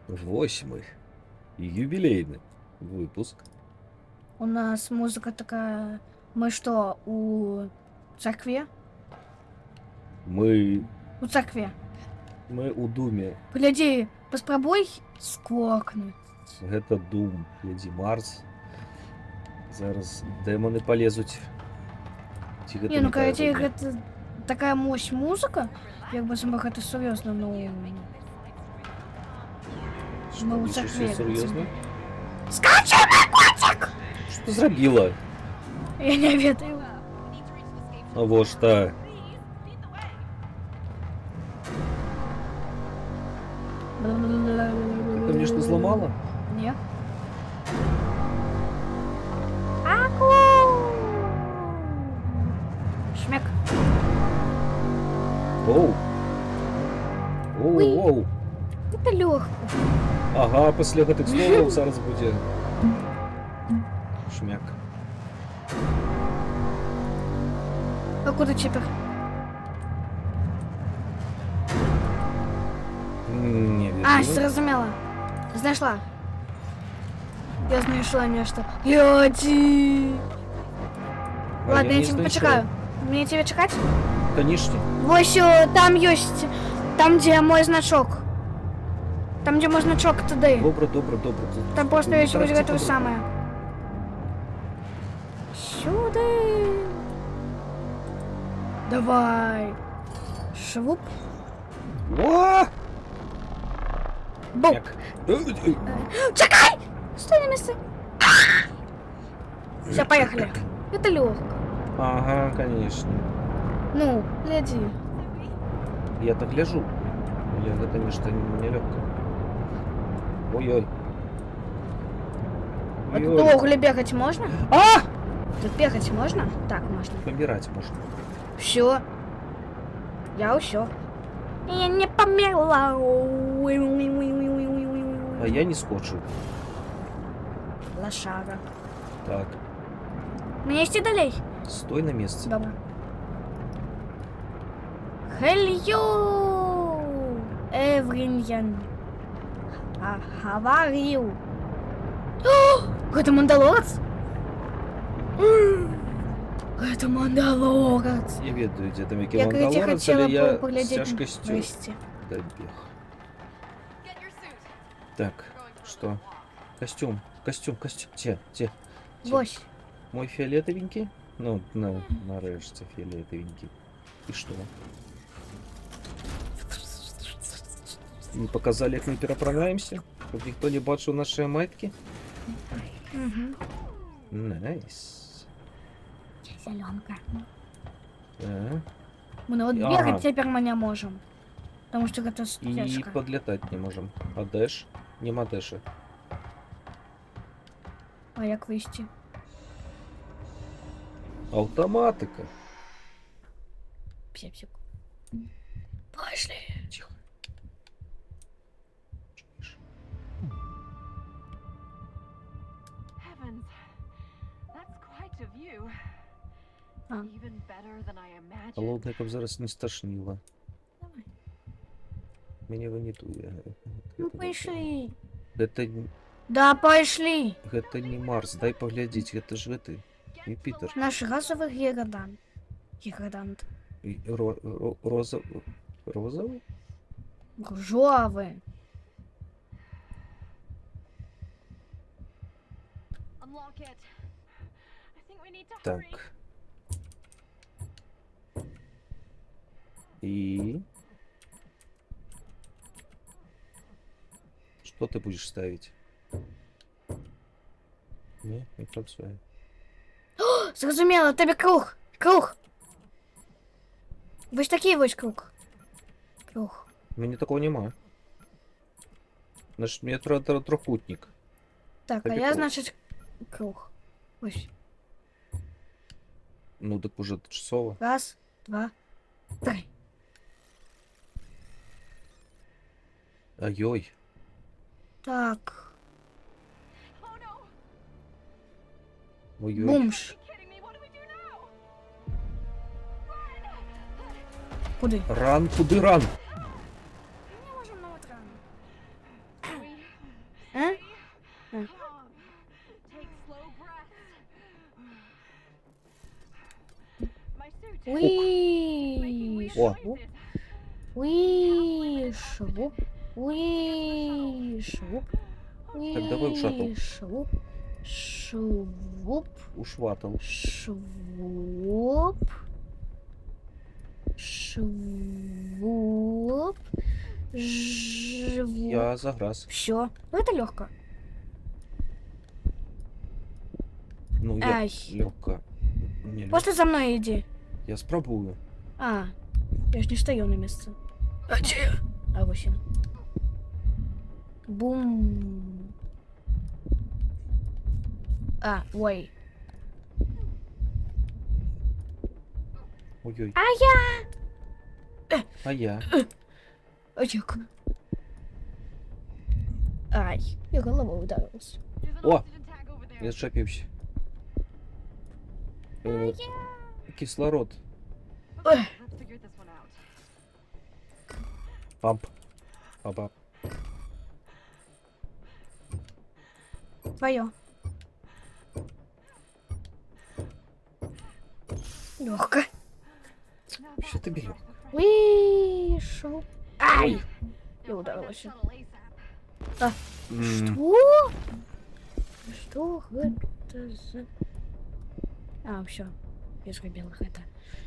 8-й юбилейный выпуск. У нас музыка такая... Мы что, у церкви? Мы у думе. Гляди, поспробуй скокнуть. Гэта дум, леді Марс. Зараз демоны полезуть. Ці гэта Не, ну не тая короче, гульня? гэта такая мощь музыка, як бы сама гэта сур'ёзна, ну... Што, мы у нічого церкві. сур'ёзна? Скачай, мой котик! Што зрабіла? Я не ведаю. А во што? Ты мне что зламала? Не. Аку! Шмяк. Оу. Оу. Это легко. Ага, пасля гэтых словаў зараз будзе шмяк. А куда чипер? Не ведаю. А, зразумела. Знайшла. Я знайшла нешта. Гляди. А Ладно, я не тебе знайшов. почекаю. Мне тебе чекать? Конечно. Вось там есть, там где мой значок. Там где мой значок туды. Добра. Там просто Не есть вот тарахти, это добра. самое. Сюда. Давай. Швуп. О! Бум. Шмяк. Чекай! Стой на месте. Все, поехали. Это легко. Ага, конечно. Ну, гляди. Я так гляжу. Я гэта нешта нелёгка. Ой-ой. А тут на угле бегать можно? А! Тут бегать можно? Так, можно. Помирать можно. Все. Я все. Я не померла. А я не скочу. Лошара. Так, Мне идти далей? стой на месте. Добре. Hello, everyone. How are you? Это Мандалорец? Это Мандалорец. Я ведаю, дзе там які Я, короче, мандалорец, хотела але я з поглядеть цяжкасцю Здрасте. добег. Так, что? Костюм. Те. Вось. Мой фиолетовенький? Ну, нарешті фиолетовенький. И что? Не показали, как мы переправляемся? Чтобы никто не бачил наши маятки? Угу. Найс. Зеленка. Так. Мы вот Ага. бегать теперь мы не можем. Потому что это И стежка. подлетать не можем. А дэш? Нема дэша. А як вийти? Автоматика. Псепсик. Пошли. Тихо. Чуешь? Heavens, that's quite a view. А. Even better than I imagined. Холодний, як зараз не стошнило. Давай. Мені винітує. Ну пошли. Гэта Да, пошли. не Марс, дай поглядеть, это ж гэты Юпитер. Наш газовый гигант. Гигант. І розовый? Ржавый. Unlock it. I think we need to hurry. Так. И что ты будешь ставить? Не працює. Зрозуміло, тебе круг. Круг. Ось такий ось круг. Круг. Мені такого нема. Значить, мені трохутник. Так, а Тобі я, круг. значить, круг. Ось. Ну, так уже часово. Раз, два, три. Ай-ой. Так. Oh no! Ой-ой. Бумж. Are you kidding me? What do we do now? Куди? Ран, куди ран? Не можемо на ран. We Calm. Take slow breaths. My suit. Making Уи. weird О. noises. Уи. Швуп. Уи. Швуп. Так, давай в шаттл. Швуп. Швуп. Ушватал. Швуп. Швуп. Жвуп. Я заграз. Все. Ну это легко. Ну, я Ай. легко. Не Просто за мной иди. Я спробую. А, я ж не стою на месте. А где я? А, вот он. Бум. А, ой. Ой-ой. А я? А я? А як? Ай, я головой ударилась. There's an О! oxygen tank over there. Я зачепився. Кислород. Ой. Let's figure this one out. Памп. Папа. Твое. Легко. Now Що that's ти a береш? breath of fresh Вышел. Ай! Ой. Я Now find ударилась. that shuttle ASAP. Что? Что это за... А, все. Я зробила это.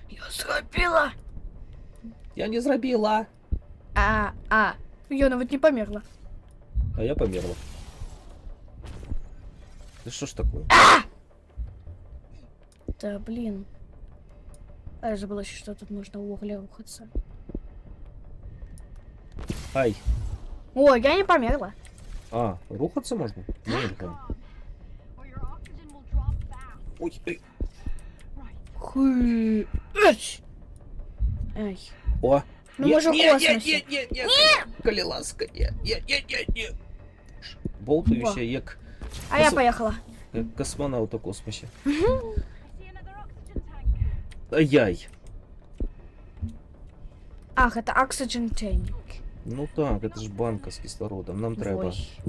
Я зробила! Я не зробила. Я навіть не померла. А я померла. Да что ж такое? Да блин. А я забыла, что тут нужно в угле рухаться. Ай. О, я не померла. А, рухаться можно? Не, не Calm. помню. Or your oxygen will drop fast. Ой, ой. Right. Хуй. Ай. О. Ну, мы же в космосе. нет. Калиласка, нет. Болтаюся, як А я поехала. космонавт у космосі. I see another oxygen tank. Ай-яй. Ах, это oxygen tank. Ну так, это ж банка з кислородом. Нам треба. Ой.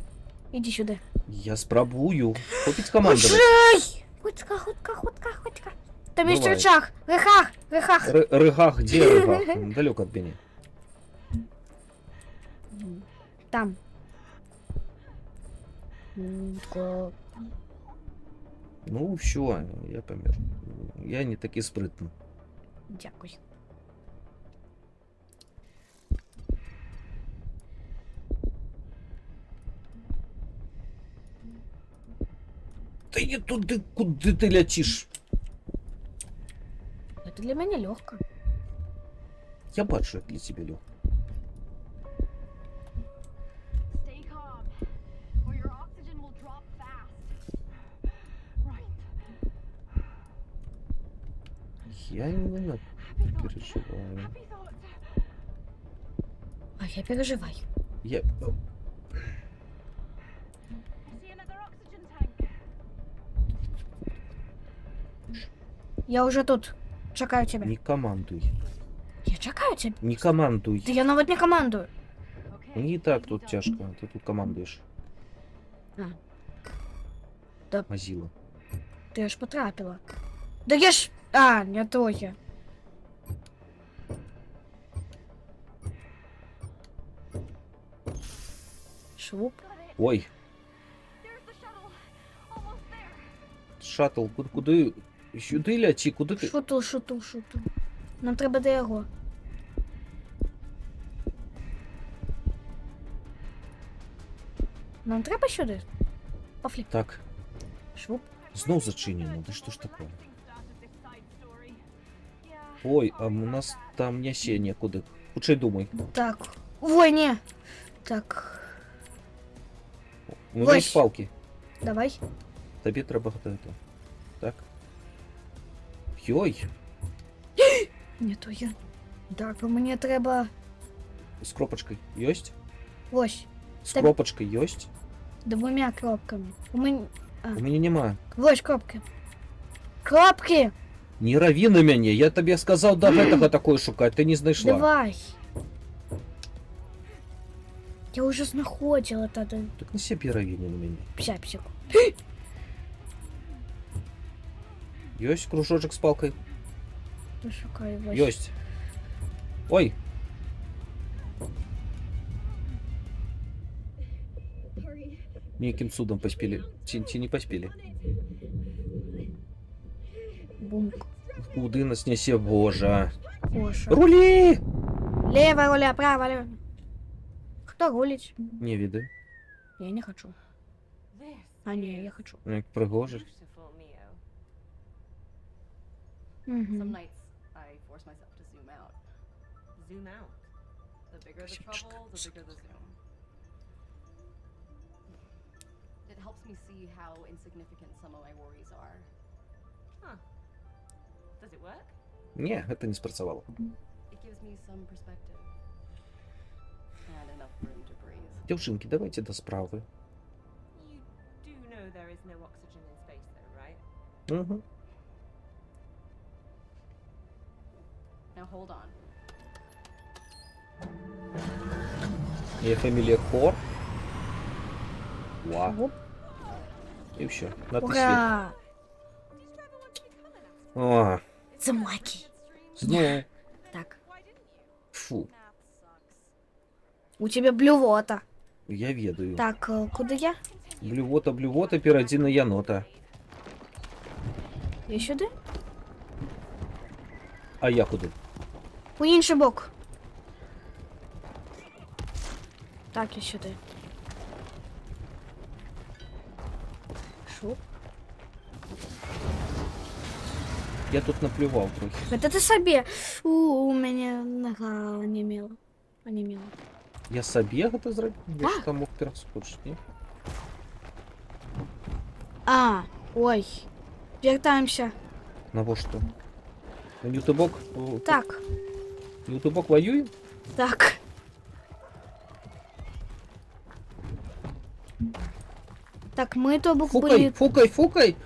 Иди сюда. Я спробую. Хопить командувати. Ой! Хотька. Там есть Давай. рычаг. Рыхах. Рыгах, где рыгах? Далеко от меня. Там. Ну все, я помер. Я не такий спритний. Дякую. Ти не туди, куди ти летиш. Это для меня легко. Я бачу, як для тебе легко. Stay calm. Or your oxygen will drop fast. Right. Я не Happy thoughts. переживаю. Happy thoughts. А я переживаю. Я... I see another oxygen tank. Я уже тут. Чекаю тебя. Не командуй. Я чекаю тебя. Не командуй. Да я навіть не командую. Okay. Мені і так тут тяжко, ти тут командуєш. А. Да. Мазіла. Ти ж потрапила. Да я ж... А, не то я. Швуп. Got it. Ой, There's the shuttle. Almost there. шаттл, куди? Сюди ляті, куди ти? Шуту. Нам треба до його. Нам треба сюди. Пофліп. Так, Швуп. знов зачинено, да що ж таке? Started this side story. Yeah. Ой, а у нас там не ще некуди. Лучше думай. Так. Ой, не. Так. У мене є Ось. палки. Давай. Тобі треба готувати. Так. Йой, Не то я. Так, мені треба. з кропочкою єсть? Ось. З Так. кропочкою єсть? Двома кропками. У мене. У мене нема. Ось кропки. Кропки! Не рави на мене, я тобі сказав до гэтага такое шукати, ти не знайшла. Давай. Я уже знаходила тогда. Так не себе равіні на мене. Псяпсик. Есть кружочек с палкой? Пошукай ось. Есть. Ой, неким судом поспели. Чи не поспели. Бумк. Куди нас несе, боже. Коша. Рули! Лево руля, право, лево. Кто рулить? Не виды. Я не хочу. А, не, я хочу. Як пригоже. Some Угу. nights I force myself to zoom out. Zoom out. The bigger the trouble, the bigger the zoom. It helps me see how insignificant some of my worries are. Huh. Does it work? Ні, це не спрацювало. It gives me some perspective. And enough room to breathe. Дівчинки, давайте до справи. You do know there is no oxygen in space, though, right? Угу. Now hold on. Моя фамилия Кор. Вау. Оп. И все. На ты свет. Ура! А, Це маки. знаю. Так. Фу, У тебе блювота. я ведаю. Так, куди я? Блювота, перейди на янота. Я сюди? А я куди? У інший бок. Так, я сюди. Шуп. Я тут наплював трохи. Это ты собі. У мене нога онемела. Онемела. Я собі гэта зробив? Я ж там мог перескочити, ні? А, ой. Вертаємося. Навошта? Ютубок? Так, Ютубок воює? так. Так, ми то були. Фукай!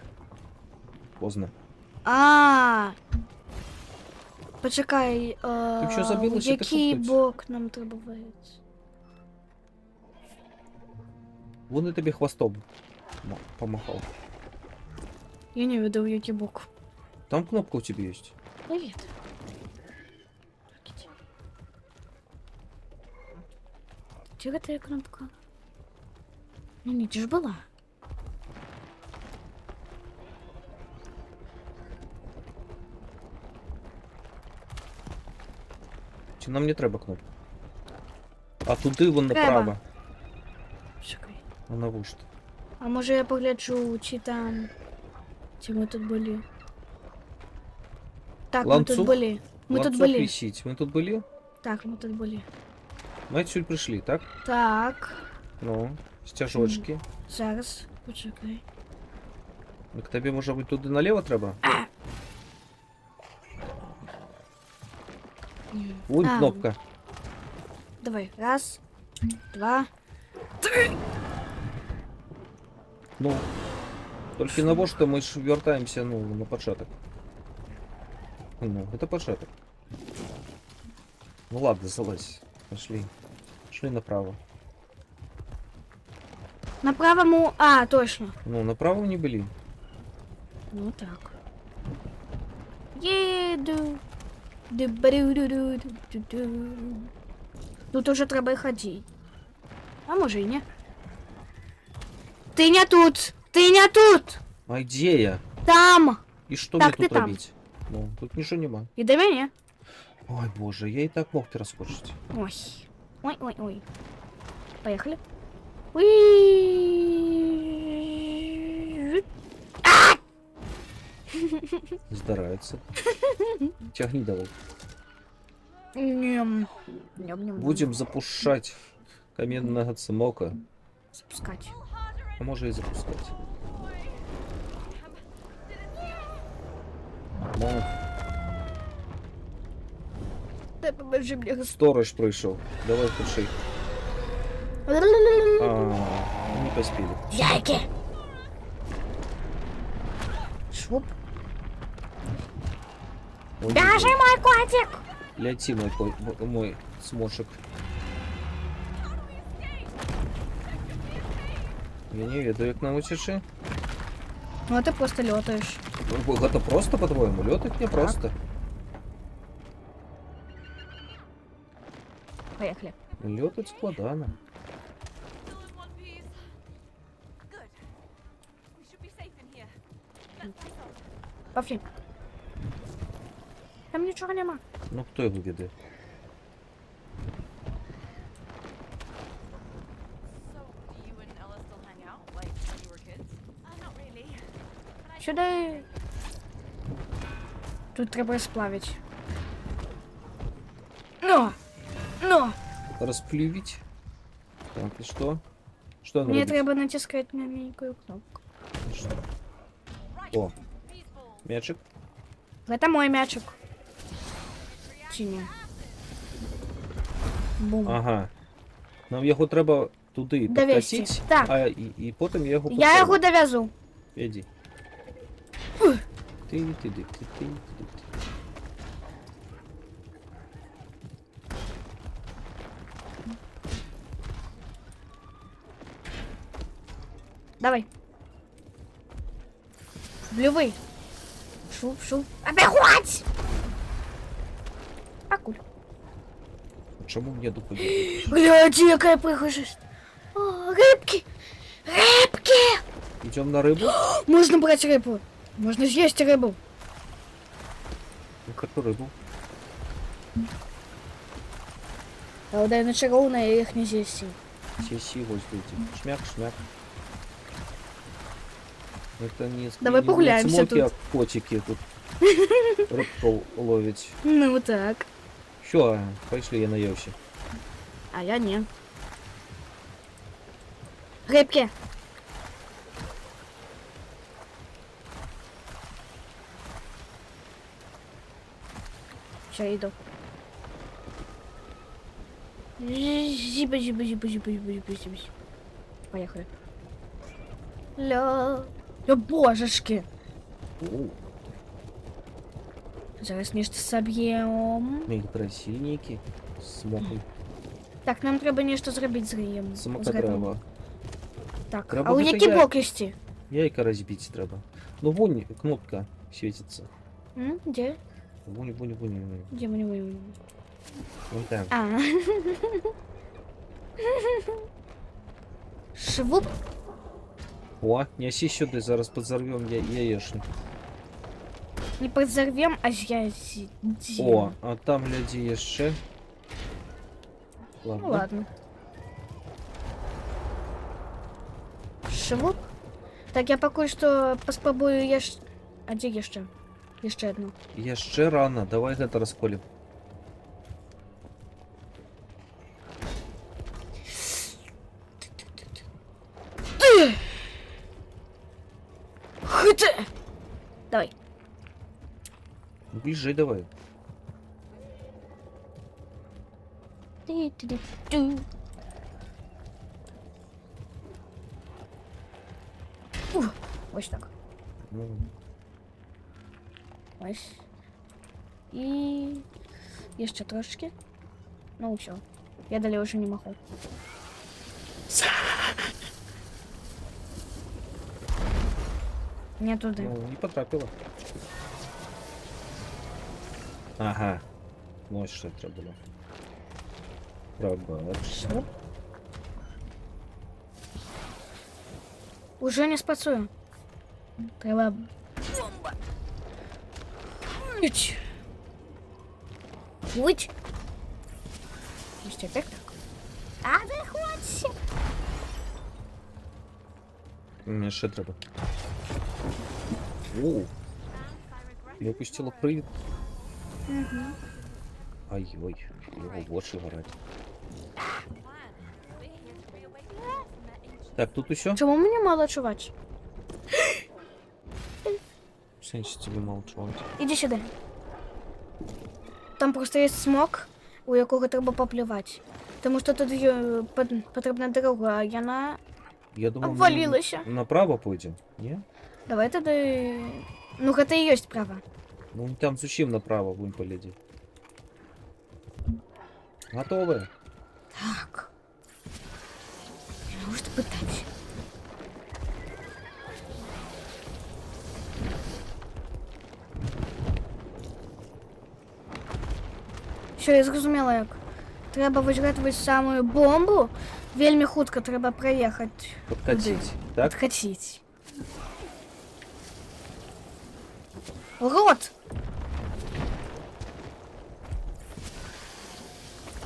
Поздно. А. Почекай, Ти що забилася який таку бок нам треба вийти? Вони тобі хвостом помахав. Я не видав, який бок. Там кнопка у тебе есть. Привіт. Чого твоя кнопка? Ну, ні, ти ж була. Чи нам не треба кнопка? А туди вон Треба. направо. Чекай. А навошта? А може я погляджу, чи там... Чи ми тут були? Так, ми Ланцюг? тут були. Ми тут Ланцюг були. висить. Ми тут були? Так, ми тут були. Ми отсюда прийшли, так? Так, Ну, стяжочки. зараз, почекай. Так тобі, може бути, туди наліво треба? Вон А. кнопка. Давай, раз, два. Ну, тільки навошта ми ж вертаємося, ну, на початок. Ну, это початок. Ну ладно, залазь. Пошли. Пошли направо. На правому... А, точно. Ну, направо не были. Ну так. Їду. Ду-ба-ду-ду-ду-ду-ду. Тут уже треба й ходити. А може і ні. Ти не тут! Ти не тут! А где я? Там! И что Так, мне ты тут там. робить? Ну, тут ничего нема. І до мене. Ой, боже, я и так мог перескочить. Ой. Ой. Поехали. Уи. Сдарается. Тягни давай. Ням. Ням-ням. Будем запушать каменного цимока. Запускать. А может и запускать. Ну, Дай поможи мне. сторож пришел. Давай пуши. А, не поспели. Яйки. Шуп. Ой, Бежи, мой котик. Ляти, мой смошек. Я не ведаю, як нам уцячы. Ну, а ты просто летаешь. Гэта просто, по-твоему? Лётать не просто. Поехали. Лётать складана. Still in one piece. Good. We should be safe in here. Let's press on. Пошли. Там нічого нема. Ну хто його веде? So, do you and Ella still hang out, like when you were kids? Not really. But I Сюди. Тут треба сплавити. Ну! Ну! Розплівіть. Так, і що? Що нам Мне робити? треба натискать на маленькую кнопку. Що? Right. О, Peaceful. м'ячик. Это мой мячик. Чи ні? Бум. Ага. Нам його треба туди Довести. підкатити, Так. а і потім я його Я поставлю. його довезу. Іди. Ти. Давай. Блювый. Шуп. Обиходь! Акуль. Чому мені допомогти? Гляди, какая прихожесть. О, рыбки! Рыбки! Йдемо на рибу? Можно брать рыбу. Можно съесть рыбу. Ну, яку рибу? А вот я начарована, я их не съесть. Сі, ось дивіться. Шмяк. Это не Давай не погуляемся цмоки, тут. а котики тут рибку ловить. Ну вот так. Все, пошли, я наелся. А я не. Рыбки. Сейчас иду. Зиба. Поехали. Ля. Ля, божечки. О, Зараз нечто соб'ємо. красивенький. Смокой. Так, нам треба нечто зробити з Рієм. Самока З Редом. треба. Так, Треба а у буде який я- блок їсти? Яйка разбить треба. Ну, вон кнопка светится. Де? Вон. Де мені? Вон там. А. Швуп. О, неси сюда, зараз подзорвем яешник. Не подзорвем, а з'їздим. О, а там гляди еще. Ладно. Ну ладно. Швуп. Так, я поки що поспробую А де ще? Ще одну. Еще рано, давай это расколем. Хите! Давай. Ближе давай. Ти-ти-ти-ту. Ось так. Ну, Ось. І ще трошки. Ну все. Я далі вже не можу. Не туди. ну, не потрапила. Ага. Ну, ось що треба було. Пробач. Швуп. Уже не спрацює. Треба. Бомба. Уть. Уть. Ще так так. А виходься. Мені ще треба. О, я опустила привід. Ай-ой, його в очі горять. Так, тут усё? Чому мені мало чувати? В сенсі тобі мало чого. Іди сюди. Там просто є смок, у якого треба поплювати. Тому що тут потрібна дорога, а я Я думав, ми обвалилася. направо пойдем, не? Давай тоді... Ну, це і є право. Ну, там зачем направо будем полететь? Готовы? Так. Я можу питати. Що, я зрозуміла як. Треба виграти саму бомбу. Вельми хутко треба проїхати. Подкатить. Так? Откатить. Урод!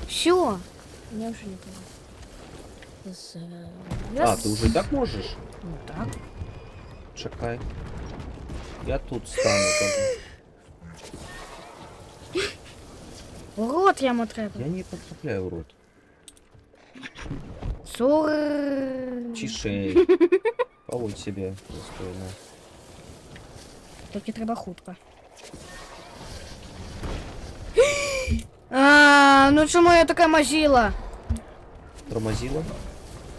Все. Я уже не понял. А, ты уже так можешь? Ну так. Чекай. Я тут стану тоді. Урод йому треба. Я не потрапляю в рот. Сур. Чишей. Поводь себе достойно. Тільки треба хутко. А, ну чому я така мазіла? Тормозила.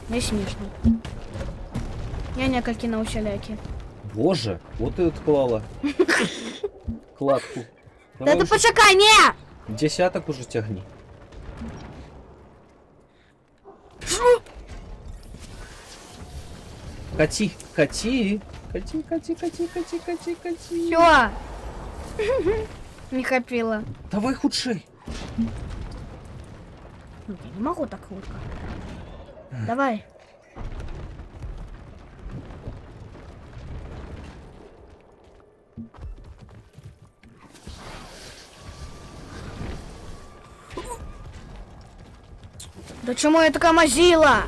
Не смішно. Я некалькі на усілякі. Боже, вот и отклала. Кладку. Та Давай ти уже почекай, ні! десяток уже тягни. Кати, кати. Кати, кати, кати, кати, кати, кати. Все. Не хапила. Давай худшей. Ну, я не могу так хутко. Давай. Да чому я така мазіла?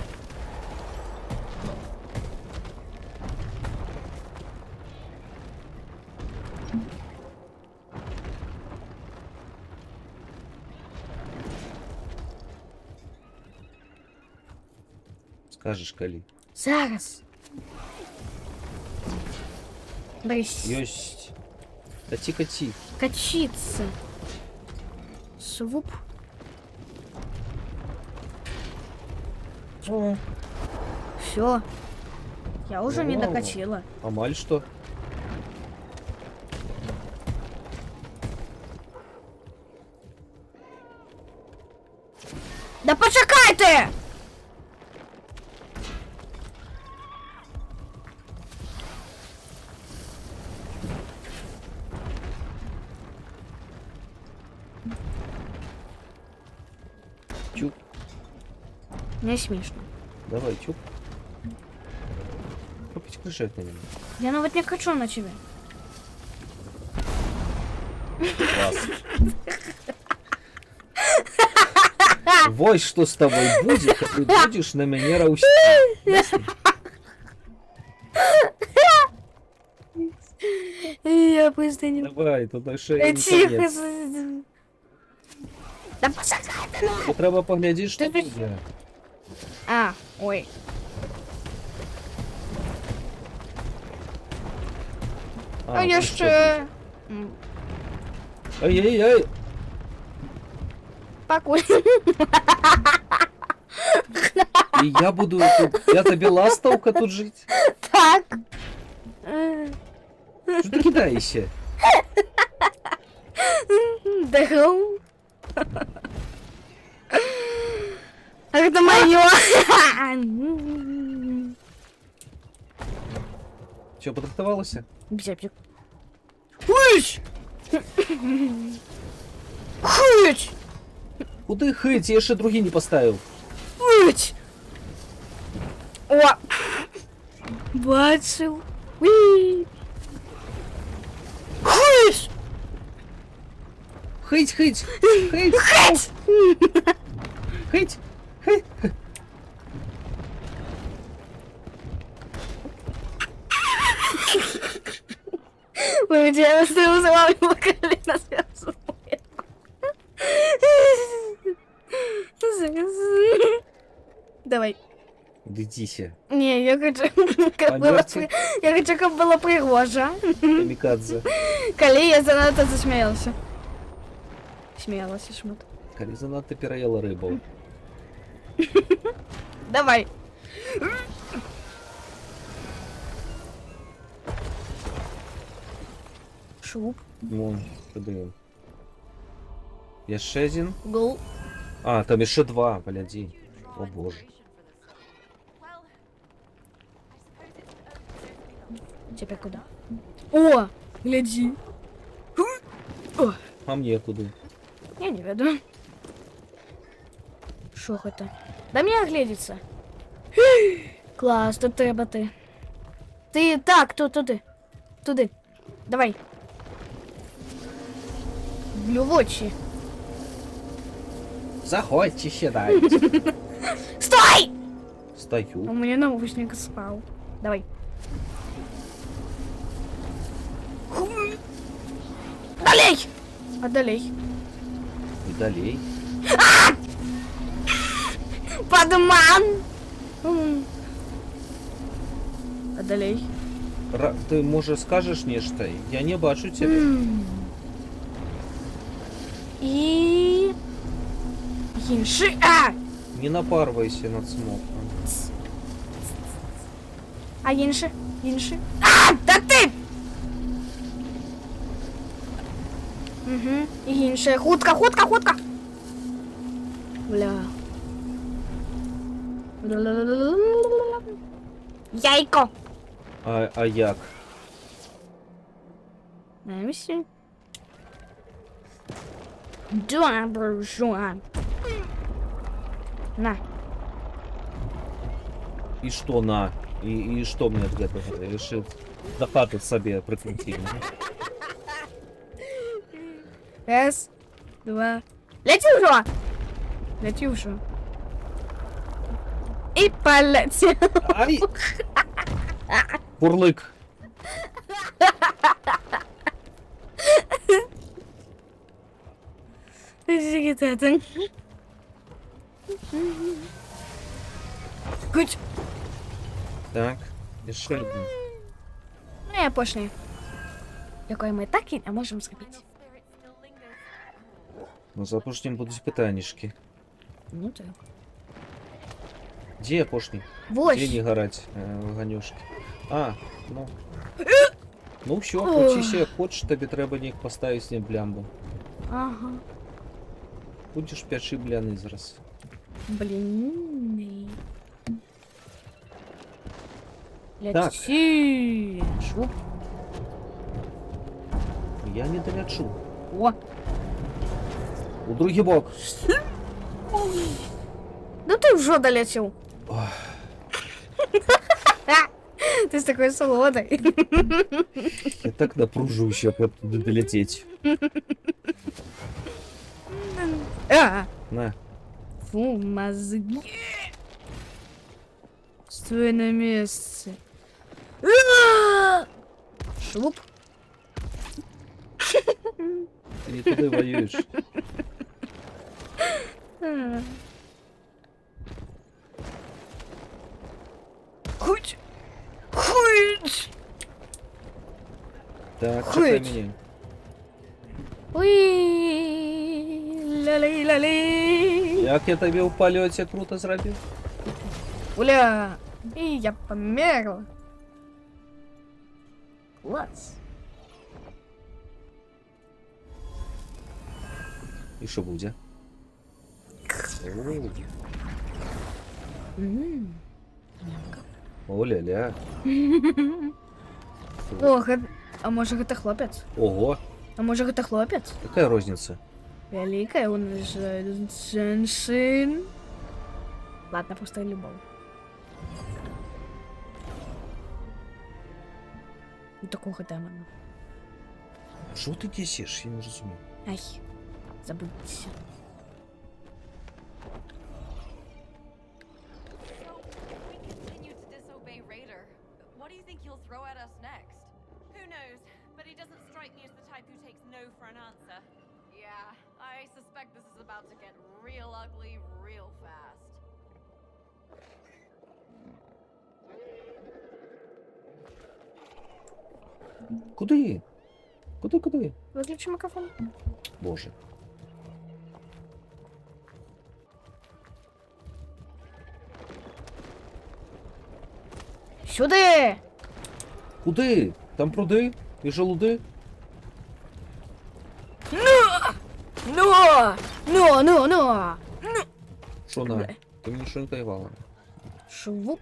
Скажешь, Кали. Зараз. Брись. Есть. Кати, кати. Качиться. Свуп. Все. Я уже не О. докатила. А Маль что? Да почекайте! Чук. Не смішно. Давай, чук. Попить крышет на него. Я навіть не хочу на тебе. Класс. Вот что с тобой будет, ты будешь на меня раусти. Я просто не... Давай, туда шею не Тихо. конец. Да почекайте, ну! Тут треба поглядеть, что Ты- будет. А, ой. А я ну ще... что? Ай-яй-яй. Пакуй. И я буду тут... Я тебе ластовка тут жить. Так. Что ты кидаешься? Дэгу. Это моё. Че, подрихтовалася? Бзяпик. Хуич! Хуич! Куди хить? Я ще другі не поставив. Хуич! О! Бачив. Уи! Хуич! Хить, хить! Хить! Хать! Хить! Хить! Вы меня вызывали по колено сверху. Давай. Дитися. Не, я хочу, как было, Померти. я хочу, как было пригожа. Камікадзе. Коли я занадто засмеялся. Смеялась, шмут. Коли занадто переїла рибу. Давай. Шуп. Вон, куди. Є ще один. Гол. А, там ще два, гляди. О боже. Well, I suppose it's the Теперь куда? О, гляди. О, А мне куди? я не веду. Що это? Да мені оглядіться. Клас, тут треба ти. Ти так, туди. Туди. Давай. В очі. Заходьте сюда. Стой! У Стою. меня наушник спал. Давай. Одолей! Одолей. Далей. Подман! Одолей. Ти, може, скажеш нечто? Я не бачу тебе. І... Інший. А! Не напарвайся над смоком. А інше? Інше? А! Та ти! Угу. І інше. Хутка, хутка, хутка! Бля. Яйко! А як? Навіщо? Добре, Жуан. На. І що на? І що мені від этого? Решив до хати собі прикрутити. Раз, два. Лети уже! Лети уже. И полетел. Ай! Курлик. Куть. Так, і ще один. Ну, я пошли. Якої ми так і не можемо зробити. Spirit still lingers. Ну, запрошнім будуть питанішки. Ну так. Де пошні? Вот. Де не горать вогонюшки? А, ну. Ну все, хочеш, як хочеш, тобі треба нік поставити з ним блямбу. Ага. Будеш п'ячи бляни зараз. Блин. Так. Лети. Шуп. Я не долечу. О. У другий бок. Ну ты уже долетел. Ох. Ты с такой солодой. Я так напружу ще, щоб туди долететь. А. На. Фу, мозги. Стой на месте. Шуп. Ти не туди воюєш. Хоть. Хоть. Так, Хуй. чекай мені. Уи. Ла-лей-ла-лей. Як я тобі в польоті круто зробив? Уля. И я померла. Класс. І що буде? О-ля-ля. Ох, а може это хлопець? Ого, А може это хлопець? какая розница? Великая он же женщин. Ладно, просто любовь. Ну, такого демона. Що ти несеш? Я не розумію. Ай, забудьте. So, we continue to disobey Raider. What do you think he'll throw at us next? Who knows, but he doesn't strike me as the type who takes no for an answer. Yeah, I suspect this is about to get real ugly real fast. Куди? Куди? Выключи микрофон. Боже. Сюди! Куди? Там пруди і желуди? Ну! Що на? Ти мені що не кайвала? Швуп.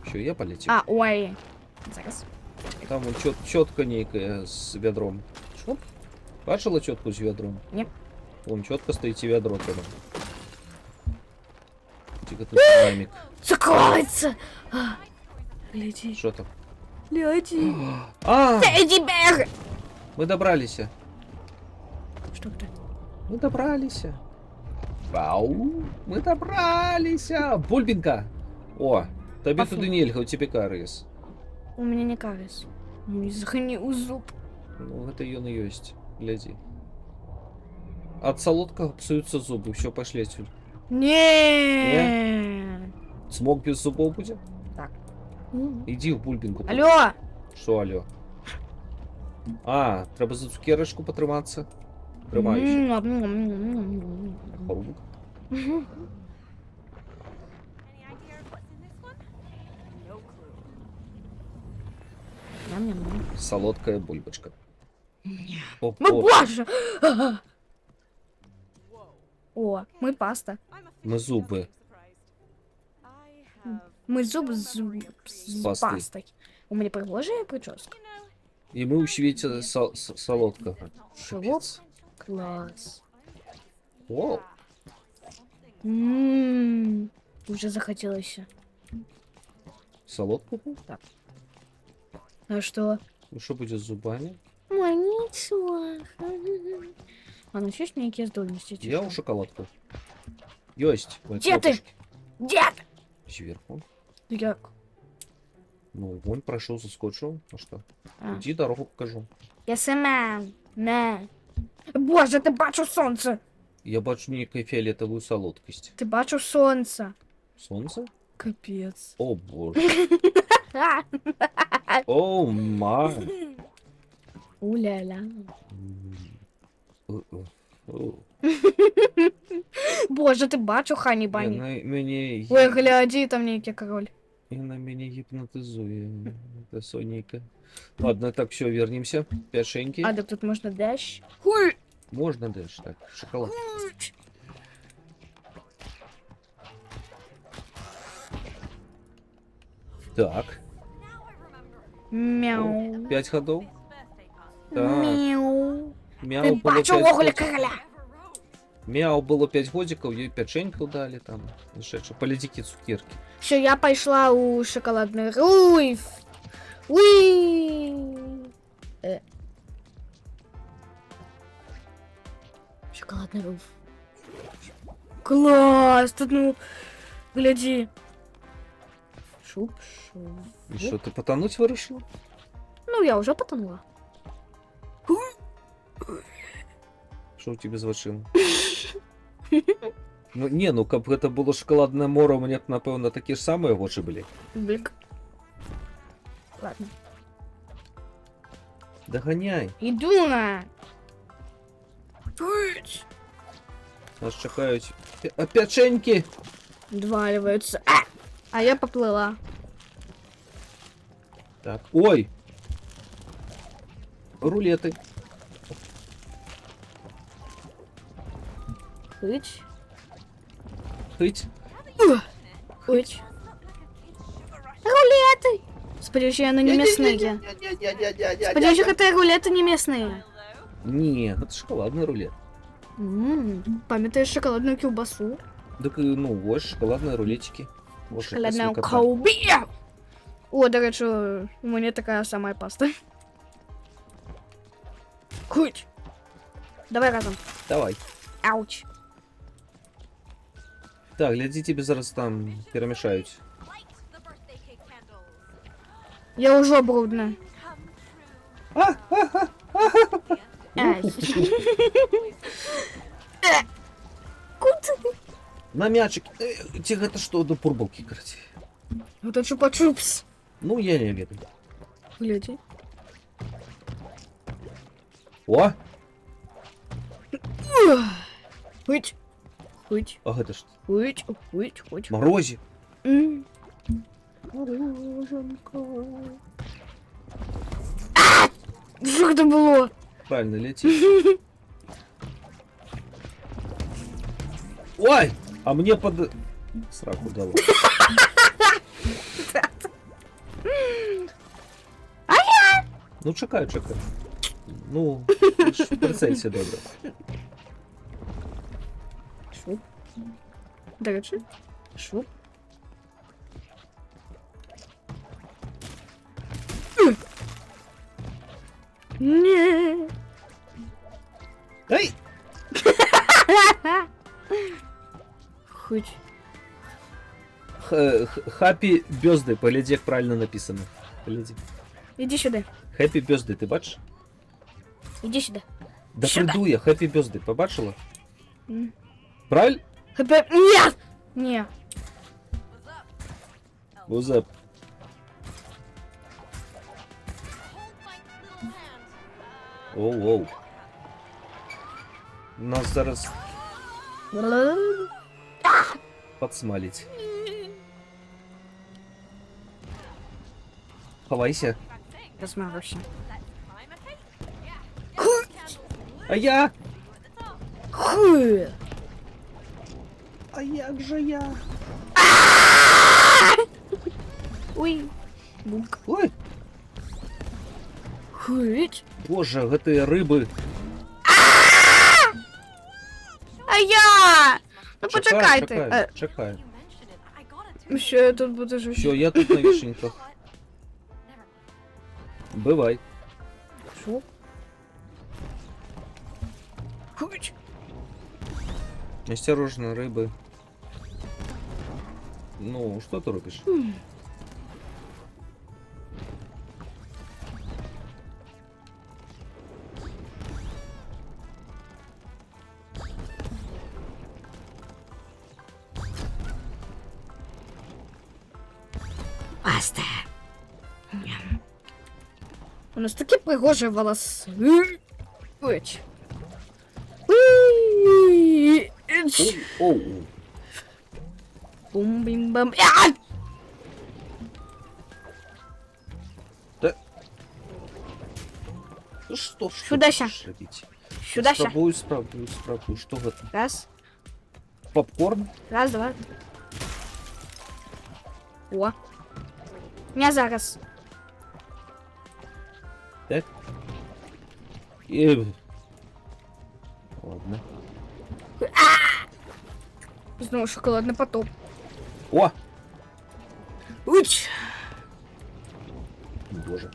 Що, я полетів? А, ой. Зараз. Там вон чітка нейка з ведром. Швуп. Бачила чітку з ведром? Ні. Вон чітко стоїть і ведро тебе. Тихо, тут динамик. Закроется! Гляди, Что там? гляди. А, Тедди Бэр! мы добрались. Что это? Мы добрались. Вау, мы добрались. Бульбинка. О, тобі Афу. туди нельга, у тебе кариес. У меня не карис. Не захони у зуб. Ну, это ён и есть. Гляди. От солодкого псуются зубы. Все, пошли отсюда. Не. Смог без зубов будет? Так. Иди в бульбинку. Алло! Що алло? А, треба за цукерочку потриматися. Тримаючи. Холодок. Any idea of what's in this one? No clue. Ням-ням-ням. Солодкая бульбочка. О, Ну о, боже! О, мы паста. Мы зубы. Мы зуб с пастой. пастой. У меня пригожая прическа. И мы у свете солодкого. Шелуп. Класс. О, Уже захотелось. солодкого? А что? Ну что будет с зубами? Ой, ничего. А ну есть некие здольности? Я у шоколадку. Есть. в Где ты? кнопочке. Дед! Сверху. Як? Ну, вон прошел, заскочил. А что? А. Иди, дорогу покажу. Я сама. Не. Боже, ти бачив сонце! Я бачу некую фиолетовую солодкость. Ти бачив сонце. Солнце? Капець. О боже. О май. Уля-ля. О. Боже, ти бачив Хані І Бані? Мені Ой, гляді, там некий король. і на мене гіпнотизує. Це Соніка. Ладно, так, все, вернемся. Пяшеньки. А, так тут можна деш. Хуй! Можно дальше, так, шоколад. Так, Мяу. 5 ходов. Так, Мяу. мяу Ти було бачив 5 оголя годиків. короля? Мяу було 5 годиків, їй печеньку дали там. І ще що, політики цукерки. Все, я пошла у шоколадный руф. Уи. Шоколадный руф. Класс, тут ну, гляди. Шуп, шуп. І що, ти потонуть вирішила? Ну, я уже потонула. Що у тебе з очима? Ну, не, ну, каб гэта было шоколадное море, у меня б, напевно, такі ж самі очі були. Блик. Ладно. Доганяй. Иду на. Нас чекають печеньки. Дваливаются. А я поплыла. Так, ой. Рулеты. Хыть. Хыть. Хыть. Рулеты. Сподіваюся, я не мясные. Сподіваюся, это рулеты не мясные. Не, это шоколадный рулет. Пам'ятаєш шоколадную кілбасу? Так, ну, вот шоколадные рулетики. Вот Шоколадную колбасу. О, до речі, у мене така сама паста. Куть. Давай разом. Давай. Ауч. Так, гляди, тебе зараз там перемешают. Light the birthday cake candles. Я уже брудна. Come true. Ай. Куда? На мячик. Тихо, это что, до пурбалки, короче. Это чупа-чупс. Ну, я не веду. Гляди. О, Хыть. Хыть. а это что? Хыть. Хыть. Хыть. Морозик. Мороженка. Что это было? Правильно, лети. Ой, а мне под... Сраку дало. Ну, чекаю, чекаю. Ну, прицелься добре. До речі. Шуп. Ні. Ай! Хоть. Happy birthday, погляди, як правильно написано. Погляди. Іди сюди. Happy birthday, ти бачиш? Іди сюди. Да Сюди. приду я, happy birthday, побачила? М. Правильно? Ні! Ні. What's up? What's up? Hold my little hand. Оу-оу. Нас зараз подсмалить. Ховайся. Bad thing. Розмарився. Let's climb a cake. Yeah. Candles. А я? At the top. Хуй. А як же я? Ой. Бумк. Ой, Хуй. боже, гэты рыбы. А я! Ну Чекай, почекайте. чекай, чекай. You mentioned it. I got it too. Що я тут буду жити? Все, я тут на вишеньках. Never mind. Бывай. Що? Хуй. Осторожно, рыбы. Ну, что ты робишь? Баста. У нас такі пригожі волоси. Оч. Оу. Бум-бім-бам. Ну что ж Сюда ты ща. будешь робить? Сюда ща. Спробую. Что это? Раз, Попкорн? раз, два. О. Я зараз. Так? Ладно. Знову шоколадний потоп. О! Уч. Боже.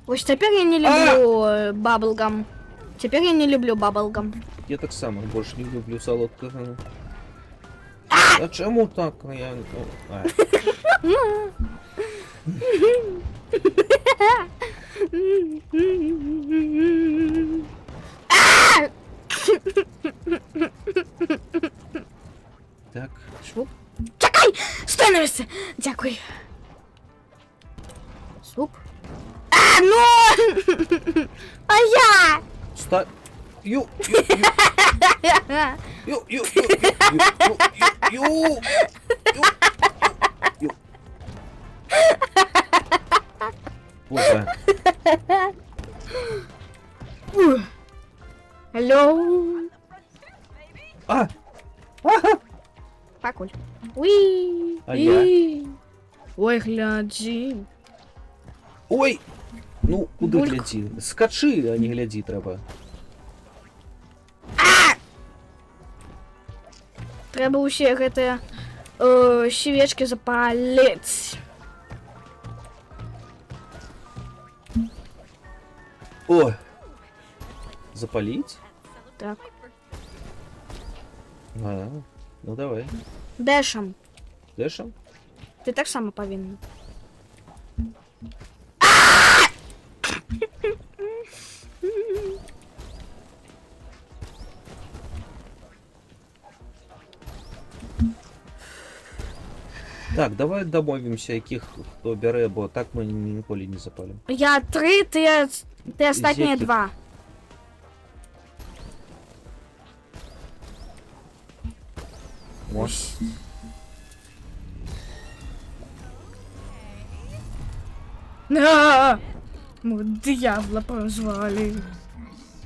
Ось тепер я не люблю баблгам. Тепер я не люблю баблгам. Я так само больше не люблю солодкого. А чому так? Я... А. Так. Швуп. Чекай! Стой на місці! Дякую. Свуп. А, ну! А я! Ста... Ю, Боже. Алло. А! Пакуль. Уи. А я? Ой, гляди. Ой! Ну, куди Бульк. гляді? Скачи, а не гляді треба. Треба усе гэтыя свечки запаліць. О! Запалить? Так. А, ну давай. Дэшам. Дэшем? Ти так само павінен. Так, давай домовимся, яких хто бере, бо так ми ніколи не запалимо. Я 3, ти останні Які? 2. О. Диявола позвали.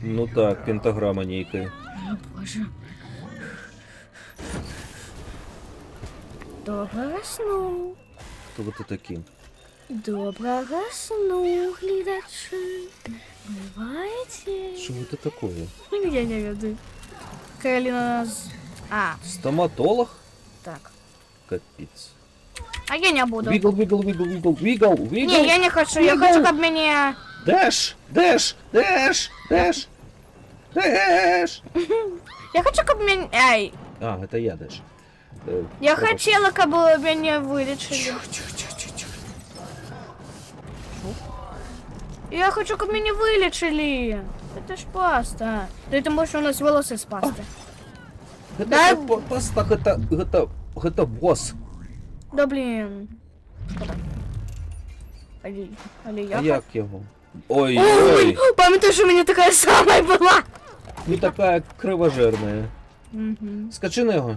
Ну так, пентаграма нейкая. Боже. Доброго сну. Хто ви такі? Доброго сну, глядачи. Бываете? Що це такое? Я не веду. Каролина нас... А, Стоматолог? Так. Капец. А я не буду. Вигл, вигл, вигл, вигл, вигл, вигл. Не, я не хочу. Я Вигл. хочу, как меня... Дэш, дэш, дэш, дэш. Дэш. Я хочу, как меня... Ай. А, это я дэш. Я хотела, как бы меня вылечили. Тихо, тихо, тихо, тихо, тихо. Я хочу, как меня вылечили. Это ж паста. Да ты можешь у нас волосы с пасты. Это Да. паста, это босс. Да блин. Шкода. Але я... А як його? Ой, Ой, ой, пам'ятаєш, у меня такая самая была. не така кривожерна. Угу. Скачи на його.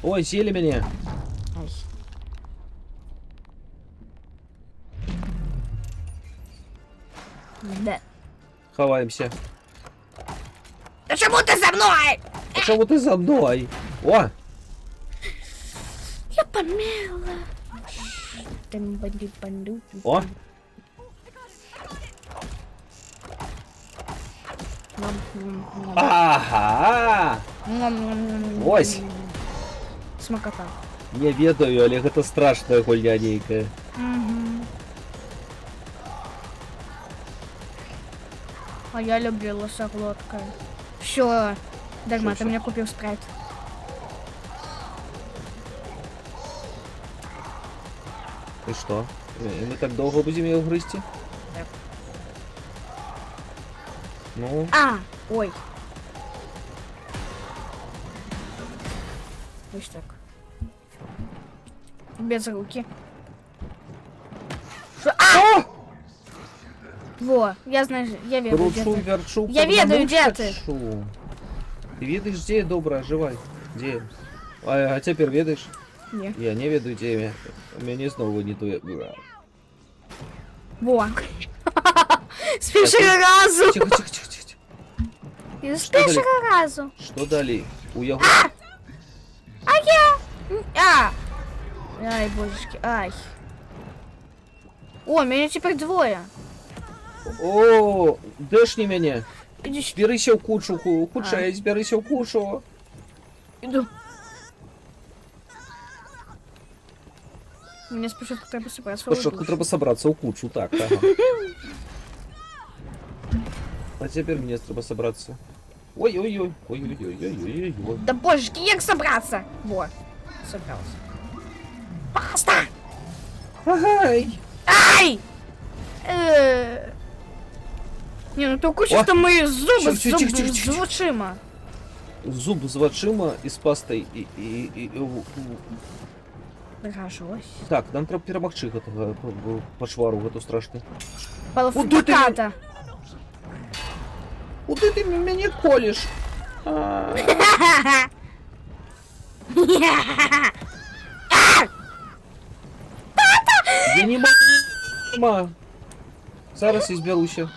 Ой, съели меня. Да. Ховаемся. Да чему ты за мной? А чому ти за мною? О! Я померла. Там бандит бандит. О! Ага! Ось! Смакота. Не ведаю, але гэта страшная гульня нейкая. Мгм. А я люблю лосоглотка. Все, Дальма, Шо, ты мне купил спрайт. И что? И мы так долго будем ее грызти? Так. Ну, А, ой. Ось так. Без руки. О! Во, я знаю, я ведаю, где Кручу, ты. верчу, Я ведаю, потому где что ты. шу. Ты ведаешь, где я добрая, живай? Где? А теперь ведаешь? Не. Я не ведаю, где я. Мяне снова не то. Во. С першого разу. Тихо, тихо, тихо, тихо. З Що далі? першого разу. Что дали? У яго... А я... А! Ай, божечки, ай. О, меня теперь двое. О, дэшни мяне. Иди сюда. Зберися в кучу, худшая, зберися в кучу. Иду. Мне спочатку треба собрать свою Спочатку душу. треба собраться у кучу, так, ага. А теперь мне треба собраться. Ой-ой-ой, ой-ой-ой-ой-ой-ой. Да божечки, як собраться? Во, собрался. Паста! Ай! Ай! Не, ну то куча, О! что мои зубы Тихо, тихо, тихо, тихо. з очима. Зуб з очима і з пастой Пригажусь. Так, нам треба перемогчи гэтага пашвару, гэту страшную. Полофиката. Куди ти мяне колеш? А, я не могу. Зараз я зберуся.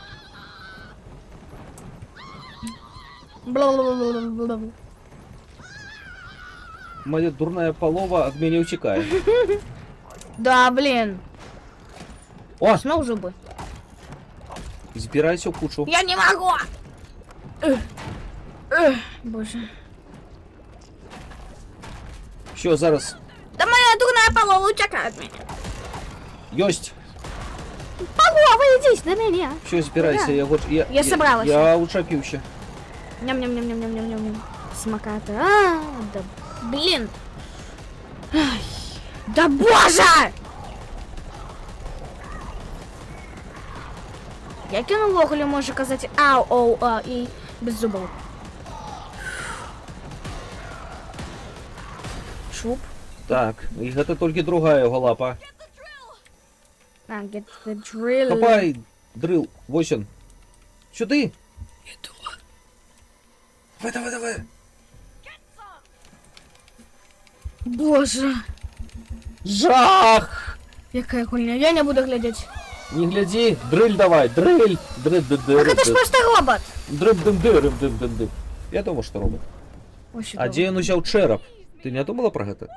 Бла-бла-бла-бла-бла. Моя дурная полова от меня утекает. Да, блин. О, Снова зубы. збирайся в кучу. Я не могу! Боже. Що, зараз? Да моя дурная полова утекает от меня. Ёсть. Полова, идись до меня. Все, збирайся, Да. я собралась. Я учапився. Ням-ням-ням-ням-ням-ням-ням. Смаката. А, да блин. Ай, да боже! Як він увогуле може казати ау, оу, а, і без зубов? Шуп. Так, і гэта толькі другая його лапа. А, get the drill. Копай, дрил, восен. Сюди. Давай, давай, давай. Боже, Жах! яка хуйня. Я не буду глядеть. Не гляди, дриль давай, дриль. Так это ж просто робот. Дрым-дым-дым-дым-дым-дым. Я думаю, що робить. Ось А дзе ён узяў чэрап? Ты не думала пра гэта?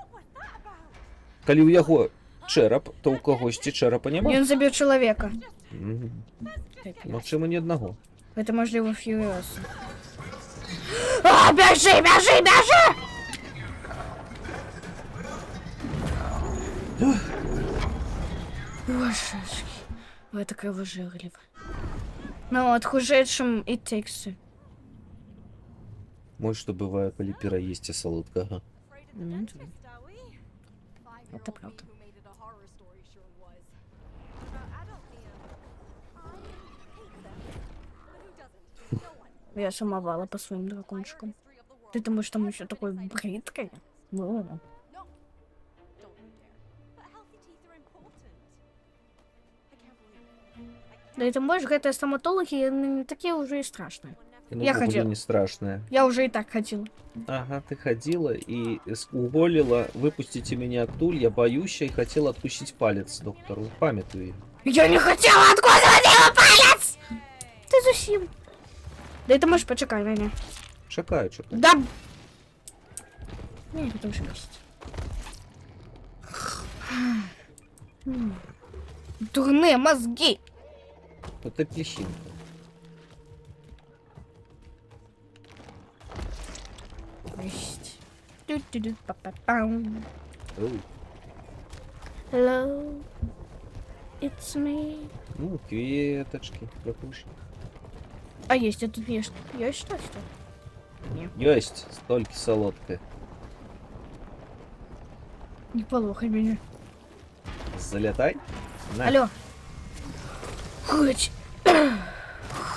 Калі ў яго чэрап, то ў кагосьці чэрапа няма. Ён забіў чалавека. Магчыма, ні аднаго. Это можливо Фьюриоса. А, бежи, бежи, бежи! Божечки, вы такая выжирлива. Ну, от хужейшим і тексту. Може, що буває, коли піра їсть солодкого. Afraid of the Ну, dentist, are we? Это правда. Who made it a horror story sure was. Adult Liam. I hate them. But who doesn't? No one. Я сумовала по своим дракончикам. History of the world. Ты думаешь, там еще такой брыткой? Ну, No. Don't you dare. But healthy teeth are important. I can't believe it. да и ты можешь, гэта стоматологи не такие уже и страшные. Ну, Я вроде хотел. не страшное. Я уже и так ходила. Ага, ты ходила и уволила, выпустите меня, Ктуль, я боюсь, и хотела откусить палец доктору. Памятую. Я не хотела откусывать его палец! Ты зачем? Да это можешь почекай, Ваня. Чекаю, что-то. Да. Не, это уже есть. Дурные мозги. Это песчинка. Есть. Ту-ту-ду, па-па-пам. Оу. Hello, it's me. Ну, кветочки, прокушай. А есть, а тут есть. Есть что? Есть, столько солодкое. Не полохай меня. Залетай. На. Алло. Хыч.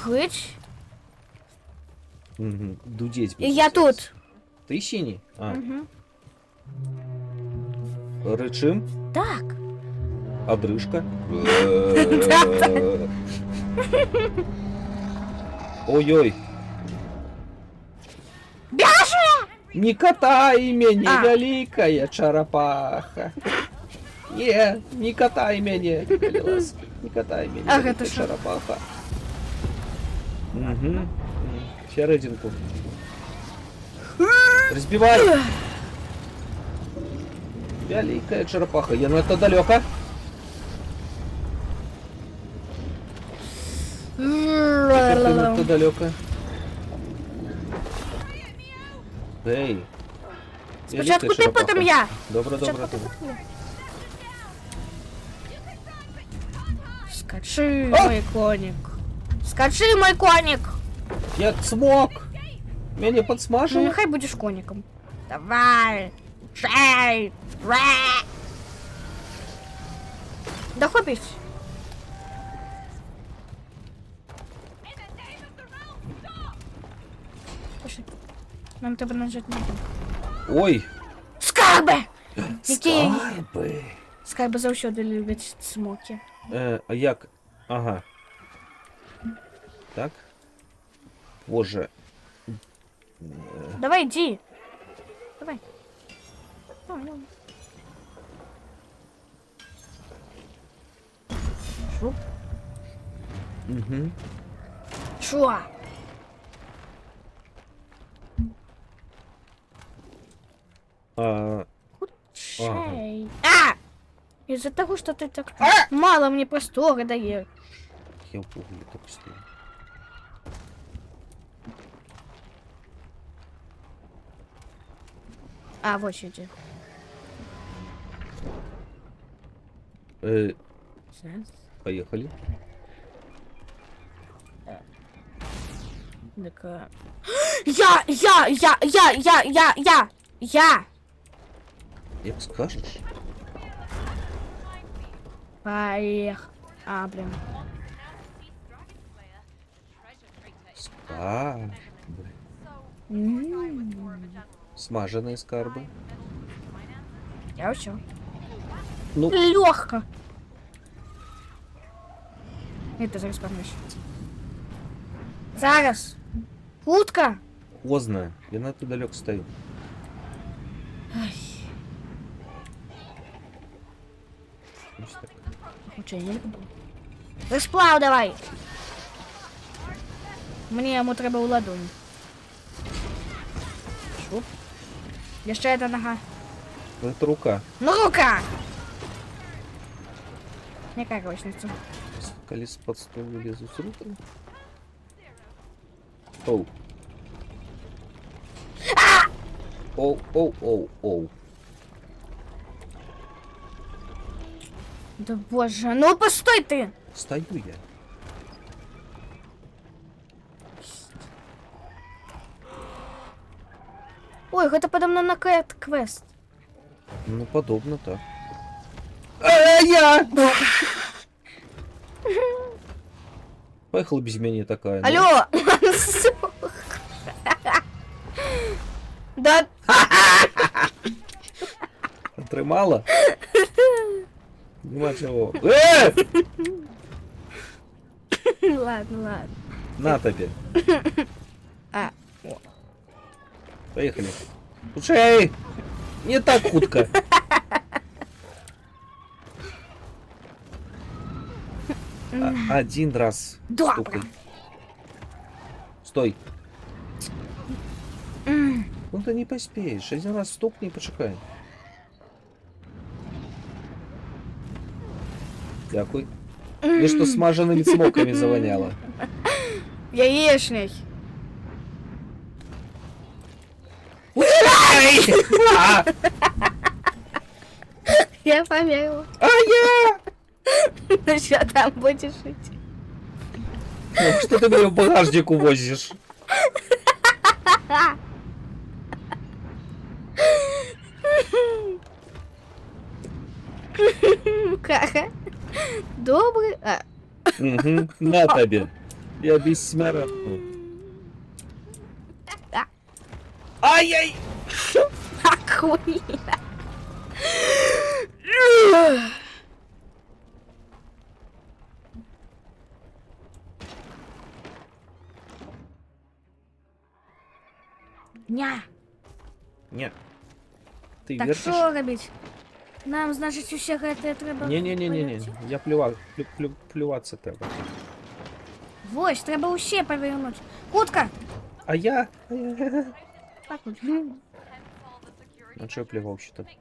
Хыч. Мгм, дудеть И я будет. тут. Ты синий? А, Мгм. рычим, Так. одрыжка. Ой-ой. Бяжи! Не катай меня, А. великая черепаха. Не катай меня, великая. Не катай меня, Ах, великая это шо? черепаха. Угу. Серединку. Разбивай. Великая черепаха. Я, ну это далеко. Это далеко. Эй. Спочатку Великая ти, потім черепаха. я. Добре, добре, Спочатку ти, добре. потім я. Скачи, А! мой коник. Скачи, мой коник. Я смог. Меня Ну, подсмажили. нехай будешь коником. Давай. Шей. Ра. Да хопись. Пошли. Нам треба нажать на это. Ой. Скарби! Які? Скарби. Скарби завжди люблять смоки. А як? Ага. Так. Боже. Давай, иди. Давай. Давай, давай. Шуп. Угу. Шо? Шей. А! Из-за того, что ты так мало мне простора даешь. Я в угле только стою. А, вот сиди. Поехали. Так, Я! Як скажешь. Поех. А, блин. Скарби. Смаженые скарби. Я все. Ну, Легко. Это зараз помнишь. Зараз. Утка. поздно. Я надто далеко стою. Ось так. Учення не буду. Розплав давай. Мені йому треба у ладонь. Шуп. Ще одна нога. Это рука. Ну, рука! Яка розниця? Колес под стол вылезу с руками. Оу. Оу, оу, оу, оу. Да боже, ну постой ты! Стою я. Ой, гэта падобна на квест. Ну, подобно так. А я! Поехала без меня такая. ну. Алло! Да, Отримала? Нема чого. ладно, ладно. На тобі. А. Поехали. Слушай, не так хутко. Один раз. Добре. стукай. Стой. Ну ты не поспеешь. Один раз стукни и почекай. Дякую. Мне что смаженными смоками завоняло. Яєчний. А, Я померила. а я! Ну что там будешь жить? Ну, что ты меня в багажник увозишь? Каха. Добрый. А, Угу, на тебе. Я бессмертный. Ай-яй! охуенно. Ня. Нет. Ты Так вертишь? що робити? Нам, значить, усе гэта треба... Не-не-не-не-не. повернути? Я плюваться треба. Вось, треба усе повернути. Хутка! А я? Так от. Hence all the security. А чё я плевал что-то? Makes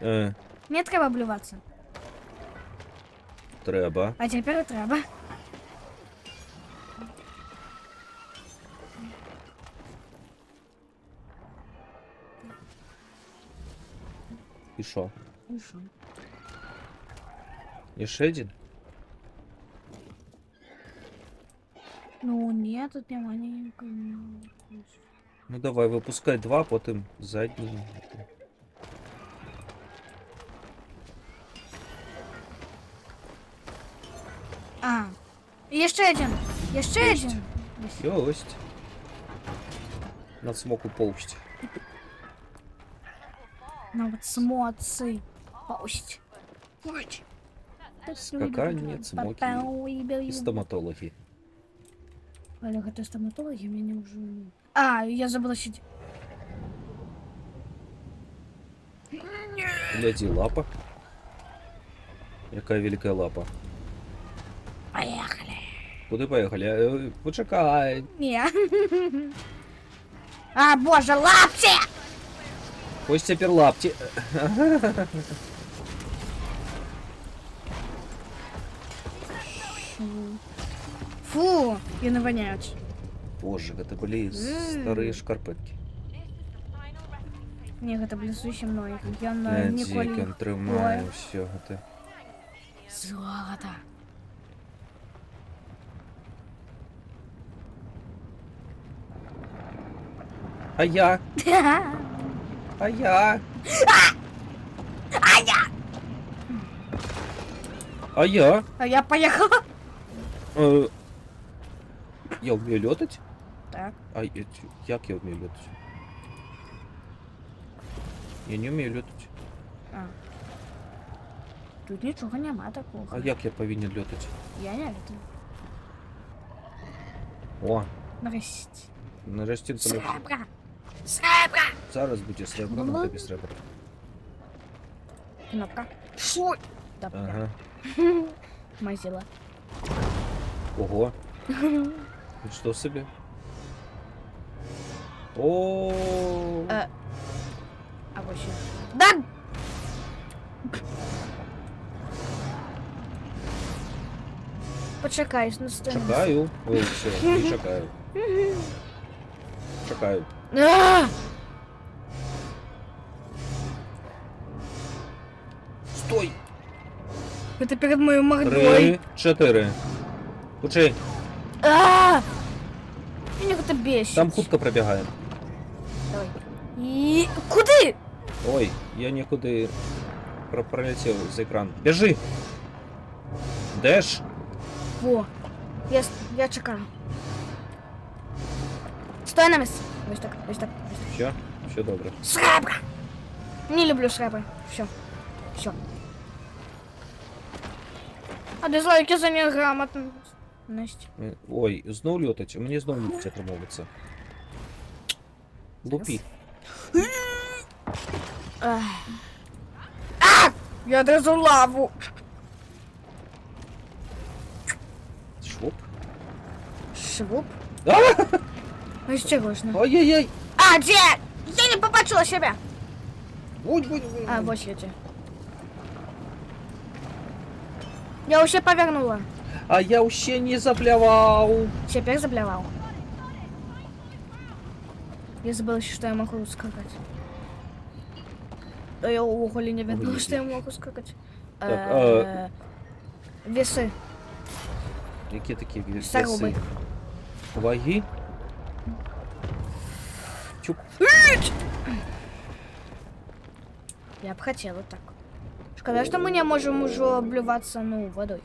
sense, right? Не треба блюватися. Треба. А тепер треба. И шо? Ну що? Еще один? Ну, ні, тут нема ніякого. Ну давай, выпускай два, потом задний. А, і ще один. Ще Єсть. один. Есть. Надо смог уползть. Ну вот смоцы. Пусть. Скакание, цмоки и стоматологи. Олег, это стоматологи, меня уже... А, я забыла сидеть. Гляди, лапа. Какая великая лапа. Поехали. Куда поехали? Почекай. Не. А, боже, лапти! Ось теперь лапти. Фу, и навоняют. Боже, это были старые шкарпетки. Не, это были сущие мной. Я на Николе. Дикон тримаю, все это. Золото. А я? А я? А я? А я поехала. Э, Я умею летать? Так. Як я умею летать? Я не умею летать. А. Тут нічого нема такого. А як я повинен летать? Я не летаю. О, Нарешті. нарешті це Сребра! Сребра! зараз буде сребро, на тобі сребро. Кнопка. Шо? Да, Ага. Мазила. Ого. Что себе? О. А вот ще. Да! почекай, ну стой. Чекаю. Ой, все, не чекаю. Чекаю. А! Стой! Это перед моей мордой. 3, 4. Учи, А! Меня это бесит. там хутка пробігає. Давай. И... Куди? Ой, я нікуди пролетів з екран. Біжи! Деш! Во. Я чекаю. Стой на месте. Ось так, ось так, ось так. Все добре. Шрабра! Не люблю шрабры. Все. Все. А дизлайки за неграмотность. Ой, знов льотать, мені знов лютить отримовується. Лупі. Ах. А! Я одразу лаву. Швуп. Швуп. А! Осторожно. Ой-ой-ой! А, где? Я не побачила себя. Будь. А, вот я где. Я уже повернула. А я ще не заплявав. Теперь заблевал. Я забыла, что я могу скакать. Да я уголи не видно, Ой, что я могу скакать. Так, Весы. Які такі веси? Саруби. Ваги? Чук. Я бы хотела так. Шкода, что мы не можем уже обливаться, ну, водой.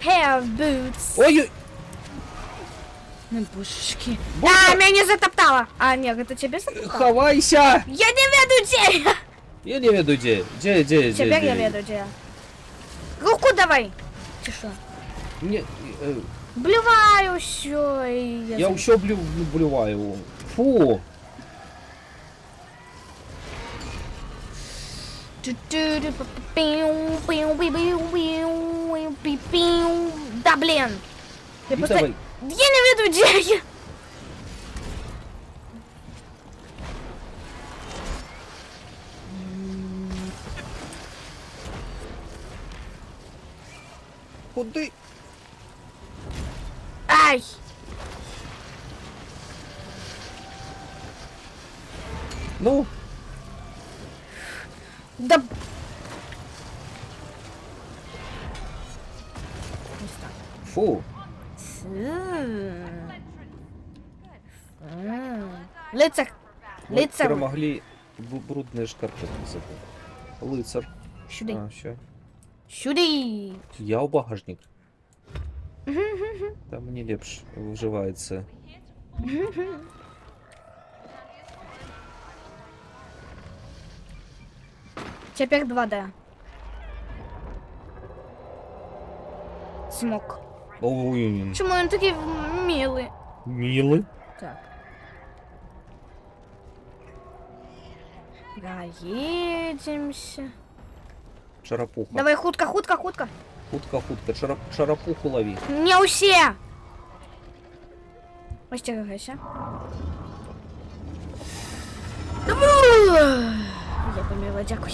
Hair boots. Ой-ой! Ну, божечки. Боже! А, меня не затоптало. А, нет, это тебе затоптало? Ховайся! Я не веду, где я. Я не веду де. Де. Теперь я веду, где я. Руку давай. Ты что? Не, Блюваю все. я все блюваю. Фу! Да, блин. Я І просто... давай. Я не веду, где я. Куди? Ай. Ну, Да. фу. Лицар. Ми Лицар. перемогли брудні шкарпетки забув. Лицар. Сюди. А, все. Сюди. Я у багажник. Там мені лепш вживається. Теперь 2D. Смог. Ой, Чому він такий милий? милый. Так. Проедемся. Шарапуха. Давай хутка. Хутка. Шарапуху лови. Не усе! Остерегайся. Я помила, дякую.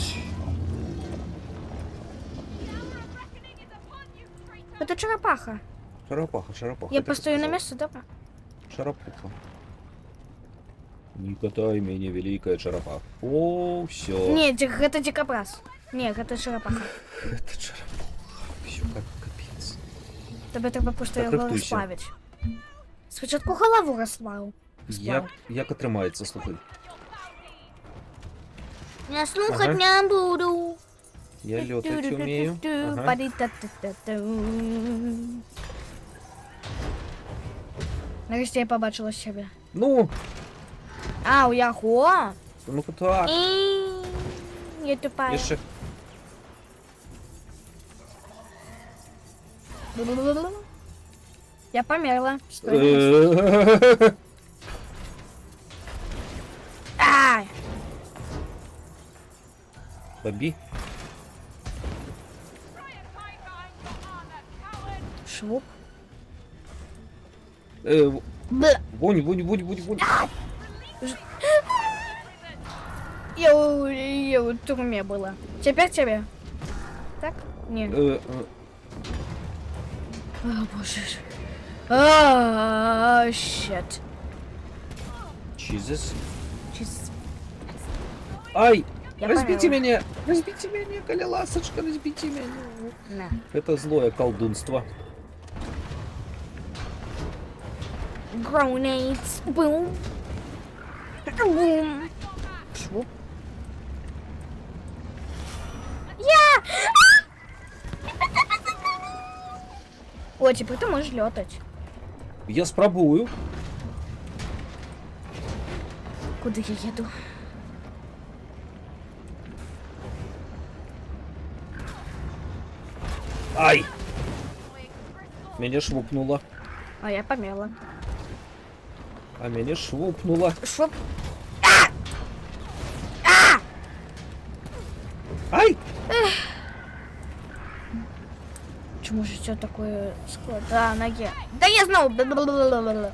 Это черепаха. Шарапуха. Я ты постою на сказал. место, добро? Шарапуха. Не катай меня, великая шарапаха. О, все. Нет, это дикобраз. Нет, это черепаха. Это шарапуха. Все как капец. Тебе треба просто Так, його рихтуйся. розплавити. Спочатку голову розплавив. Як отримається, слухай. Я слухать Ага. не буду. Я летать умею. Ага. Па-ди-та-та-та-ту. Нарешті я побачила себе. Ну, А, у Яхо? ну-ка так. Я тупая. Я ще... Я померла. Стой на месте. Ай! Бабі. Швуп. Вонь. Я у тюрьме была. Теперь тебе. Так? Ні. Э, О, боже ж. А, щет. Jesus. Чис- Ай! Я Разбите поняла. меня! Разбите меня, колеласочка, разбите меня! На. Это злое колдунство. Grenades. Boom. Boom. Швуп. Я! О, теперь ты можешь летать. Я спробую. Куда я еду? Ай! Меня швупнуло. А я померла. А меня швупнуло. Швуп. Ай! Почему же все такое склад? Да, ноги. Да я знал. Бла-бла-бла-бла-бла.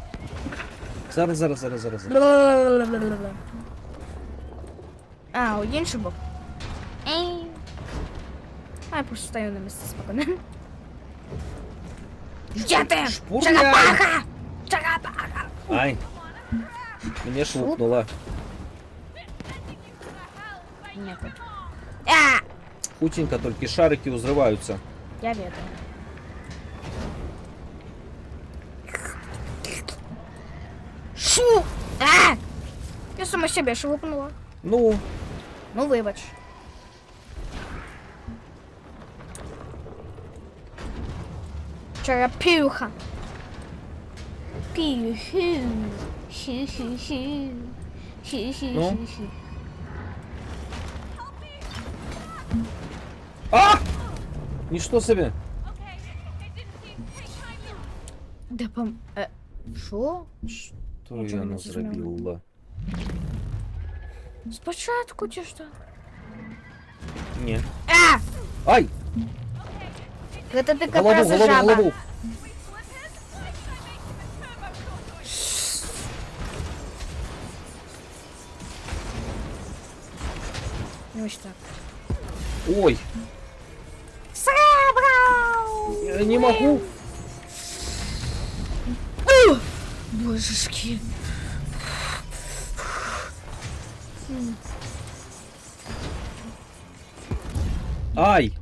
Зараз. Бла-бла-бла-бла-бла. А, у інший бок. Ей. А я просто стою на місці спокійно. Где ты? Шпурляй. Чарапаха! Чарапаха! Ай! Меня швупнуло. Нет. А! Хутенько, только шарики взрываются. Я ведаю. Шу! А! Я сама себе швупнула. Ну, Ну, вибач. Чарапюха. Пюху. Хю-хю-хю. Хю-хю-хю-хю. а! Ничто себе. Okay, it didn't seem to take time to Да пом... Що? Что Ничего я не зрозуміла. зробила? Спочатку чи що? Не. А! Ай! Это ты Голову, каприза голову, жаба. голову. Ну, ось так. Ой, Срабрау! я не могу. Божечки. Ай!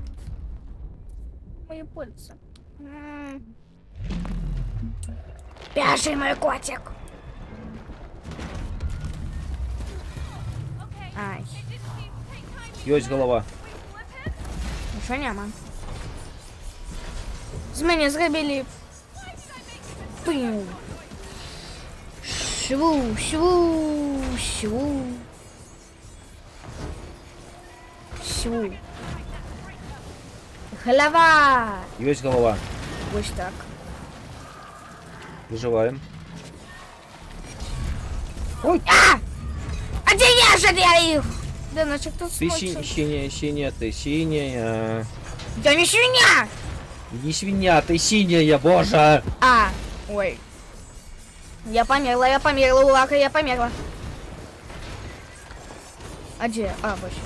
Мои пальцы. Бежи, мой котик. Ай, Ёсть голова. нічого нема. З мене зробили... Пиу. Шву, шву, шву. Шву. Голова. Ёсть голова. Ось так. Выживаем. Ой, А где я же я их? Да, значит, кто ты смочил. синяя, ты синяя. Я не свинья! Не свинья, ты синяя, боже! А, ой. Я померла, Улака, я померла. А где? А, вообще.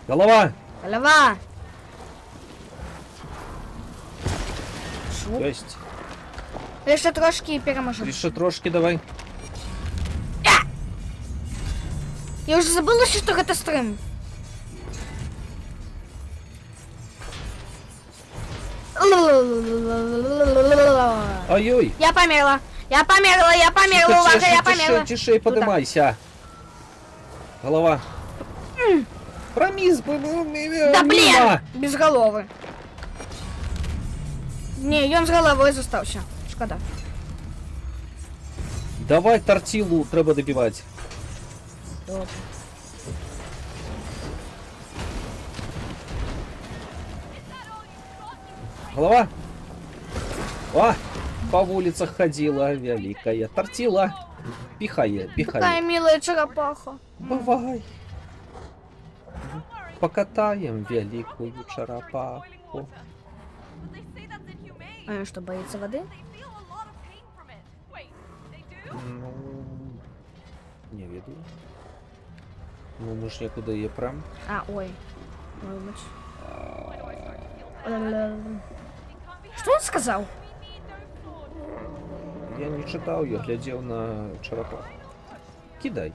Голова! Голова. Швуп. Ёсть. Лише трошки переможу. Еще трошки давай. Я уже забыла, что это стрим. Ой-ой. Я померла, Улака, я померла. Тише, поднимайся. Голова. Промис. Да блин! Без головы. Не, ён з головой застаўся. Шкода. Давай тортилу треба добивать. Добре. Голова. О, по улицах ходила великая тортила. Пихай. Такая милая черепаха. Бывай. Покатаем великую черепаху. But they say that's inhumane. А ён што, боится воды? They feel a lot of pain from it. Wait, they do? Ну, не веду. Ну, мы ж некуда її прям. А, ой. Вибач. Why do I start to feel bad? It can't be Что он сказал? We need no fraud. Я не читал, я глядел на черепах. Кидай.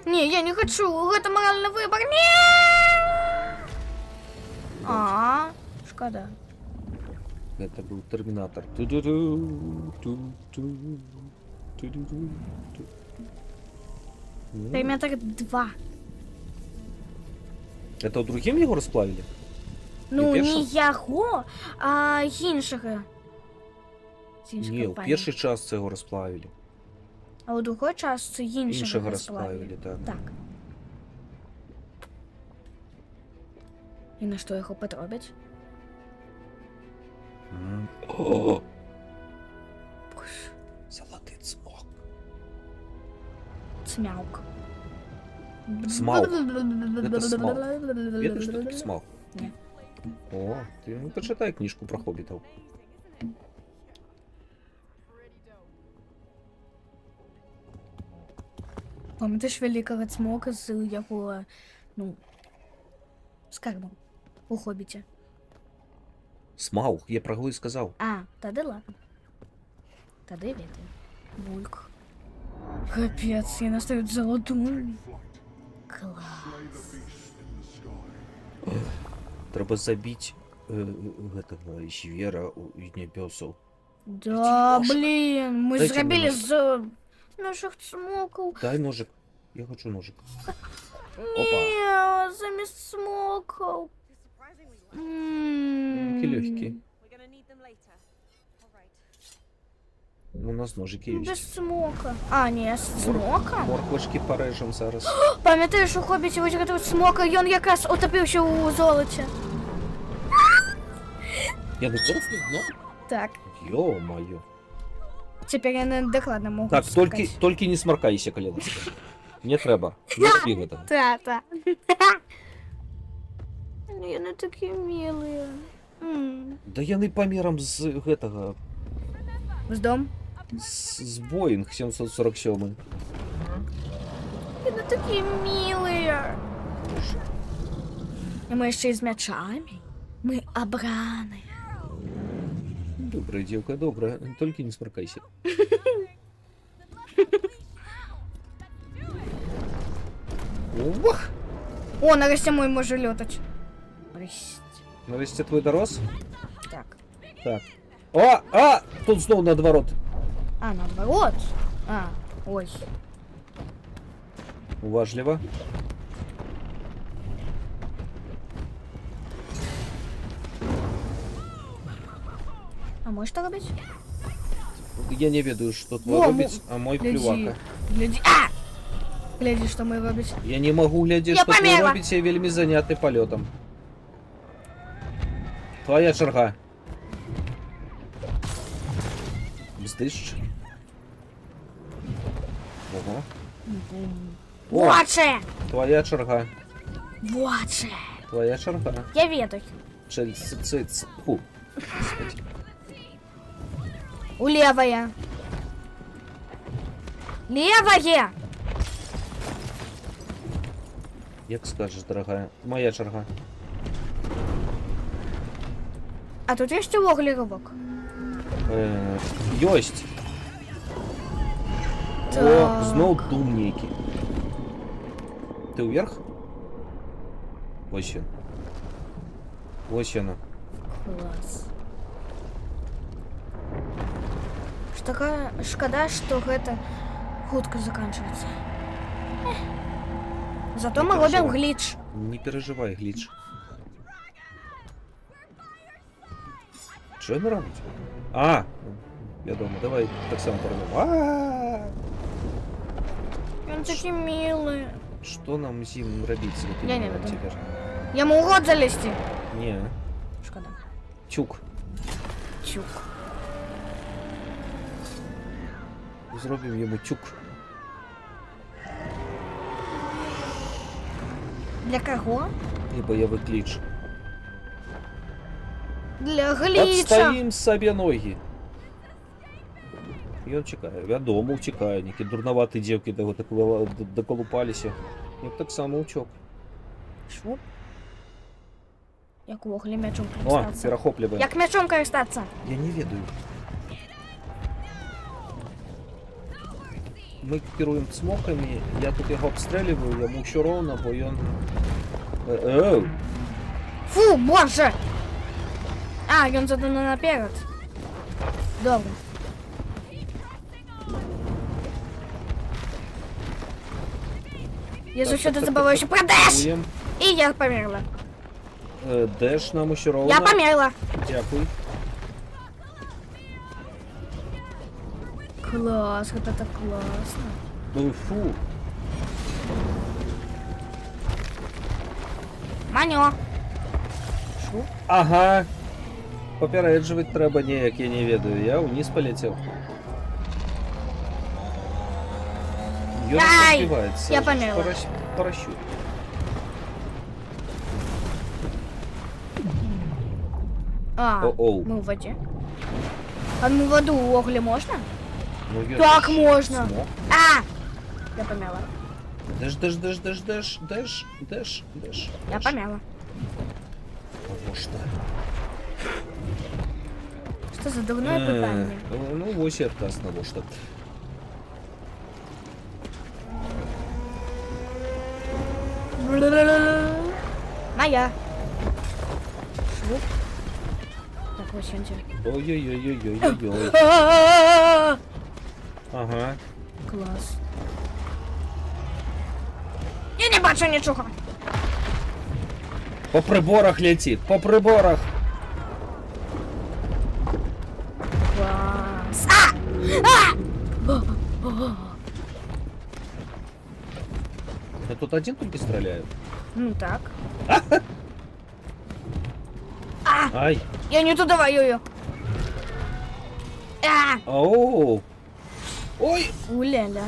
Не, я не хочу. Это моральный выбор. Нет! Шкода. Это был Терминатор. Ту-ду-ду, ту-ду, ту-ду-ду, ту. Ну, Терминатор 2. Это другим его расплавили? Ну, І не першим? його, а іншого. З іншої Ні, у компанії. перший час це його розплавили. А у другой часто іншого Іншого розплавили. розплавили, так. Так. І на що його потроблять? О! Золотий цмок. Смяук. Смаук. Это смаук. Видно, что таке смак? Ні. О, ти ну, почитай книжку про хобітів. Пам'ятаєш великого цмока з його, ну, скарбом у Хобіті? Смаук, я про його і сказав. А, тоді ладно. Тоді вітаю. Бульк. Капець, я настаю золотую. Клас. Треба забити этого звера у небесов. Да, Дайте блін, ми Дайте зробили мені з наших цмоків. Дай ножик. Я хочу ножик. Ні, замість цмоків. They're surprisingly light. Такий легкий. We're gonna need them later. All right. У нас ножики є. Без цмока. А, ні, з цмока? Морквочки порежем зараз. Пам'ятаєш, у Хобіті витягнув цмока, і він якраз утопився у золоті. Я не просто, ну? Так, Ё-моё. тепер я не докладно можу Так, скакати. тільки не сморкайся, коленочка. Не треба. Не роби этого. Та. Ну, вони такі милі. Да я не по мерам з этого, З дом? з Боїнг 747. Вони такі милі. І ми ще й з м'ячами. Ми обрани. Добрая девка, добрая. Только не сморкайся. Ох! О, нарешті мой може льотати. Нарешті. Нарешті твой дорос? Так. Так. О! Тут знову наоборот. А, наоборот. А, ой. Уважливо. А можеш так робити? Я не ведаю, что твой О, робить, а мой плювака. Гляди. А! Гляди, що ми робить. Я не могу глядеть, Я что твой померла. робить, я вельми занятый полетом. Твоя черга. Бздыш. Ого. О, Вот же! твоя черга. Вот же! Твоя черга. Я ведаю. Фу. Господи. У левая. Левая! Як скажешь, дорогая. Моя черга. А тут є ще вуглеробок. Ёсть. О, Так. знов думнейки. Ты вверх? Ось він. Ось вона. Класс. Така шкода, що гэта хутка заканчивается. Зато Не мы робим переживай. глич. Не переживай, гліч. Що він робить? А! Я думаю, давай так само порвем. Он такий милый. Что нам зим робить з Я не этим веду. теперь? Я могу в рот залезти. Не. Шкода. Чук. Чук. Зробимо йому тюк. Для кого? І бойовий кліч. Для глича. Подставим собі ноги. І він чекає. Я дома утікаю. Нікі дурноваті дівки доколупалися. Я б так само учок. Швуп. Як вуглі м'ячом О, користатися? перехопливаем. Як м'ячом користатися? Я не ведаю. Мы керуем смоками, я тут його обстрілюю, йому все ровно, бо він... Фу, боже! А, він задано наперед. Добре. Я завжди забуваю, що продаш! І я померла. Деш нам ще ровно. Я померла. Дякую. Класс, вот это классно. Ну фу. Маньо. Шу. Ага. Попереджувати треба ніяк, я не ведаю. Я вниз полетів. Йо Ай! не розбивається. Я померла. Парашют. А, О-оу. мы в воде. А ну в воду угли можно? Ну, я Так ж можно. смог. А! Я померла. Деш, деш, деш, деш, деш, деш, деш, деш. Я деш. померла. Потому что... Что за дурное питание? Ну, ось і отказ на во что. Моя. Швуп. Так, вот сенсор. Ой-ой-ой-ой-ой-ой. Ага. Класс. Я не бачу нічого. По приборах летит, по приборах. Класс. А! А! Я тут один только стреляю. Ну так. Ай. Я не туда воюю. А! Оу. Ой. Уля-ля.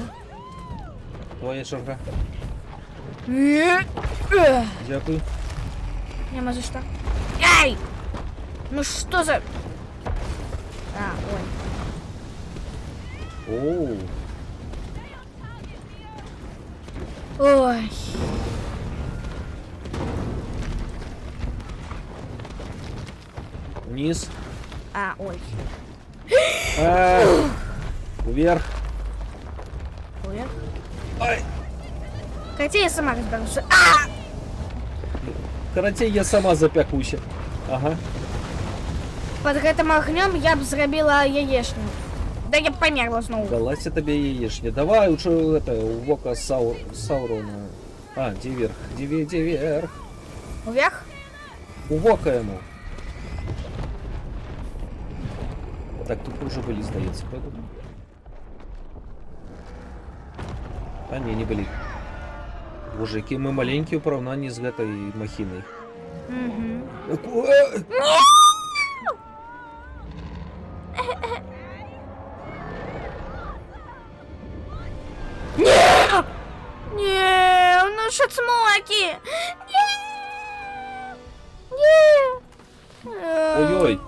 Твоя шарга. Дякую. Нема за что. Ай! Ну что за... А, ой. Оу. Ой. Вниз. А, ой. Вверх. Ой. Ай. Хотя я сама разберусь. А! Карате я сама запякуся. Ага. Под гэтым огнем я б зрабіла яешню. Да я б померла знову. Далася тебе яєчня. Давай лучше это, у вока Саурона. А, где вверх? Где вверх? Уверх? У вока ему. Так, тут уже были, здається, пойду. А, не были. Боже, які ми маленькі у порівнянні з этой махиною. Угу. Не, у нас же цмоки. Не. Ой-ой.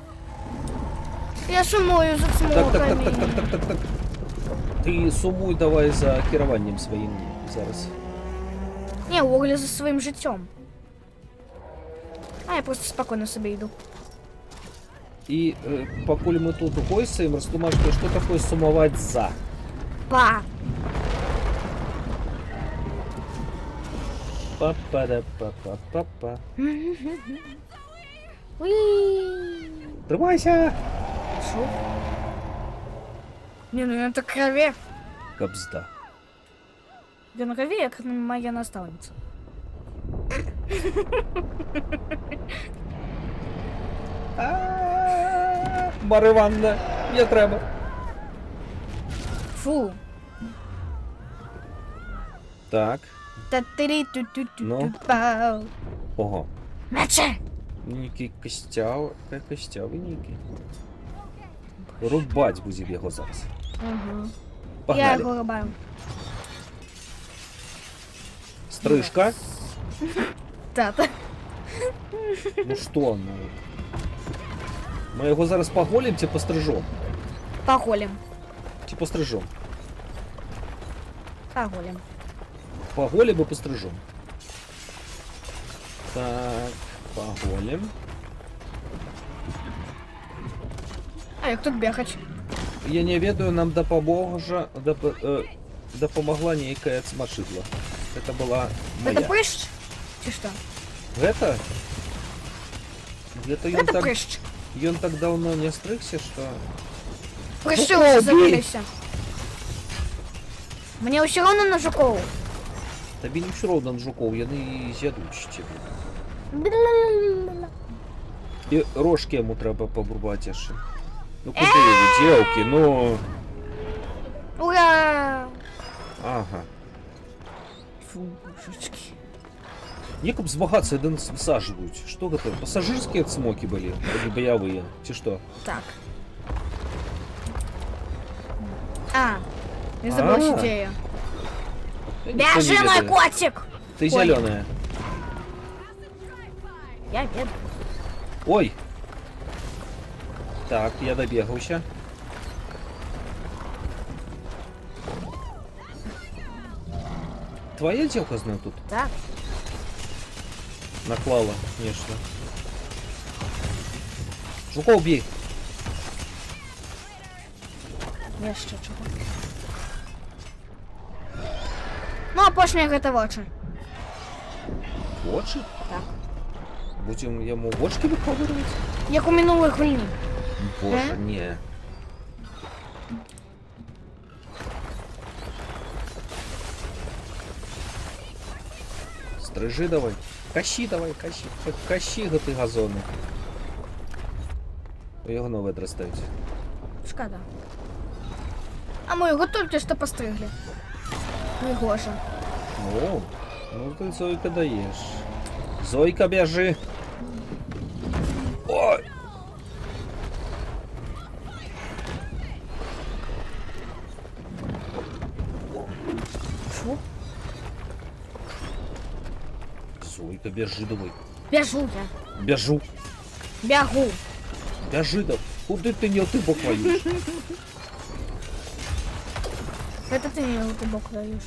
Я сумую за Так, цмоками. так. Ти сумуй давай за керуванням своїм зараз. Не, Уоглі за своїм життям. А я просто спокійно собі йду. И покуль мы тут гойсаем, растлумажьте, что такое сумовать за. Па. Па-па-да-па-па-па-па. Уи. Тримайся! Шо? Не, ну это крови. Кобзда. Він крови, як моя наставниця. Мар'я Івановна, не треба. Фу. Так. Та-тирі-ту-ту-ту-ту. Ну. Пау. Ого. Мече! Некий костявий некий. Рубать будем його зараз. Ага. Я Погнали. його рубаю. Стрижка. Тата. Ну что, ну. Мы його зараз поголим, чи пострижем? Поголим. Чи пострижем? Поголим. Поголим и пострижем. Так, поголим. А як тут бегать? Я не ведаю, нам допомогла нейкая цмашидла. Это была моя. Это прыщ? Чи что? Это? Где-то Это прыщ. ён так давно не стригся, что... Прыщи Жуков, уже бей! завелися. Мне ўсё роўна на жукоў. Табе не ўсё роўна на жукоў, яны з'ядуць цябе. І рожкі яму трэба пабурбаць яшчэ. Ну куды вы, дзеўкі, ну... Ура! Ага. Фу, жучки. Некаб змагацца, яны нас высаживаюць. Што гэта? Пасажырскія цмокі былі? Альбо баявыя? Ці што? Так. А, я забыла А. идею. Я ніхто не Бяжи, мой ведае. котик! Ты Ой. зялёная. Я ведаю. Ой! Так, я добегаўся. Твоя дзелка знаю тут Так. наклала, конечно. Жуков бей. Яшчэ чого. Ну, апошняе гэта вочы. Вочы? Так. Будем яму вочки выкладывать? Як у мінулой гульні. Боже, не. Стрижи давай. Кащи давай, кащи. Кащи гэты газоны. Його нове драстають. Шкада. А мы його тільки що постригли. Пригожа. О, ну ты, Зойка, даешь. Зойка, бежи. Ой. Фу. Зойка, бежи давай. Бяжу я. Бежу. Бягу. Бежи да. Куди ти не ти бок воюєш? Это ты мне вот бок даешь.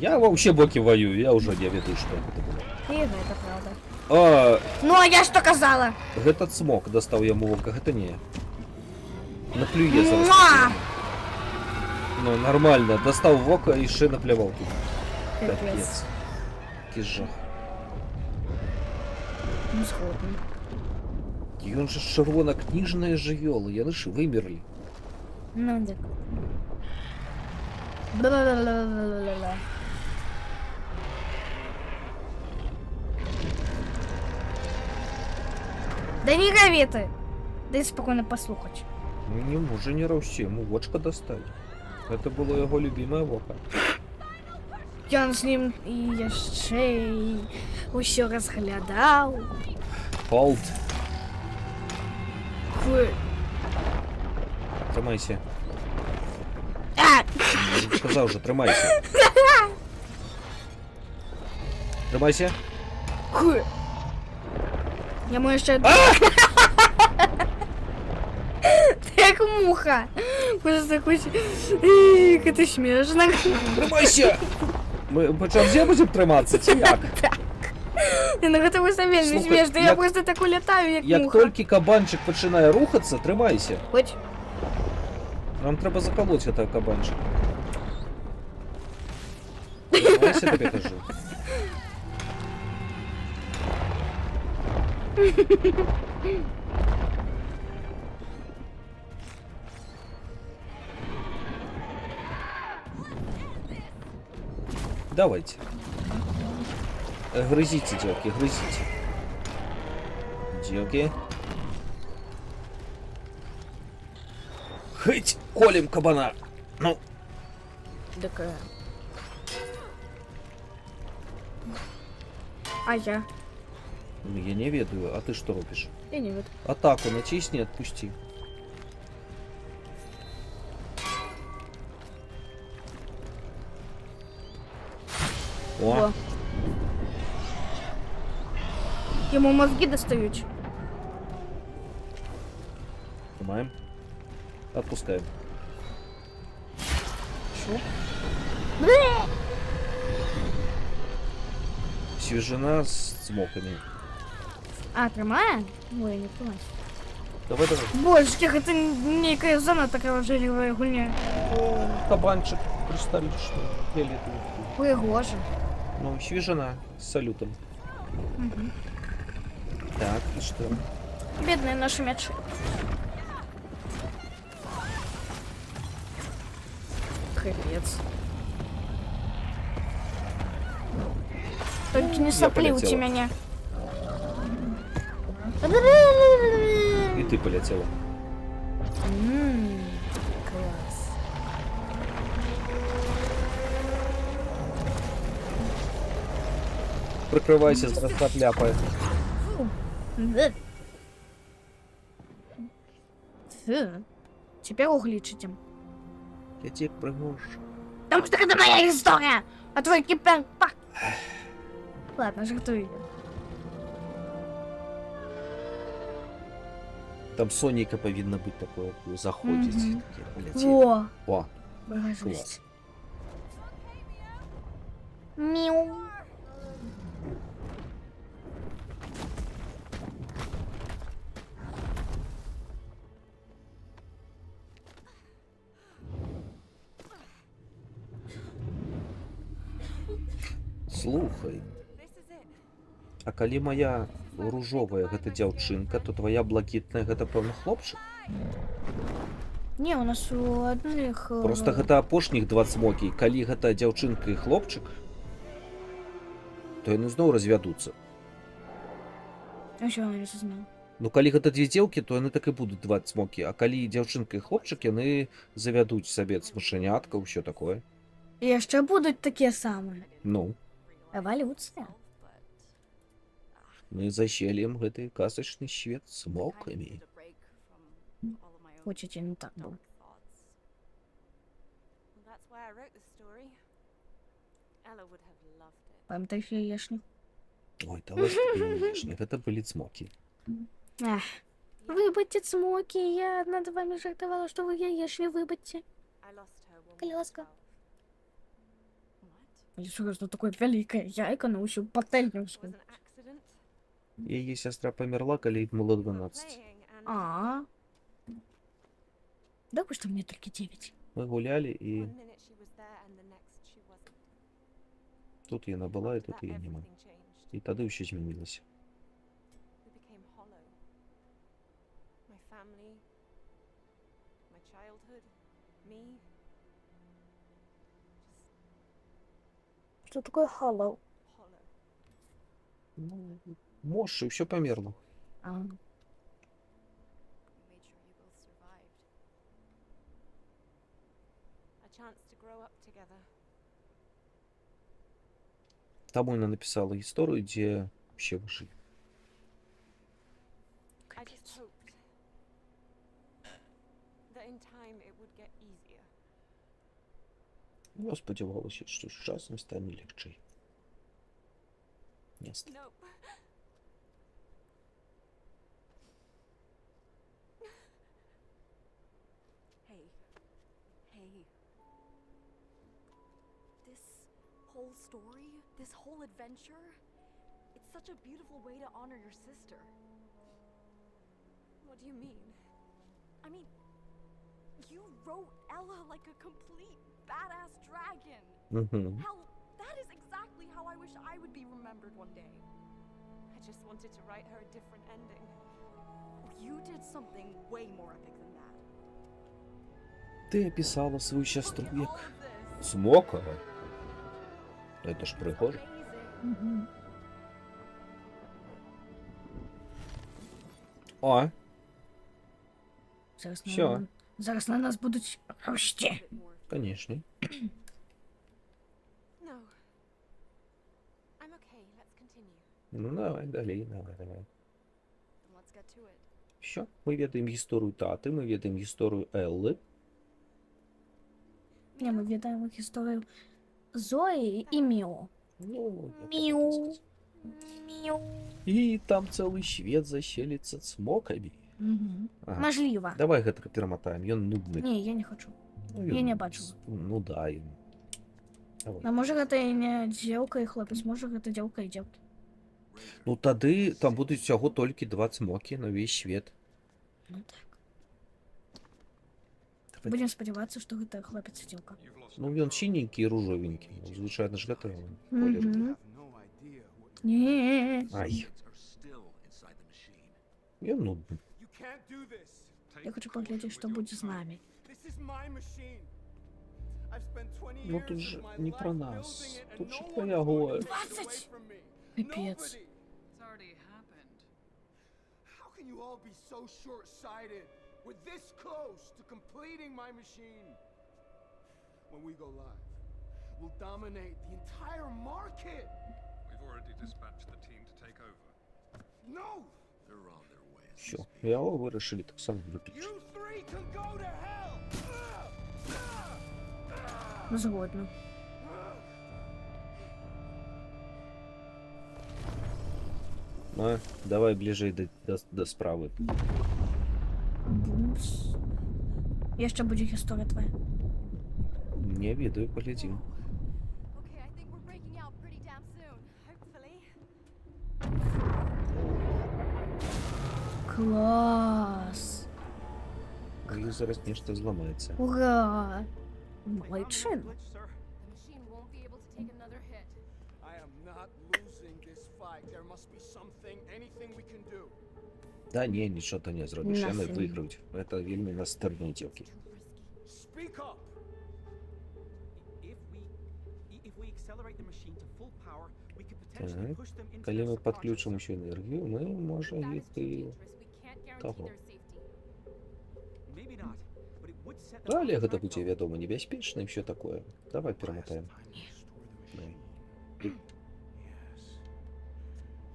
Я вообще боки воюю, я уже не ведаю, что это было. И это правда. А, Ну, а я что казала? гэта цмок достав яму в око, гэта не. Наплюе зараз. Муа! Ну, нормально, достав в око і ще наплював тут. Капец. Капец. Який жах. Не сходно. Ён же червонокніжныя жывёлы, яны ж вымерлі. Ну, дик. Бла-бла-бла-бла-бла-бла. Да не гови ты. Дай спокойно послухать. Ну не можа не раўсці, яму вочка дастаць. Гэта было яго любімае вока. Ён з ним і яшчэ і усё разглядаў. Холд, Фу. трымайся. А! Сказаў же, трымайся. Трымайся. Фу. Яму яшчэ... Ты як муха. Просто хоч... Як це смешно. Трымайся! Мы причем где будем трымацца, ці як? Ну гэта вось вельмі Слухай, смешно. Я як- просто так улетаю, як Як муха. толькі кабанчик пачынае рухацца, трымайся. Хоч. Нам трэба заколоть этого кабанчика. Трымайся, тебе кажу. Давайте. Грызите, девки, грызите. Девки. Хыть! Колем кабана! Ну, Такая. А я? ну, я не ведаю, а ты что робишь? Я не веду. Атаку натисни, отпусти. О, О. Йому мозги достають. снимаем. Отпускаем. Що? Свежена с цмоками. А, тримає? Ой, не тримає. Давай, давай. Божечки, гэта нейкая зона такая жалівая гульня. Кабанчик, кристаллик, что ли? Фиолетовый. Пригожа. Ну, свежена с салютом. Так, и что? Бедные наши мячи. Капец. Только не соплюйте полетела. меня. И ты полетела. Класс. Прикрывайся, растопляпая. Да. Фу. Теперь угличите. Я тебе пригожу. Потому что это моя история, а твой кипен... Ладно, жартую. Там Соника повинно быть такое, заходить. Мгм. Такие полетели. Во. О, Пригожусь. класс. Мяу. Слухай, This is it. а калі моя ружовая гэта дзяўчынка, то твоя блакітная гэта пэўна хлопчык? Не, у нас у одних... Просто гэта апошніх два цмокі. Калі гэта дзяўчынка і хлопчык, то яны зноў развядуцца. А що я не знаю? Ну калі гэта дзве дзеўкі, то яны так і будуць два цмокі. А калі дзяўчынка і хлопчык, яны завядуць сабе мышанятка, ўсё такое. І яшчэ будуть такі самі. Ну, Эволюція. мы заселім гэты казачны свет цмокамі. Хочете, не так було. That's why I wrote the story. Ella would have loved it. Пам'ятаєш яєшню? Ой, та лишні, гэта былі цмокі. Ах. Вибачте, цмоки, я над вами жартувала, що ви яєшню вибачте. I lost her when we were Коляска. 12. What? Я серйозно, таке велике яйко на усю пательню. It was an accident. Яе сястра памерла, калі ім было We were 12. playing and А. Да вы что, мне только 9. Мы гулялі, і one minute she was there and the next she wasn't. тут яна была, і After тут that, яе няма. everything changed. І тады ўсё змянілася. We became hollow. My family, my childhood, me. Что такое hollow? Hollow. Ну, можа, і ўсё памерла. А. We made sure you both survived. A chance to grow up together. Таму яна напісала гісторыю, дзе ўсе выжылі. I just hoped that in time it would get easier. Я спадзявалася, што з часам стане легчэй. Не стане. Nope. Hey. Hey. This whole story, this whole adventure, it's such a beautiful way to honor your sister. What do you mean? I mean, you wrote Ella like a complete badass dragon. Угу. Hell, that is exactly how I wish I would be remembered one day. I just wanted to write her a different ending. You did something way more epic than that. Ти описала свою Look сестру at all як of this. цмока. Це ж It's пригоже. amazing. А, Зараз, Що? Зараз на нас будуть рости. A bit more. конечно. No. I'm okay. Let's continue. Ну давай, далі, давай. Then let's get to it. Що? Ми ведаємо історію тати, ми ведаємо історію Елли. Не, ми відаємо історію Зої і Міо. Ну, я так Міу. хотів сказати. Міу. І там цілий світ заселиться цмоками. Угу. Ага. Можливо. Давай гэта перемотаем, ён нудны. Ні, я не хочу. Ну, я ён не бачу. Ну да, ён. Давай. А може гэта і не дзеўка і хлопець, може гэта дзеўка і дзеўка. Ну тады там будуць усяго толькі два цмокі на ўвесь свет. Ну так. Давай. Будем сподіватися, що це хлопець сиділка. Ну, він синенький і ружовенький. Ну, звичайно ж, это колір. Угу. Ні. Ай, я нудний. Я хочу поглядеть, что будет с нами. Ну тут же не про нас. Тут же твоя гоя. 20! Пипец. It's already happened. How can you all be so short-sighted? We're this close to completing my machine. When we go live, we'll dominate the entire market. We've already dispatched the team to take over. No! They're on their way. Все, його вирішили так само виключити. You three can go to hell! Ну, згодно. Ну, давай ближе до справи. Бумс. Я ще буде історія твоя. Не відео, поглядим. Okay, I think we're breaking out pretty damn soon. Hopefully. Клас. І зараз нечто зламається. Ура. Молодчин. Glitch, sir. The machine won't be able to take another hit. I am not losing this fight. There must be something, anything we can do. Да ні, нічого то не зробиш, вони Nothing. виграють. Це вельми настирні дівки. Speak up! If we accelerate the machine to full power, we could potentially Так, push them into коли their ми subconscious. підключимо ще енергію, ми можемо That is їх too і... dangerous. We can't guarantee того. their safety. Maybe not, but it would set them Да, on Олег, это track будь тебе though. ведомо небеспечно и все такое. Давай перемотаем. Time to restore the machine. Yes.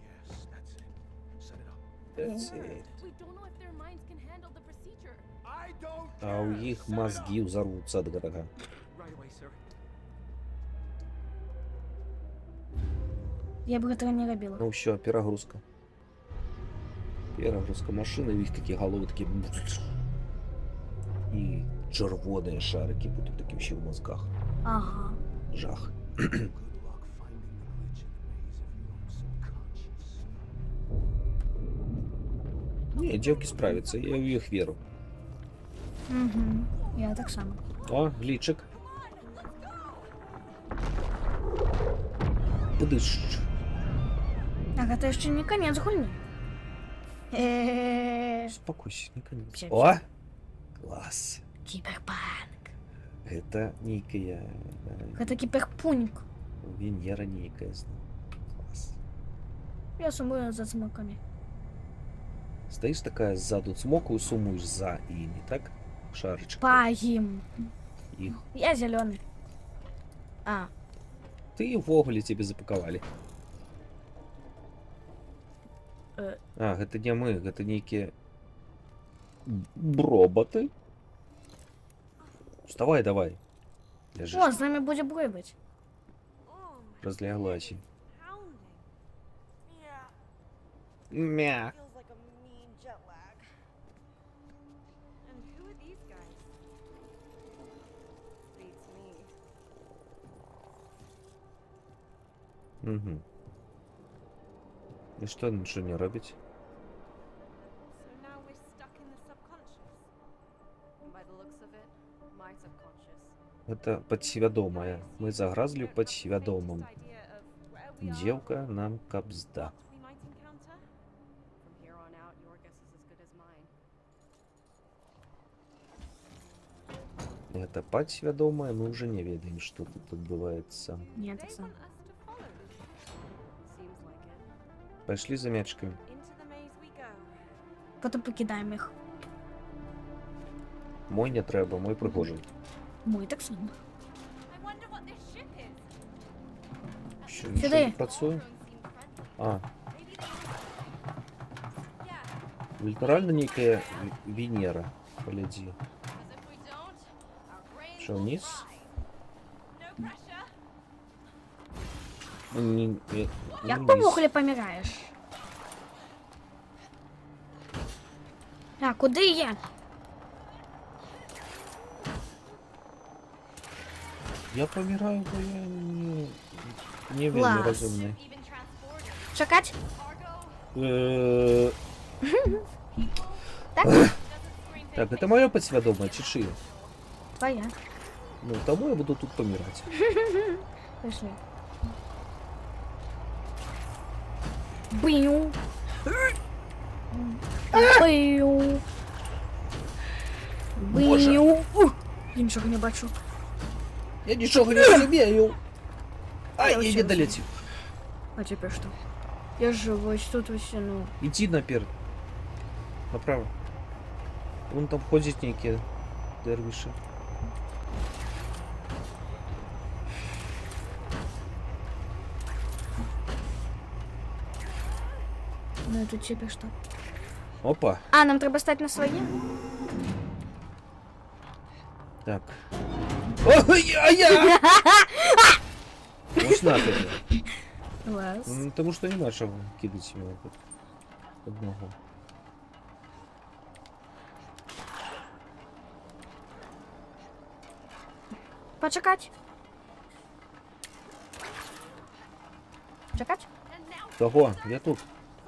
Yes, that's it. Set it up. That's it. We don't know if their minds can handle the procedure. I don't А у care. них Set it мозги up. взорвутся от дорога. Right away, sir. Я б этого не робила. Ну все, перегрузка. Перегрузка машины, их такие головы такие... И червоные шарики будут такие вообще в мозгах. Ага. Жах. Good luck finding the glitch in the maze of your own subconscious. Не, девки справятся, я в их веру. Угу. Я так само. О, гличик. Подышь. Так, это еще не конец хуйни. Успокойся, не конец. Всё, О! Класс. Киберпанк. Это некая Это киберпуньк. Венера некая. Класс. Я сумую за смоками. Стоишь такая сзаду цмокаю, сумуешь за и не так? Шарочек. Паим. Их. Я зеленый. А, Ты в оголе тебе запаковали. А, это не мы, это некие роботы. Вставай давай. Лежишь, о, с нами будет прыгать. Oh, my разляглась. pounding. Мя. Feels like a mean jet lag. And who are these guys? Beats me. Угу. И что ничего не робить? So now we're stuck in the subconscious. And by the looks of it, my subconscious. Это подсвядомое. Мы загразли в подсвядомом. Девка нам кобзда. From here on out, your guess is as good as mine. Это подсвядомое, мы уже не ведаем, что тут отбывается. Нет, They так само. want us to follow them. Seems like it. Пошли за мячиками. Into the maze we go. Потом покидаем их. Мой не треба, мой пригожий. Мой так само. I wonder what this ship is. Що, нічого Сюди. не працює? Drones seem friendly. А, Maybe they. Yeah, літерально некая Венера. Погляди. because if we don't, our brains Що, will вниз? fry. No pressure. Як вниз. помухлі помираєш? А, куди я? Я помираю, бо я не вельми Клас. розумний. Even transporters. Чекать? Cargo. Е, Так? Так, это моя подсвядомая чи чия? Твоя. Ну, тому я буду тут помирать. Пошли. Бью. Бью. Бью. Я нічого не бачу. Я нічого не розумію. Ай, я вообще не долетів. А тепер що? Я ж ось тут ось, ну. Иди наперед. Направо. Вон там ходят некие дервиши. Ну і тут тепер що? Опа. А, нам треба стати на свої? Так. Ой, а я! Ось на тебе. Клас. Ну, потому что не начал кидать его тут под ногу. Почекать. Чекать? Того, я тут.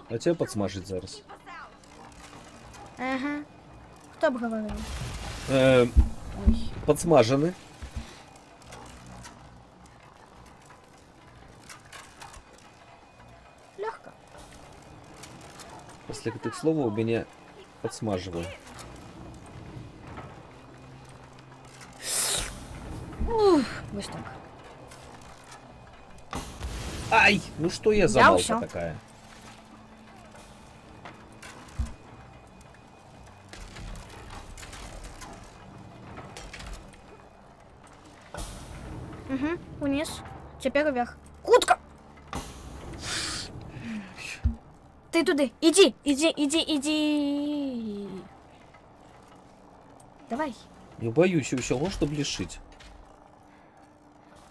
А тебя подсмажить зараз. Ага. Хто б говорив? Ой. Подсмажены. Легко. После этих слов меня подсмаживают. Ось так. Ай! Ну что я за Я балка всё. такая? Угу. Вниз. Тепер вверх. Кутка! Ти туди. Іди. Давай. Я боюсь всего, чтобы лишить.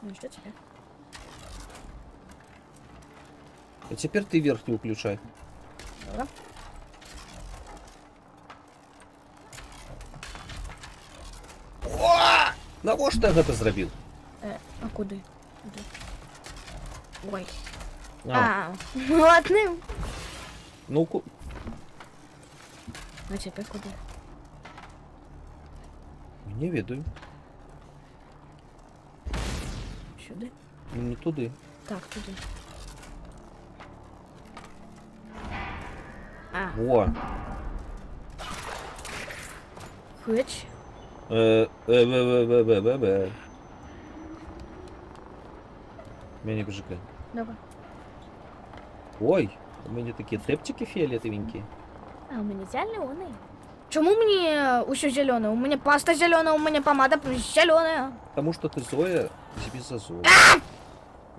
Ну что тебе? А теперь ты вверх не включай. Добре. Навошта ти гэта зрабіў? А куди? Куди? Ой. А, Ладно. ну А тепер куди? не ведаю. Сюди? Ну, не туди. Так, туди. А, Во. хоч. Бе. Меня не бежикай. Добре. Ой, у меня такие тептики фиолетовенькие. А у мене зеленый. Чому мені усе зелене? У мене паста зелена, у мене помада зелена. Потому что ты Зоя, тебе за Зою.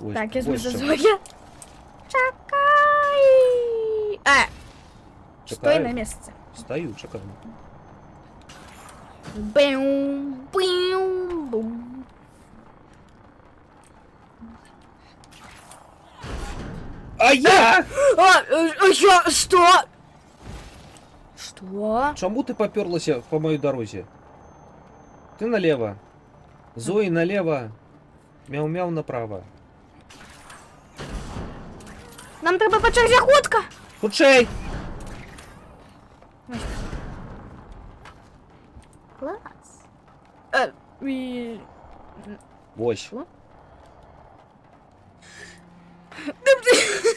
Ой, Так, я больше. за Зоя. Чекай. Стой Чекаю. на месте. Стою, чекаю. Бум, бум, бум. А я! Что? Что? Чему ты поперлась по моей дороге? Ты налево. Зои налево. Мяу-мяу направо. Нам треба по черзі хутка. Худшей! Класс. И... Ось.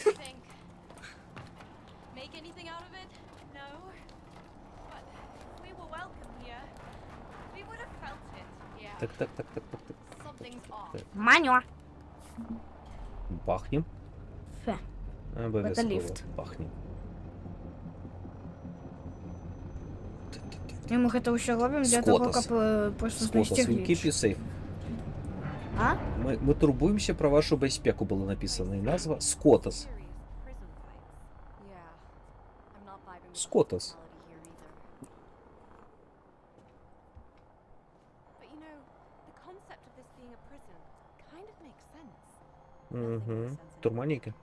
Think. Make anything out of it? No. But we were welcome here. We would have felt it. Yeah. Так. Something's off. Маню. Бахнем. Фе. Обовязково. лифт. Бахнем. І ми це ще робимо для того, Скотас. щоб просто Скотас, знайти we keep гліч. you safe. А? Ми турбуємося про вашу безпеку, було написано. І назва Скотас. Serious prison fights. Yeah. I'm not vibing with the Scotus. hospitality here either. But you know, the concept of this being a prison kind of makes sense. Угу. Nothing makes sense anymore. Турманіки.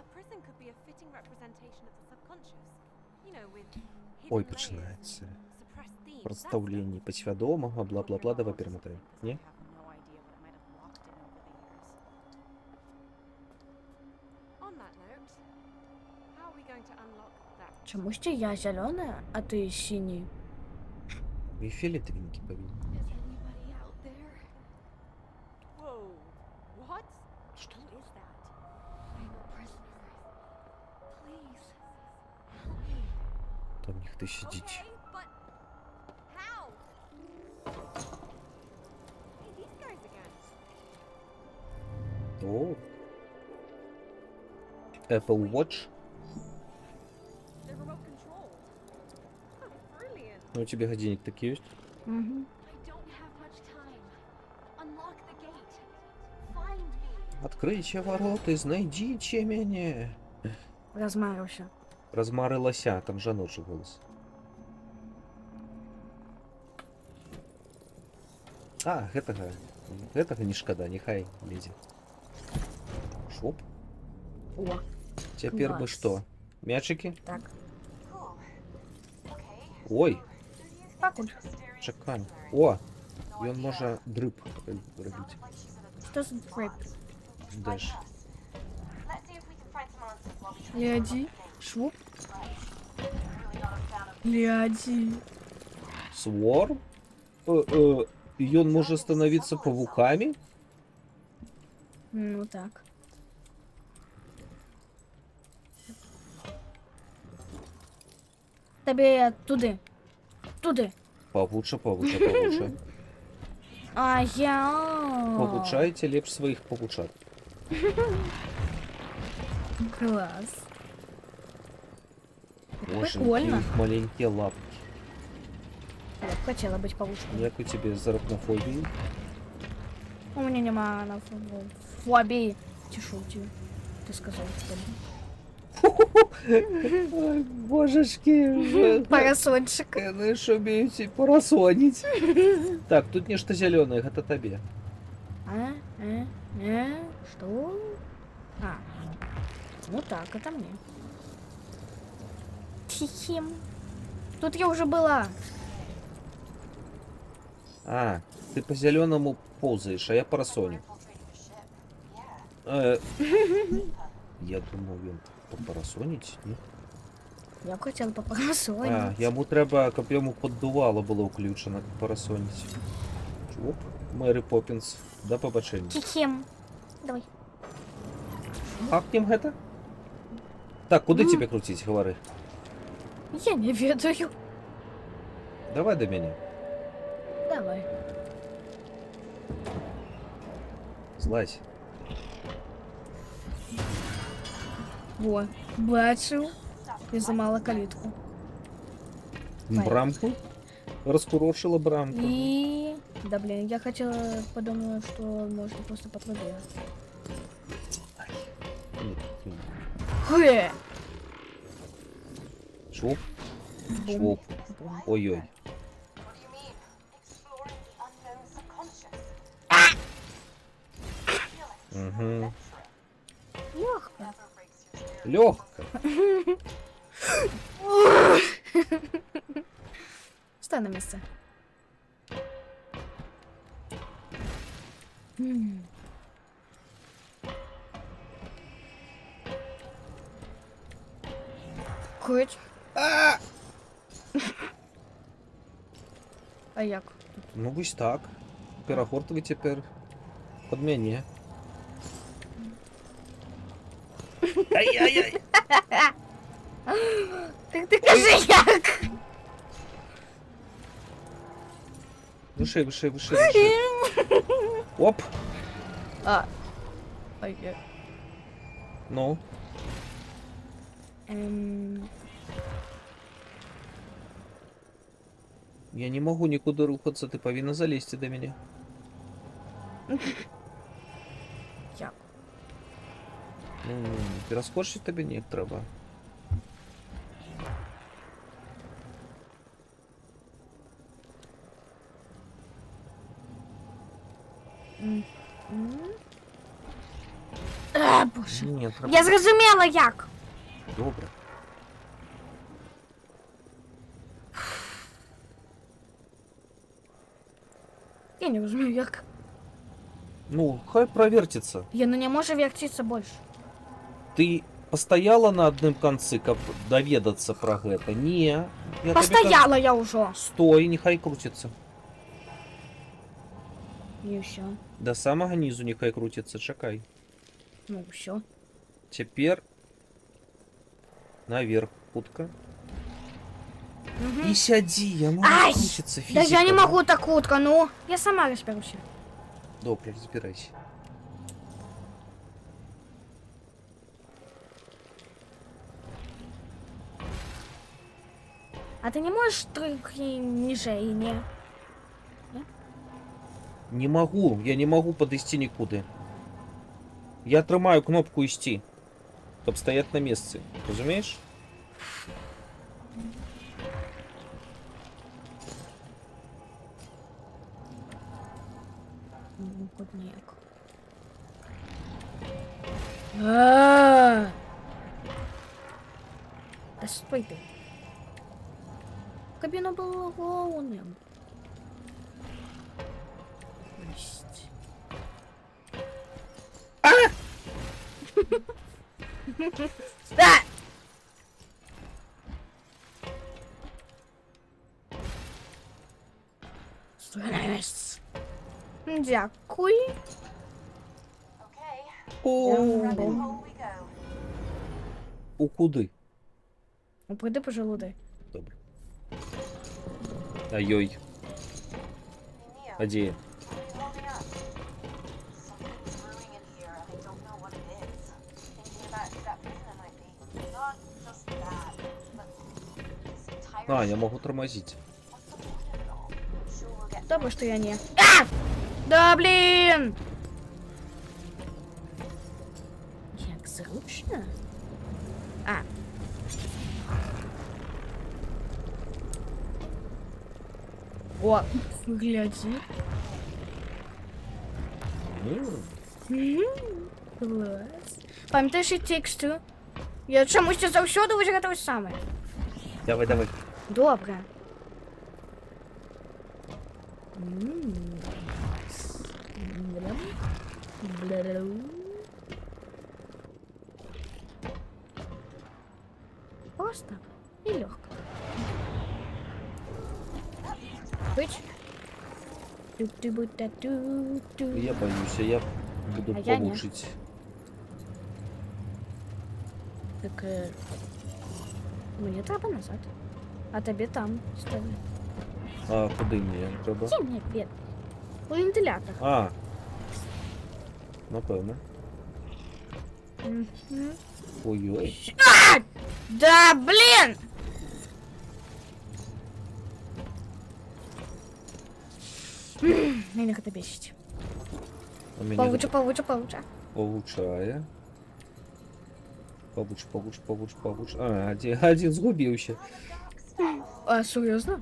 A prison could be a fitting representation of the subconscious. You know, with Ой, hidden починається. layers and suppressed themes. Представлення підсвідомого, бла-бла-бла, давай перемотаємо. Ні? On that note, how are we going to unlock that? Чому ще я зелена, а ти синій? І фіолетовенькі повинні. Is anybody out there? Whoa. What? Что? Who is that? I'm a prisoner. Please. Help me. Там ніхто сидить. Okay, but how? Hey, these guys again. О. Apple Watch. They're remote control. Oh, brilliant. Ну, у тебя годинник такие есть? Угу. I don't have much time. Unlock the gate. Find me. Открийте ворота, знайдите мене. Розмарився. Розмарилася, там жаночий голос. А, гэтага не шкада, нехай лезе. Шоп. О, Теперь бы Класс. что? Мячики? так. Ой, Пакуль. чекай. О, і он може дрып робити. Що за трип? Деш. Гляді. Швуп. Гляді. Сворм? І он може становиться павуками? Ну так. Тобі туди. Туди. Павуча, павуча, павуча. А я. Получайте лепш своїх павучат. Клас. Боже, Прикольно. их маленькие лапки. Я б хотіла бути павучкою. Як у тебе з арахнофобією? У мене нема на фобії. Чи шутів? Ти сказав. Ой, божечки. Парасольчик. Ну що вміють порасонить. Так, тут нечто зеленое, это тебе. Что? А. Ну так, это мне. Хихим. Тут я уже была. А, ты по зеленому ползаешь, а я парасоню. Я думав, він попарасонить, ні? Я б хотіла попарасолить. А, йому треба, щоб йому поддувало було включено парасонить. Оп, Мері Поппінс, до побачення. Хихим. Давай. Хакнем гэта? Так, куди тебе крутить, говори? Я не ведаю. Давай до мене. Давай. Злазь. Во, бачу. Ти замала калітку. Брамку? Раскурошила брамку. И... Да блин, я хотела, подумала, что можно просто по воде. Хе! Швуп, Бум. швуп. Бум. Ой-ой. Угу. Легко. Легко. Стой на месте. М. Куч. А як? Ну ось так. Перагортовий тепер під мене. Ай-яй-яй. Ти кажи як? Вище, вище, вище, вище. Оп. А. Ай, я. Ну. Я не можу нікуди рухатися, ти повинна залізти до мене. Як? Ну, перескочити тобі не треба. А, боже. Ні, треба. Я зрозуміла як. Добре. Я не розумію як. Ну, хай провертится. Я не можу вертитися більше. Ты пастаяла на адным канцы, каб даведацца пра гэта? Не. Я табе Постояла я уже. кажу, стой, нехай круціцца. И все. Да самага нізу нехай круціцца, чакай. Ну, все. Цяпер наверх хутка. І сядзі, я могу Ай! круціцца, Да фізіка. я не могу так хутко, ну. Я сама разберусь. Добре, разбирайся. А ты не можешь трохи ниже и не? Не могу, я не могу падысці нікуды. Я трымаю кнопку ісці, каб стаять на месцы. Разумееш? Кудняк. Да стой ты. Кабина была голым. Да! Становись. Дякую. У куди? Ну, пойди пожалуй. Добре. Ай-ой. А де я? А, я могу тормозить. Добре, что я не. А! Да блин! Як зручно. А. О, гляди. Клас. Пам'ятаєш і тексту? Я чомусь завсюди вижу те саме. Давай, давай. Добре. Просто и легко. Быть. Я боюсь, я буду А я не. получить. Так мені треба назад. А тобі там ставлю. А куди мені треба? Ті мені п'ять. У вентилятор. А. Напевно. Ой-ой. А! Да, блин! Меня это бесит. У мене Получше. получає. Получше. А, один згубився. А, серьезно?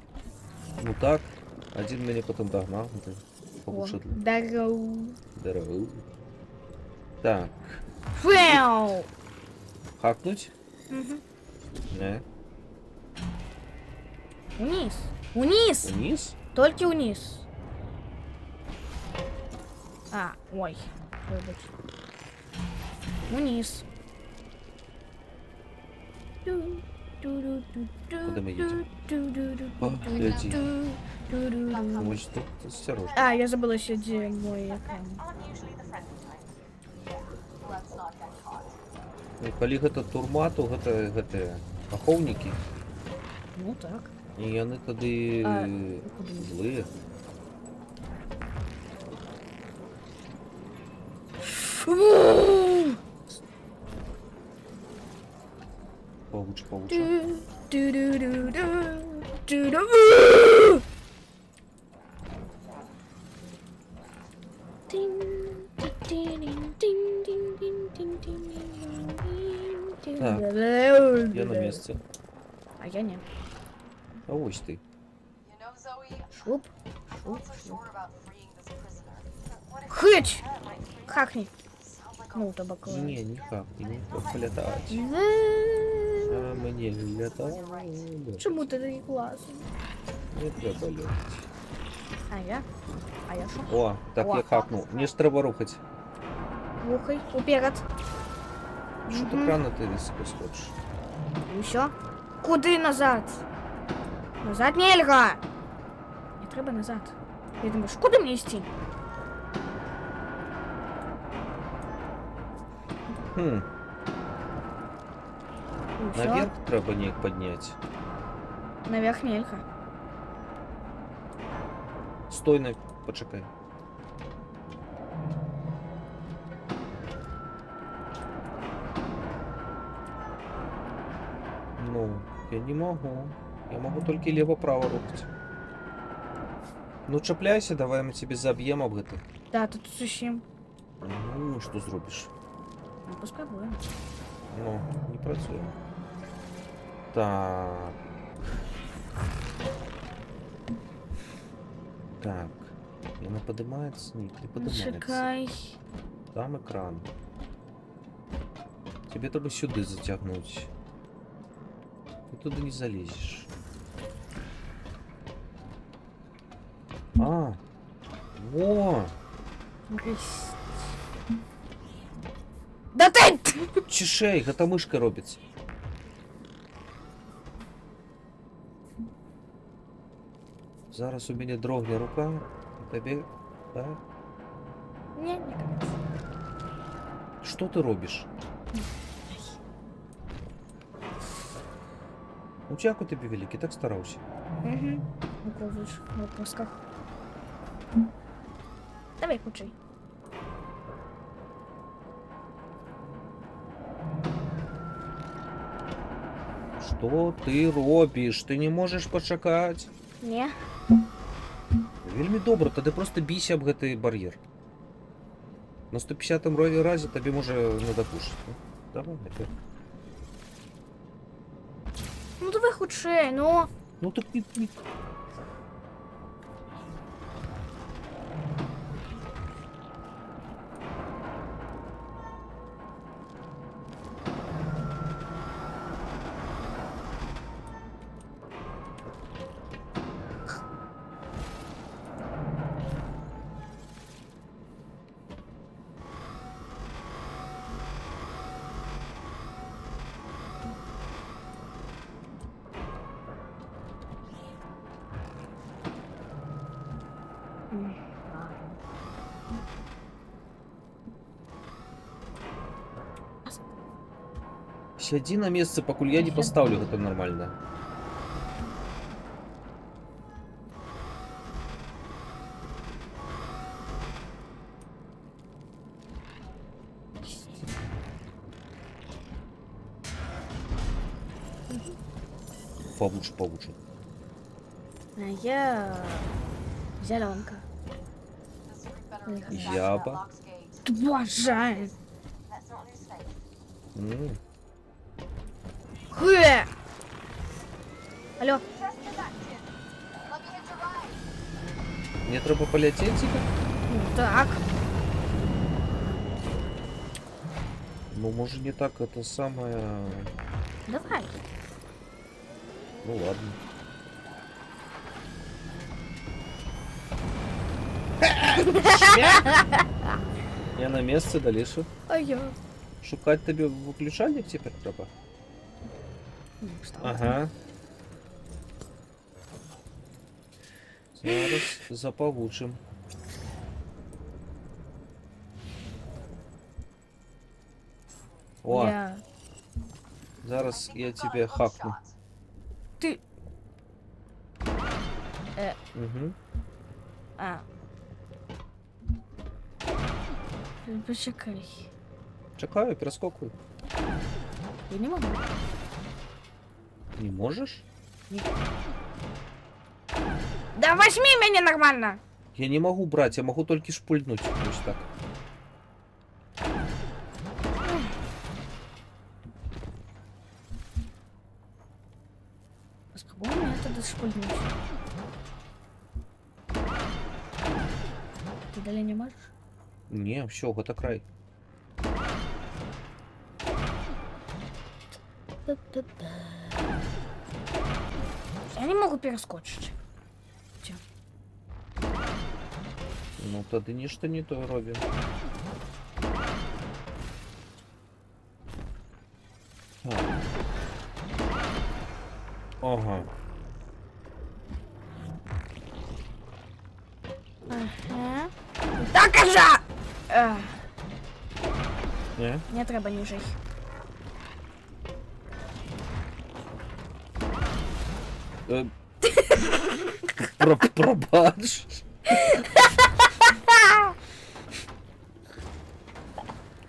Ну так. Один мене потім догнав. Получше. Здорово. Так. Фэу! Хакнуть? Мгм. Не. Вниз. Вниз! Вниз? Только вниз. А, ой. Выбач. Вниз. Куда мы едем? О, гляди. Может, тут осторожно. А, я забыла сюда мой экран. Ну, калі гэта турма, то гэта ахоўнікі. Ну так. І яны тады А, злыя. Получше. Так, я на месте. А я не. А ось ти. Шуп. Хыч! Хакни. Ну, табаку. Не, не хак, не полетать. А мені літати. Чому ти такий класний? Не треба летати. А я що? О, так О. я хакнув. Мені ж треба рухати. Рухай. Уперед. Що так рано ти високо сходиш? І все. Куди назад? Назад нельга. Не треба назад. Я думаю, куди мені йти? Хм, І все. наверх треба ніяк підняти. Наверх нельга. Стой, почекай. Ну, я не могу. Я могу только лево-право рухать. Ну, чапляйся, давай мы тебе заб'ем об это. Да, тут зачем? Ну, що зробиш? Ну, поспробуем. Ну, не працює. Так. Так. Она поднимается? Нет, не поднимается. Чекай. Там экран. Тебе треба сюди затягнуть. Ты туда не залезешь. А! Во! Да ты! Чешей, гэта мышка робится. Зараз у меня дрогне рука. І тобі... Так? Не, не капец. Що ти робиш? Ну, дякую тобі, великий, так старався. Угу. Пробуешь в отпусках. Давай, кучай. Що ти робиш? Ти не можеш почекати? Не. Вельми добре, тоді просто бійся об гэты бар'єр. На 150-м разі тобі може не докушати. Давай, наперед. Ну давай худшей, ну. Ну так не... Сяди на место, покуль я не поставлю это нормально. Получше, получше. А я... Зеленка. Яба. Боже! М. Хе! Алло, Мне треба полететь, типа? ну так. Ну, может, не так это самое... Давай. Ну, ладно. Я на месте, дальше. А я... Шукать тебе выключальник теперь треба? Ну, встал. Ага. Зараз заполучим. О, Я... зараз я тебе хакну. Ты... Угу. А. Почекай. Чекаю, перескокую. Я не могу. Не можешь? Да возьми меня нормально! Я не могу брать, я могу только шпульнуть. То есть так. Попробуй меня тогда шпульнуть. Ты далее не можешь? Не, все, это край. Я не могу перескочить. Ну, тоді нічто не то робимо. Ага. Ага. Так, кажа! Не? Не треба ніжей. Пробач.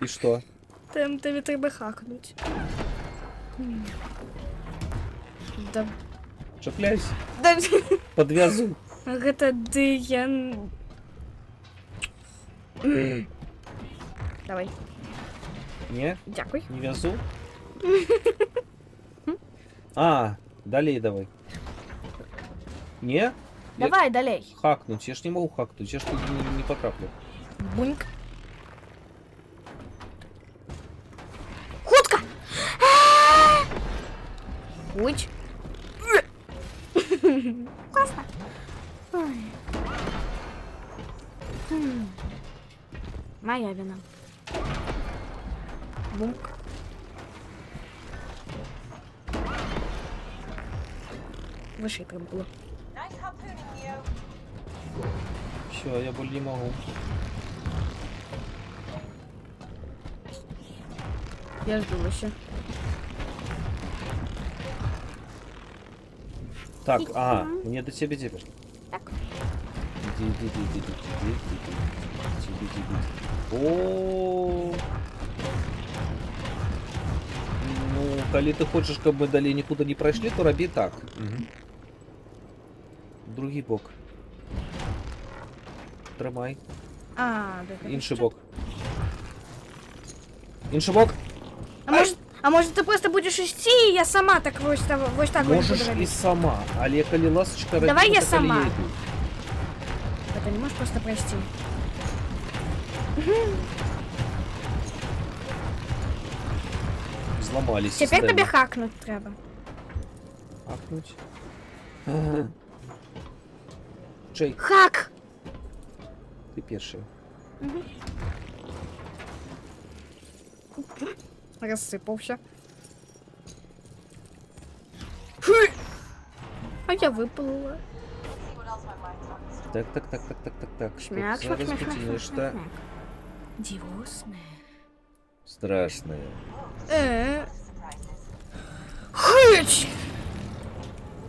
І що? Там тобі треба хакнуть. Да. Чапляйся. Да. Подвязу. Гэта Дыян. Давай. Не? Дякуй. Не вязу? А, далее давай. Не? Я- Давай, далей. Хакнуть. Я ж не могу хакнуть. Я ж тут не потраплю. Буньк. Хутка! Уч. Классно. Ой. Моя вина. Бунк. Выше прям было. Все, я более не могу. Я жду вообще. Так, ага, мне до тебя теперь. Так. О. Ну, коли ты хочешь, каб мы далее никуда не прошли, то роби так. Другий бок. Тримай. А, да. Інший бок. Інший бок. А может ты просто будешь идти, и я сама так вот так вот Можеш буду і робити? сама, але коли ласочка роби, Давай я то коли сама. йду. А ты не можешь просто пройти? Зламались. Теперь системи. тебе хакнуть треба. Хакнуть. Ага. Джейк, Хак! ти перший. Рассыпался. Фу! А я выплыла. Так, так, так, так, так, так, так. Что Шмяк, шмяк, зараз шмяк, шмяк, потянешь, шмяк, что шмяк. Дивосная. страшное. Хыч!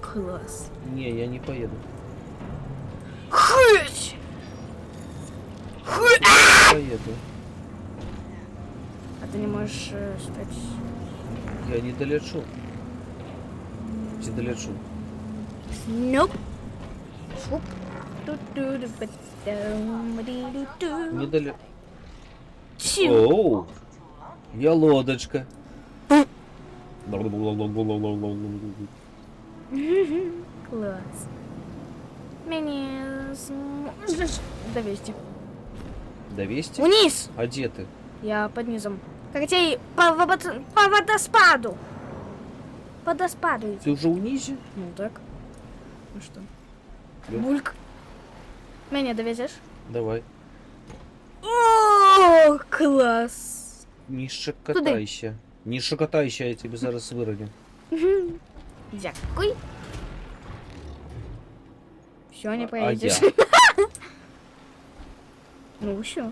Класс. Не, я не поеду. Хыч! Не поеду. А ты не можешь стать... Я не долечу. Не долечу. Nope. Фуп. Не долечу. Чил. Оу, я лодочка. Класс. Меня сможешь довести. Довести? Вниз! А где ты? Я под низом. Хотя по водоспаду. По водоспаду иди. Ты уже унизе? Ну так. Ну что? Лёг. Бульк. Меня довезешь? Давай. О, класс. Не шокотайся. Не шокотайся, я тебе зараз выроню. Дякуй. Все, не А поедешь. я? Ну все.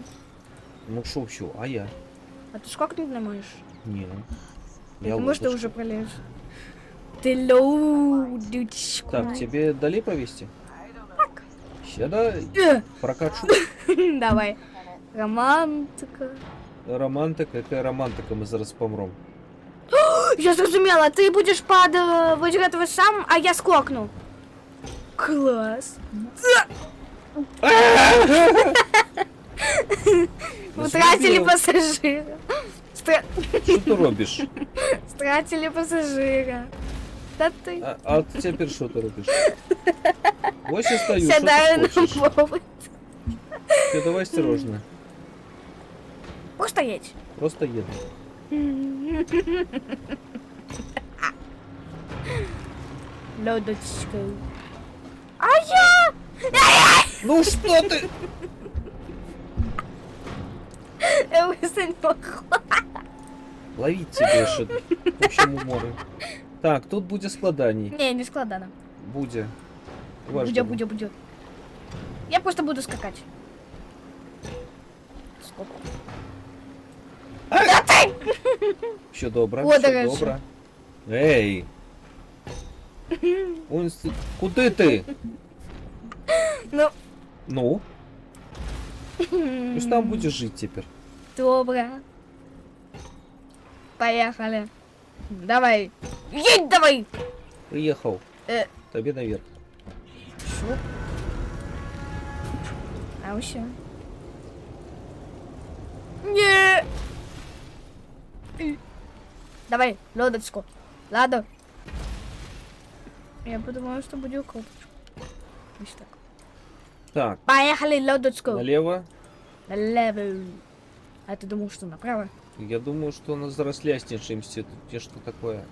Ну шо все, а я? А ты скакнуть не можешь? Не. Я думаю, что лодочка. уже пролез. Ты лоудочку. Так, тебе дали повести? Так. Сядай, прокачу. Давай. Романтика. Романтика, яка романтика, ми зараз помрем. Я зрозумела, ты будешь под вот этого сам, а я скокну. Класс. Утратили пассажира. Що ти робиш? Стратили пассажира. Да ты. А тепер що ти робиш? Ось я стою, що Сядаю ти на хочеш? повод. Ти давай осторожно. Просто едь. Просто їду. Лодочка. А я! Ну що ти? Я высадила. Ловить тебе ще в общому море. Так, тут буде складаній. Не, не складано. Буде. Будет. Я просто буду скакать. Стоп. Що добре, О, до що речі. добре. Ей! Куди ти? Ну, Ну? Ось там будеш жити тепер. добре. Поехали. Давай. Едь давай. Приїхав. Тобі наверх. Шо? А вообще? Не. Давай, лодочку. Ладно. Я подумала, что будет копочку. Ось так. Так, Поехали, лодочку. налево. Налево. А ты думал, что направо? Я думаю, что у нас зараз лясничаемся. Тут тебе что такое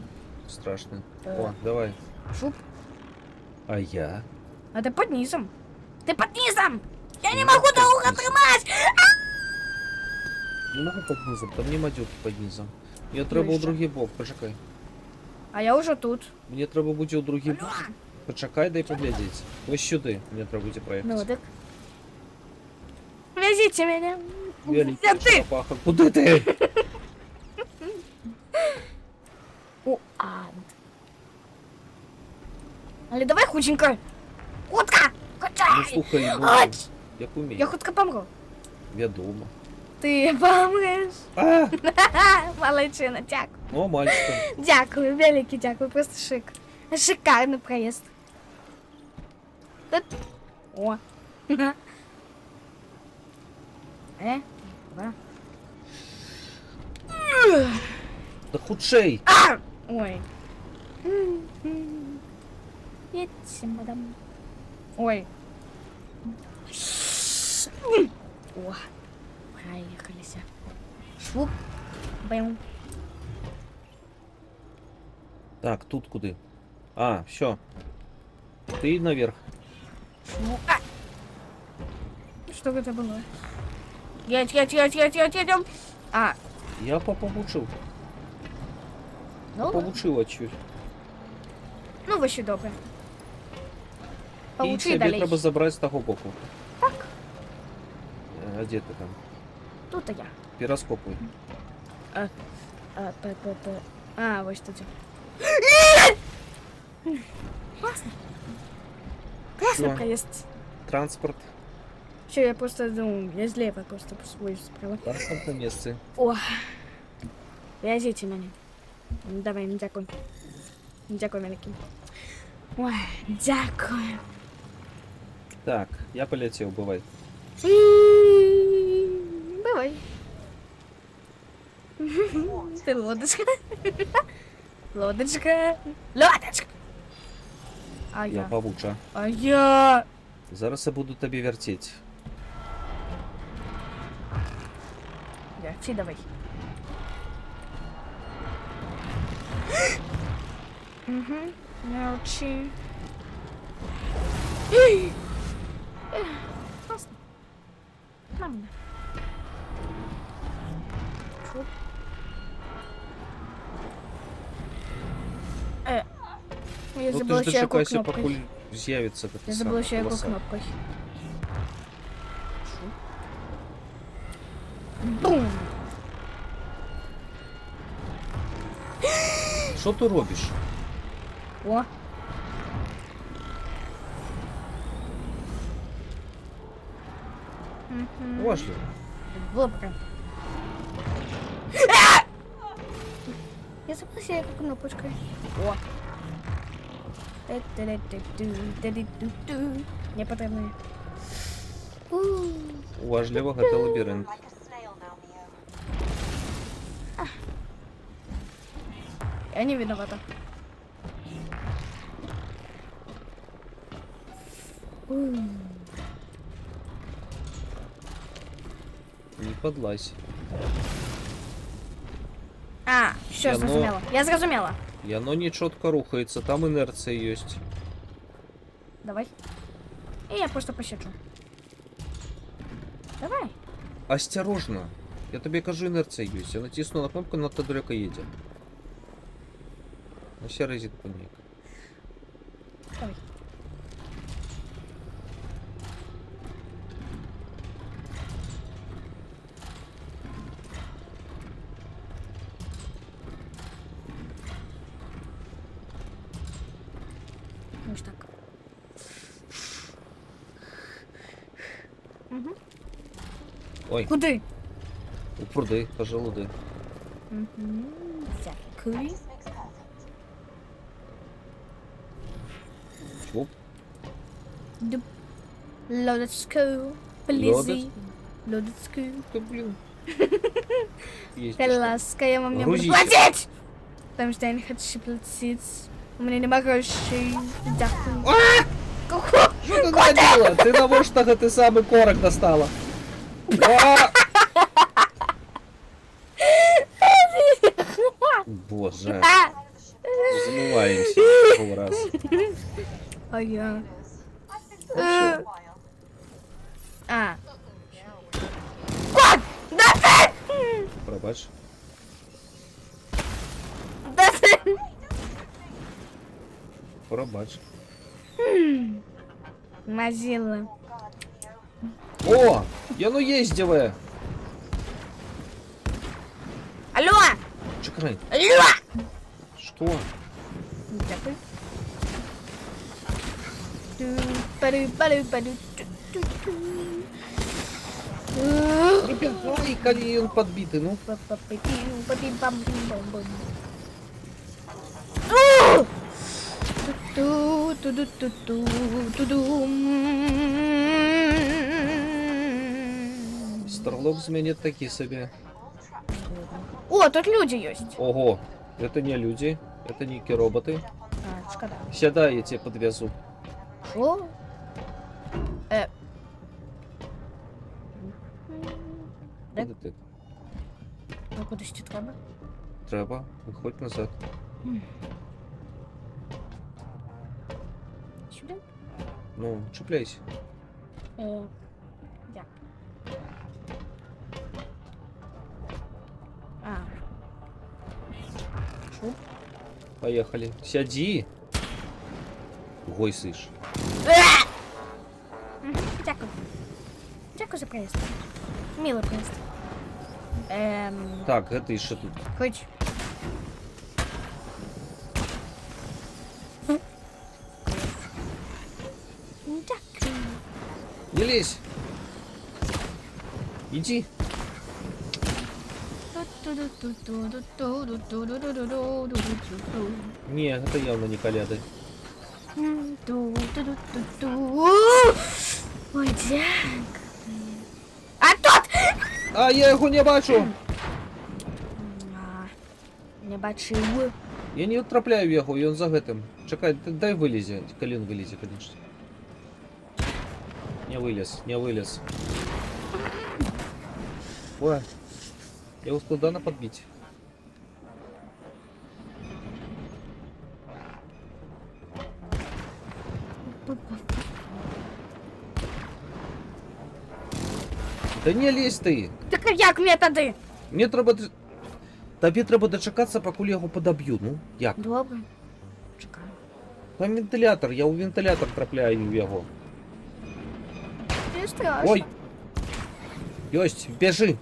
страшное. О, давай. Шуп. А я? А ты под низом. Ты под низом! Я не могу долго тримать! Не могу под низом, там не мадюки под низом. Мне треба у що? другий бок, почекай. А я уже тут. Мені треба бути у другий бок. Почекай, дай поглядеть. Ось сюди мені треба буде проїхати. Ну так. Везите меня. Великий Я ты! шапаха. Куди ти? У ад. Але давай худенько. Худка! Ну Качай! слухай, ну, Ать! як Я умею. худко помру. Відомо. Ти помреш. А! Молодчина, дякую. Ну, мальчика. Дякую, великий дякую, просто шик. Шикарний проїзд. Тут. О. Два. Да худшей. А! Ой. Едьте, мадам. Ой. О. Проехались. Швуп. Бэм. Так, тут куди? А, все. Ти наверх. Швуп. А! Что это было? Едем. А, Я побучив. ну, Побучила чуть. ну вообще добре. І Получи тобі далі. треба забрати з того боку. Так. А де ти там? Тут я. Піроскопуй. А, ось тут. Класно. Класно Що? проезд. Транспорт. Все, я просто, ну, я слева просто свой справа. Транспорт на місці. О, везите мене. Давай, дякую. Дякую, великий. Ой, дякую. Так, я полетів, бувай. Бывай. Ты лодочка. Лодочка. Лодочка. А Я я. павуча. А я. Зараз я буду тобі вертіти. Верти давай. Угу. Мерчи. Классно. Нормально. Шуп. Я Ну забыла, ти ж что я какой дочекайся, кнопкой. поки з'явиться така Я забыла, что я какой полоса. кнопкой. Бум! Що ти робиш? О! Важливо. Добре. Я забыла себе какой кнопочкой. О! Не потрібно. Важливо, гэта лабіринт. Я не виновата. Не подлазь. А, все, Я, ну- зрозумела. Я зрозумела. І оно не чітко рухається, там інерція є. Давай. И я просто посечу. Давай. Осторожно. Я тобі кажу, інерція є. Я натисну на кнопку, на то далеко їде. На ще резинку ні. Давай. Ось так. Угу. Ой, Куди? у пруди, по желуди. Угу. Дякую. Оп. Дуп. Лодочку. Полізи. Лодочку. Ти, блін. Есть Ласка, я вам не буду Грузите. платить! Потому что я не хочу платить. У меня нема грошей. Дякую. Ку-ку. Що ти наділа? Ти на воштага ти самий корок достала. А! Боже, А! замиваємося другий раз. А я. А. Кот! Да ты! Пробач. Да ты! Пробач. Мазила. О, яно їздіве. Алло! Чекай, Алло! що? Дякую. Пару-пару-пару. Ребят, ай, коли він підбитий, ну. Старлок змінить такі собі. О, тут люди есть. Ого, это не люди, это не роботы. А, шкода. Сядай, я тебе подвезу. Що? Де? Куди ти? Ну, кудись тут треба? Треба, виходь назад. Сюди? Ну, чіпляйся. Дякую. А. Шуп. Поехали. Сяди. Гой сышь. Дякую. Дякую за проїзд. Милий проїзд. Так, это еще тут. Хоч. Дякую. Не лезь. Иди. Не, это явно не коляды. Ой, дякую. А тут! А, я його не бачу. Не бачив. Я не трапляю його, і він за гэтым. Чекай, дай вилізе. Коли він вилізе, конечно. Не вылез, не вылез. Ой, я успел Дана подбить. Да не лезь ты! Так як методи? Мне треба... Тобі треба дочекатися, поки я його подоб'ю, ну? Як? Добре. Чекаю. Там вентилятор, я у вентилятор трапляю його. Не страшно. Ой! Йость, біжи!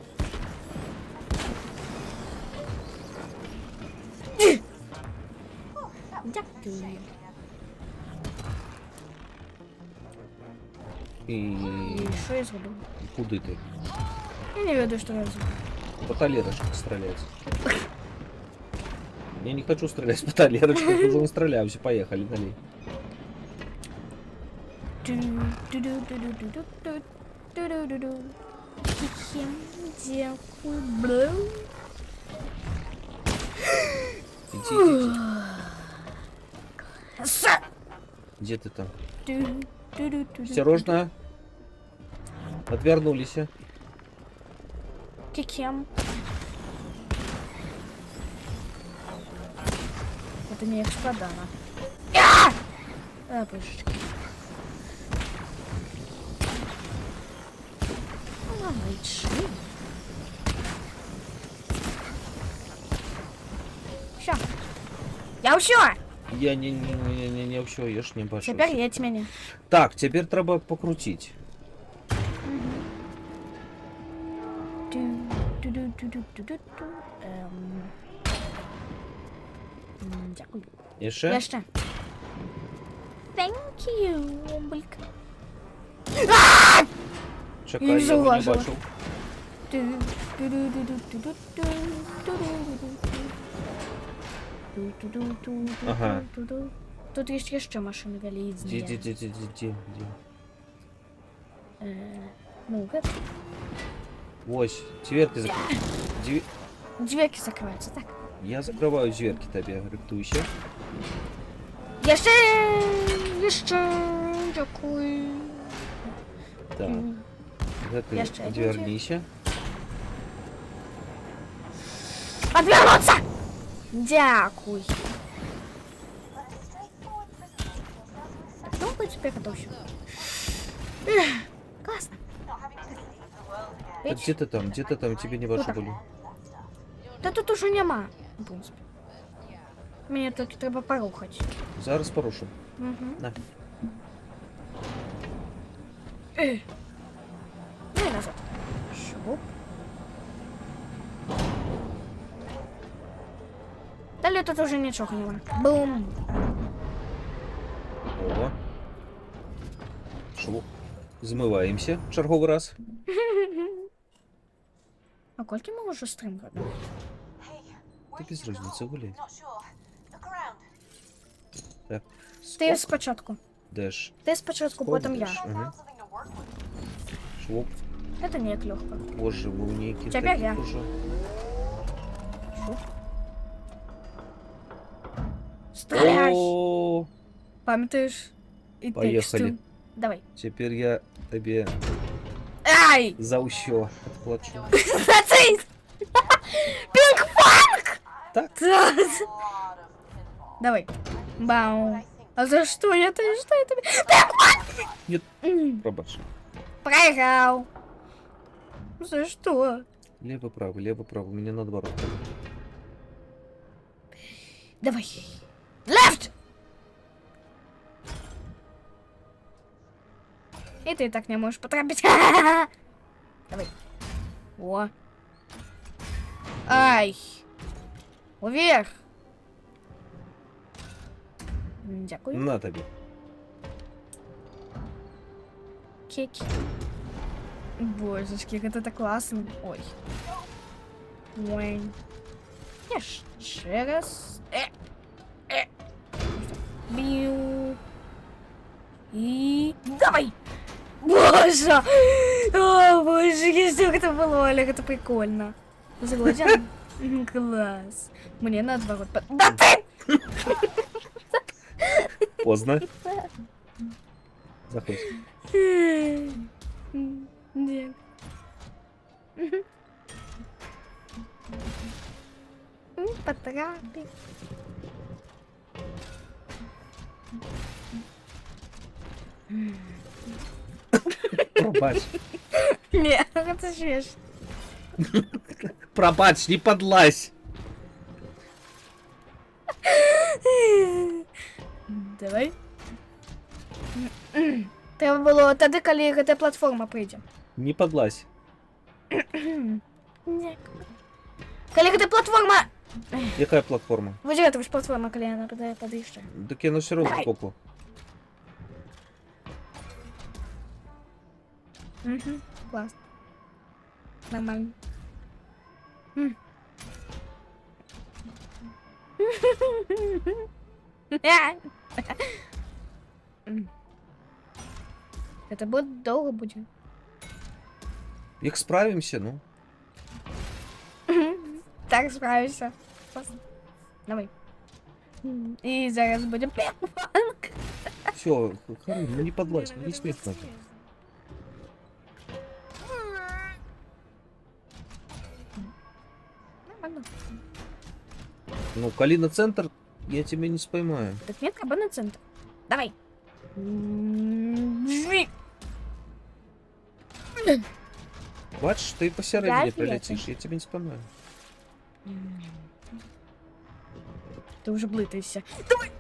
Дякую. І... І що я зробив? Куди ти? Я не веду, що я зробив. По талерочке стрелять. Я не хочу стрелять по талерочке, уже настреляемся, поехали, налей. Дякую. Блю. Иди, иди, Са. где ты там? Осторожно. Осторожно. Отвернулись. Кем? Это не эксподана. А, божечки. Лайчи. Ща. Я все! Я не все, я ж не бачу. Тепер їдь мені. Так, тепер треба покрутити. Ту-ду-ду-ду-ду-ду. Дякую. І ще? Я ще. Thank you, булька. Чекай, Я я його не зауважила. бачив. Ага. Тут є ще машини релізні. Ді. Ну, Ось, дверки закрив. дверки закриваються, так. Я закриваю дверки тобі, рятуйся. Я ще, дякую. Так. Де Я ти ще один відвернися. Отвернуться! Дякую. Так, ну, в принципе, это все. Классно. Так, где ты там, тебе не бачу так. болю. Та тут уже нема, в принципі. Мені тільки треба порухати. Зараз порушу. Угу. На. Ну і назад. Шуп. Далі тут уже нічого нема. Бум. О. Шо? Змиваємося черговий раз. А кольки ми вже стрим робимо? Та без різниці, гуляй. Так. Ти Скок. спочатку. Де ж? Ти спочатку, Скок потім я. деш. Ага. Швоп. Це не як легко. Боже, ви ніякі Тепер такі я. уже. Шуп. Стріляй! О, Пам'ятаєш? І Поїхали. тексту. Давай. тепер я тобі Ай! за усьо відплачу. Це Пінг-понг! Так. Давай. Бау. А за что я тебе? Что я тебе? Ні, М, пробач. Проиграл. За что? Лево, право, мені наоборот. Давай. Left! И ты так не можешь потрапить. Давай. О. Ай. Вверх. Дякую. На тобі. Кеки. Божечки, как это классно. Ой. Ой. Я ще раз. Бью. И давай! Боже! О, боже, как это было, Олег, это прикольно. Согласен? Класс. Мне наоборот. Да ты! Поздно. Заходь. Нет. Потрапи. Пробач. Нет, это смешно. Пробач, не подлазь. Давай. Треба було тоді, коли ця платформа прийде. Не подлазь. Коли ця платформа... Яка платформа? Вот это ж платформа, коли вона подійшла. Так я на все равно Давай. збоку. Угу, класс. Нормально. Это будет долго будет. Як справимося, ну. Так справишься. Классно. Давай. И зараз будем пинг-понг. Все, ну не подлазь, ну не смешно. Нормально. Ну, Калина центр, я тебя не споймаю. Так нет, кабана центр. Давай. Жми. Бачиш, ты посередине Я прилетишь, я тебя не споймаю. Ти вже блитаєшся. Давай!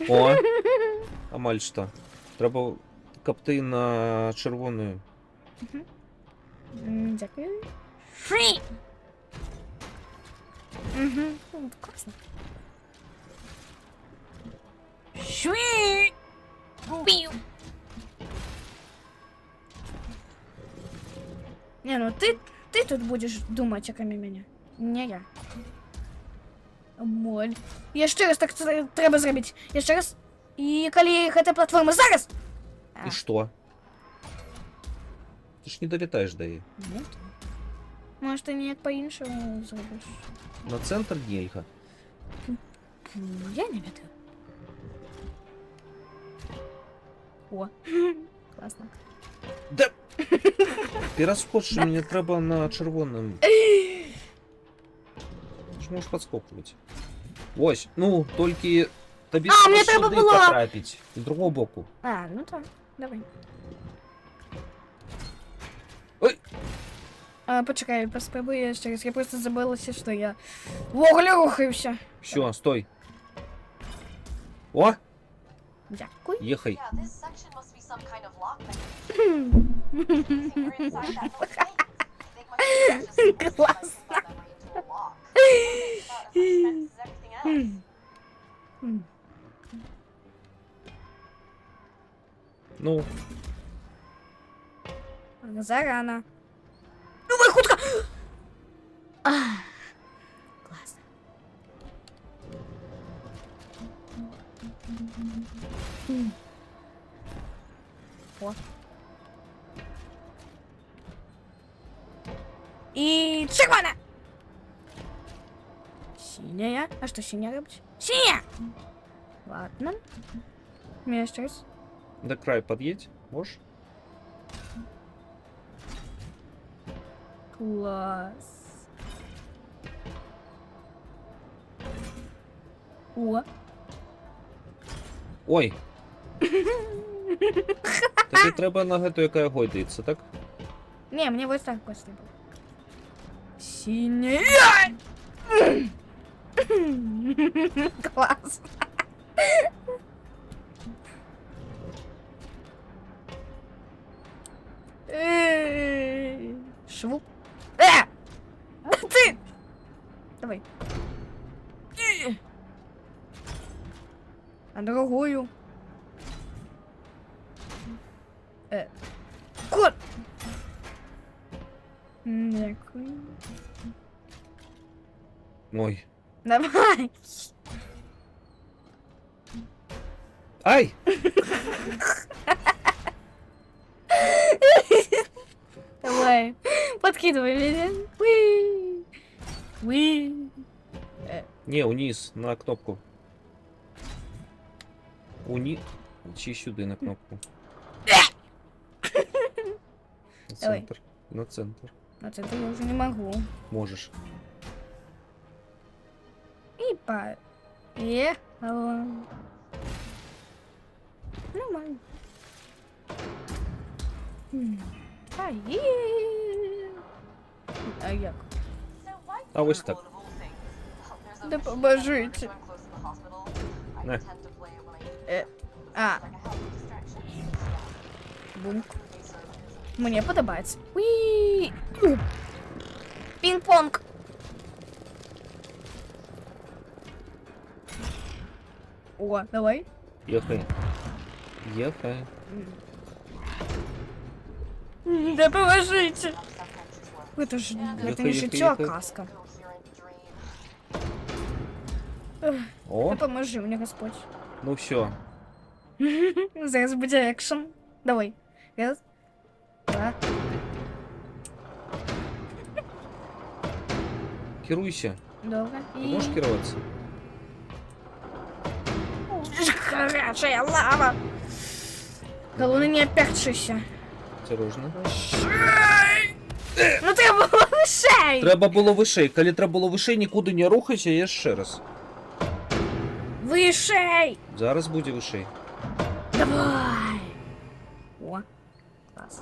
О! Амаль що? Треба капти на червоною. Дякую. Фрі! Угу, класно. Шві! Бів! Не, ну ты тут будешь думать, окромі мене. Не я. Моль. Я ще раз так треба зробити. Я ще раз. І коли гэта платформа зараз. І що? Ти ж не долітаєш до її. Нет. Може, ти ніяк по-іншому зробиш. На центр нельга. Я не веду. О, класно. Да! Ти розходиш, мені треба на червоному. Ти ж можеш підскокувати. Ось, ну, тільки тобі А, мені треба сюди було- потрапити. З другого боку. А, ну так, давай. Ой! Почекай, спробую ще раз. Я просто забилася, що я вуглі рухаюся. Все, стой. О, Дякую. їхай. Yeah, this section must be some kind of lock mechanism. You think we're inside that whole thing? I think my computer just supposed to Класс. my memory into a lock. That affects everything else. Ну, Зарано. Давай, хутко! Класно. О. И червона! Синяя. А что синяя робить? Синяя! Ладно. Мне еще раз. до краю під'їдь, можеш? Класс. О. Ой. Тобі треба на гэту, яка гойдається, так? Не, мне вот так просто было. Синяя! Класс. Швуп. Ты! Давай. А другую. Кот! Дякую. Ой. Давай. Ай! Давай. Подкидывай меня. Уи. Уи. Не, униз, на кнопку. Чи сюди на кнопку. На Давай. центр. На центр. А это я уже не могу. Можеш. И поехала. Нормально. Поехала. А як? So why А ось так. Well, there's a Да machine поможите. that close to the hospital. I Не. tend to play it when I А, like a healthy distraction. бум. They serve as Мне подобается. Уи. Пинг-понг. О, давай. Ехай. Ехай. Да поможите. sometimes it's worth Это же это Ехай, не ехай, житё, а ехай. каска. coherent dream. О, Да поможи мне, Господь. ну все. Зараз буде экшен. Давай. Раз. Два. Керуйся. Добре. Ти можеш керуватися? Горячая лава. Головне не опячися. Осторожно. Ну треба було вишей. Треба було вишей. Коли треба було вишей, нікуди не рухайся, я ще раз. Вишей. Зараз буде вишей. Давай. О. Клас.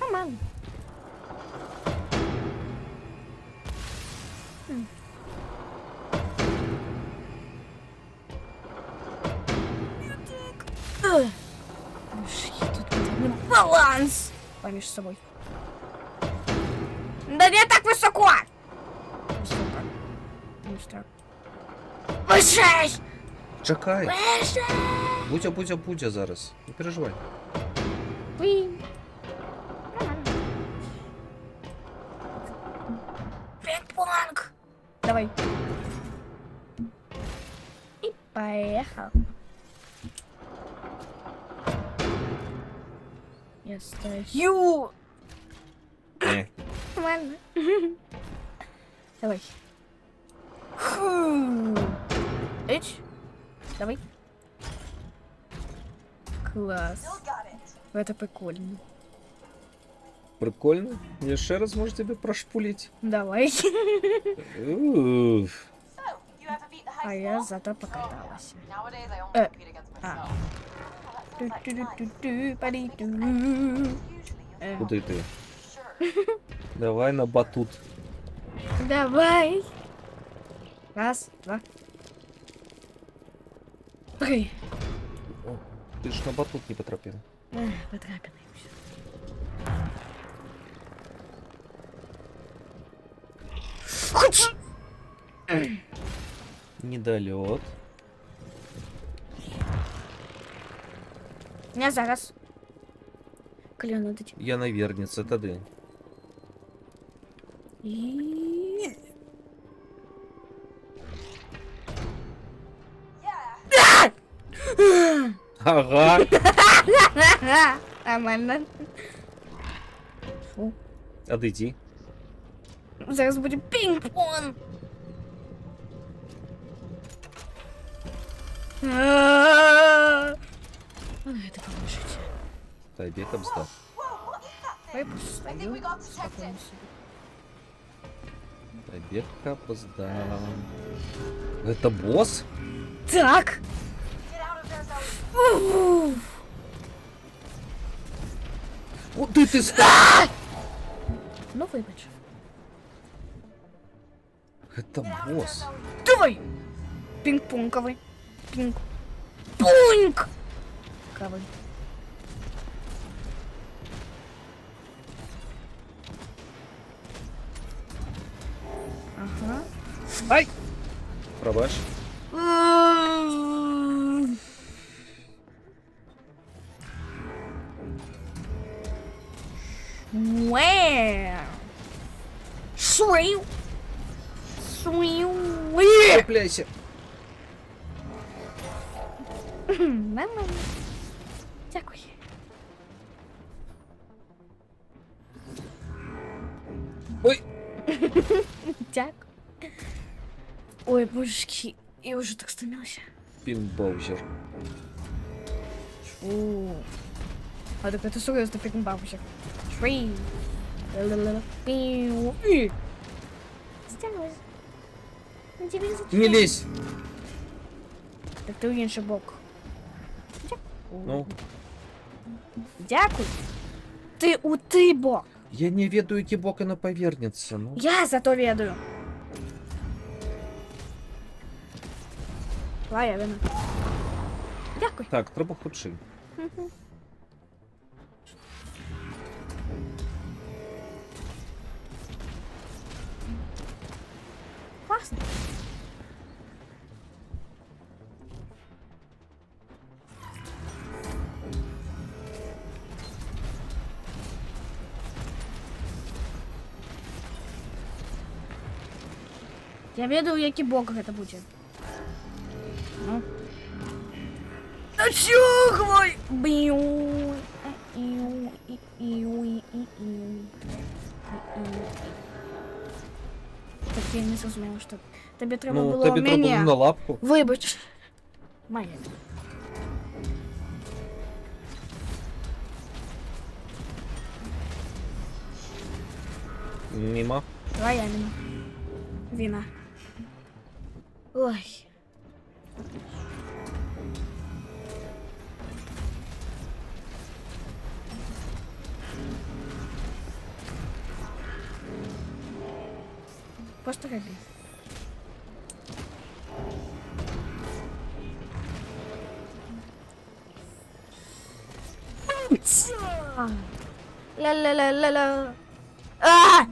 Нормально. Тут потрібен баланс поміж собою. Да не так високо! Високо. Ось так. Вище! Чекай. Вище! Будя зараз. Не переживай. Уи. Пинг-понг! Давай. И поехал. Я стою. Нормально. Давай. Фу. Эч. Давай. Класс. Это прикольно. Прикольно. Я ще раз можу тебе прошпулить. Давай. Уф. А я зато покаталась. Nowadays, I only Uh, compete against ah. myself. Куди ти? Давай на батут. Давай. Раз, два. Три. О, ти ж на батут не потрапив. Потрапенный. Хуч! Недолет. Не зараз. Коли надо. Я наверніться, тоді. І... Ага. Нормально. Фу. Отойди. Зараз буде пінг-понг. Это поможете. Тайбек обздав. Я просто стою. Спокойно себе. Тайбек обздав. Это босс? Так. Куди ти став? Ну, вибач. Это босс. Давай! Пинг-понговый. Пинг-пунг! Кавый. Ага. Ай! Пробач. Уэу. Шуэу. Шуэу. Цепляйся. Нормально. Дякую. Ой! Дякую. Ой, божечки, я уже так стомилась. Пинбаузер. Фу. А так это серьезно пинг-баузер. Шуи. Пиу. Стягивай. Ну, тебе зачем? Не лезь! Так ти в інший бок. Ну, Дякую. Ти у той бок. я не ведаю, які боки на повернется. Ну. Я зато ведаю. Твоя вина. Дякую. Так, треба худший. Класно. Я ведаю, який бок гэта будзе. Ну. Начухвай! Біу. Так я не зрозуміла, що тобі треба Ну, було тобі треба було мені. на лапку. Вибач. Моя. Мимо. Твоя вина. Вина. Ой. Просто роби. Ля-ля-ля-ля-ля. А!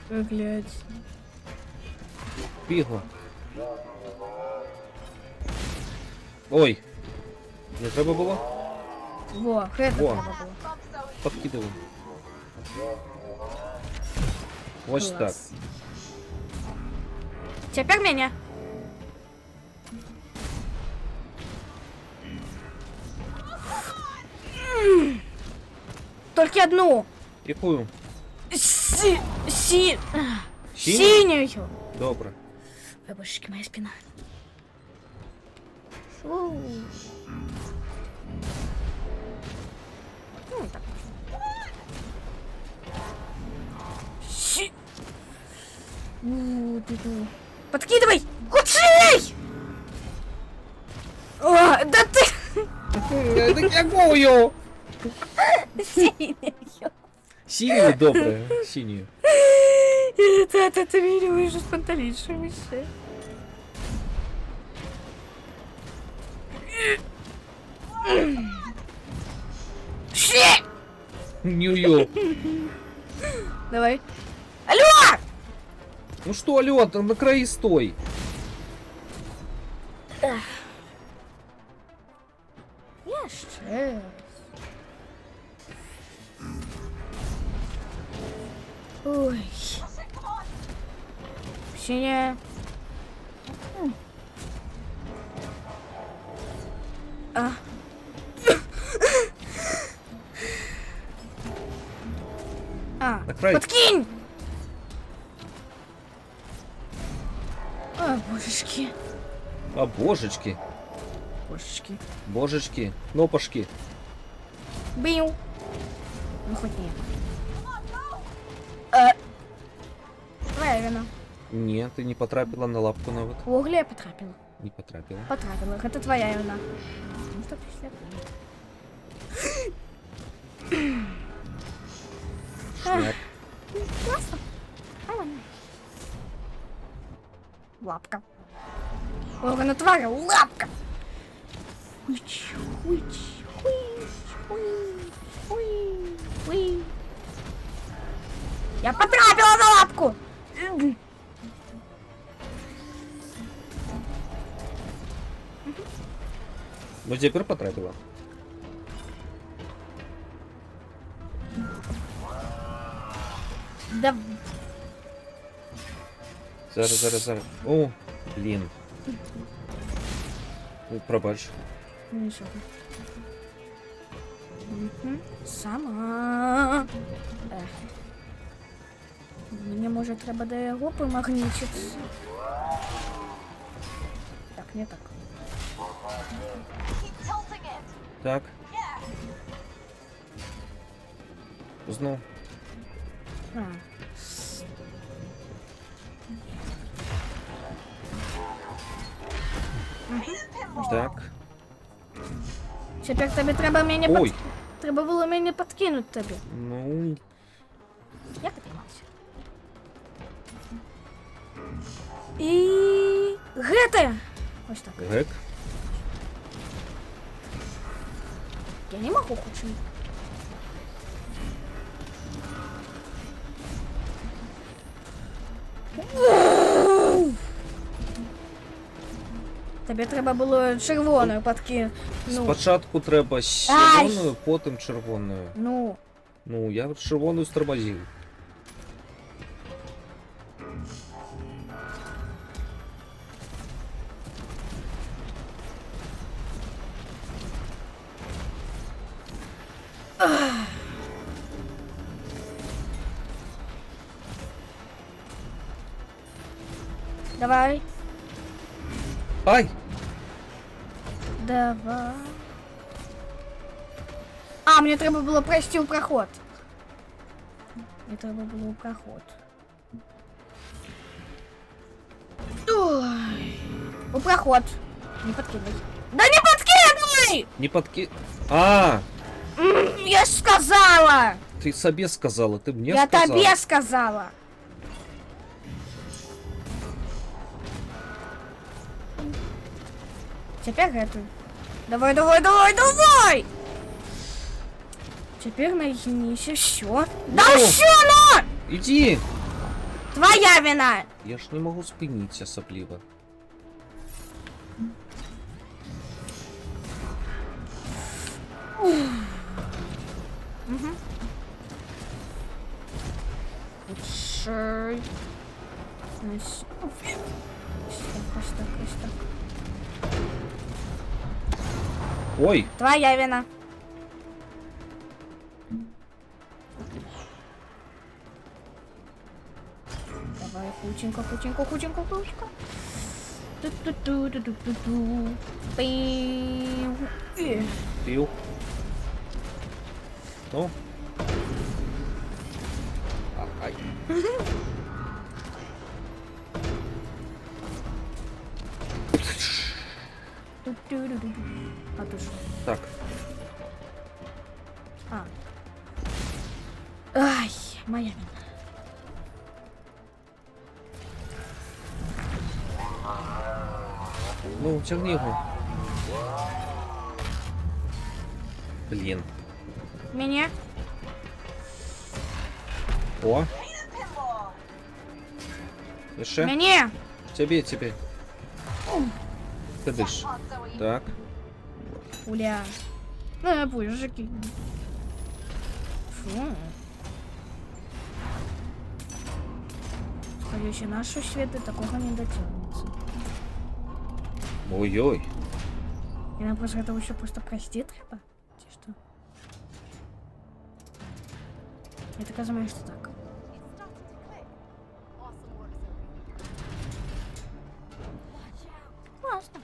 Глядь. Бігла. Ой. Не треба було? Во, это Во. треба було. Подкидывай. Ось так. Клас. Тепер мене. Тільки одну. Яку? Синюю. Синю? Синюю. Добре. Ой, божечки, моя спина. Фу. Ну, так можно. У-ду-ду. Подкидывай! Худший! О, да ты... Якою? Синюю. Синю, добре. Синю. Та милюєш спонтанічніше. Ще! Нью-Йорк. Давай. Алло! Ну что, алло, там на краю стой. Я ще. Ой. Синяя. А. А, На край. подкинь! А, божечки. А божечки. Божечки. Божечки. Кнопошки. Бил. Ну, хоть не. Правильно. Не, ты не потрапила на лапку навык. В угле я потрапила. Не потрапила. Потрапила. Это твоя вина. Ну, что ты слепая? Шняп. Классно. Правильно. Лапка. Органа тваря, лапка. Хуич, хуич, хуич, хуич, хуич, хуич. Я потрапила на лапку. Ну теперь потрапила. Да. Зараз. О, блін. Ну, пробач. Нічого. Сама. Мені, може, треба до його помагнічити. Так, не так. Keep tilting it. Так. Знов. А. Так. Тепер тобі треба мені Ой. Треба було мені підкинути тобі. Ну, Як ти тримався? І... Гети! Ось так. гек. Я не можу худшим. Тобі треба було червоною підкинути. Ну, Спочатку треба червоною, потім червоною. ну. Ну, я червоною стормозив. Давай. Ай! Давай. А, мені треба було пройти у проход. Мені треба було у проход. Ой. У проход. Не подкидывай. Да не подкидывай! Не подки... А! Я ж сказала! Ты себе сказала, ты мне Я сказала. тебе сказала. Теперь эту. Давай, давай, давай, давай! Теперь нагнись, все. Да Ну. що, ну! Іди! Твоя вина! Я ж не можу спинитися сопливо. Лучший. Ось так, ось так. Ой! Твоя вина. Давай, худенько, худенько, худенько, худенько. Ту-ту-ту-ту-ту-ту-ту. Пиу. Пил. Ну. Ай. Ту-ту-ту-ту. А ты что? Так. А. Ай, моя вина. Ну, тягни його. Блін. Меня? О. Ще? Меня? Тебе. Сидиш. Так. Уля. Ну, божики. Фу. Скоріше, наші світи такого не дотягнуться. Ой-ой. І нам просто этого ще просто простити треба? Чи що? Я так розумію, що так. It's starting to click. Awesome work, Sophie. Watch out. Класно.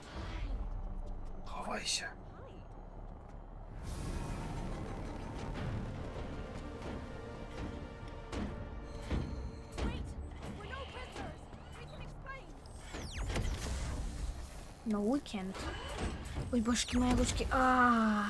Ховайся. Wait! We're no prisoners! We can explain! No weekend. Ой, божки мои ручки. А.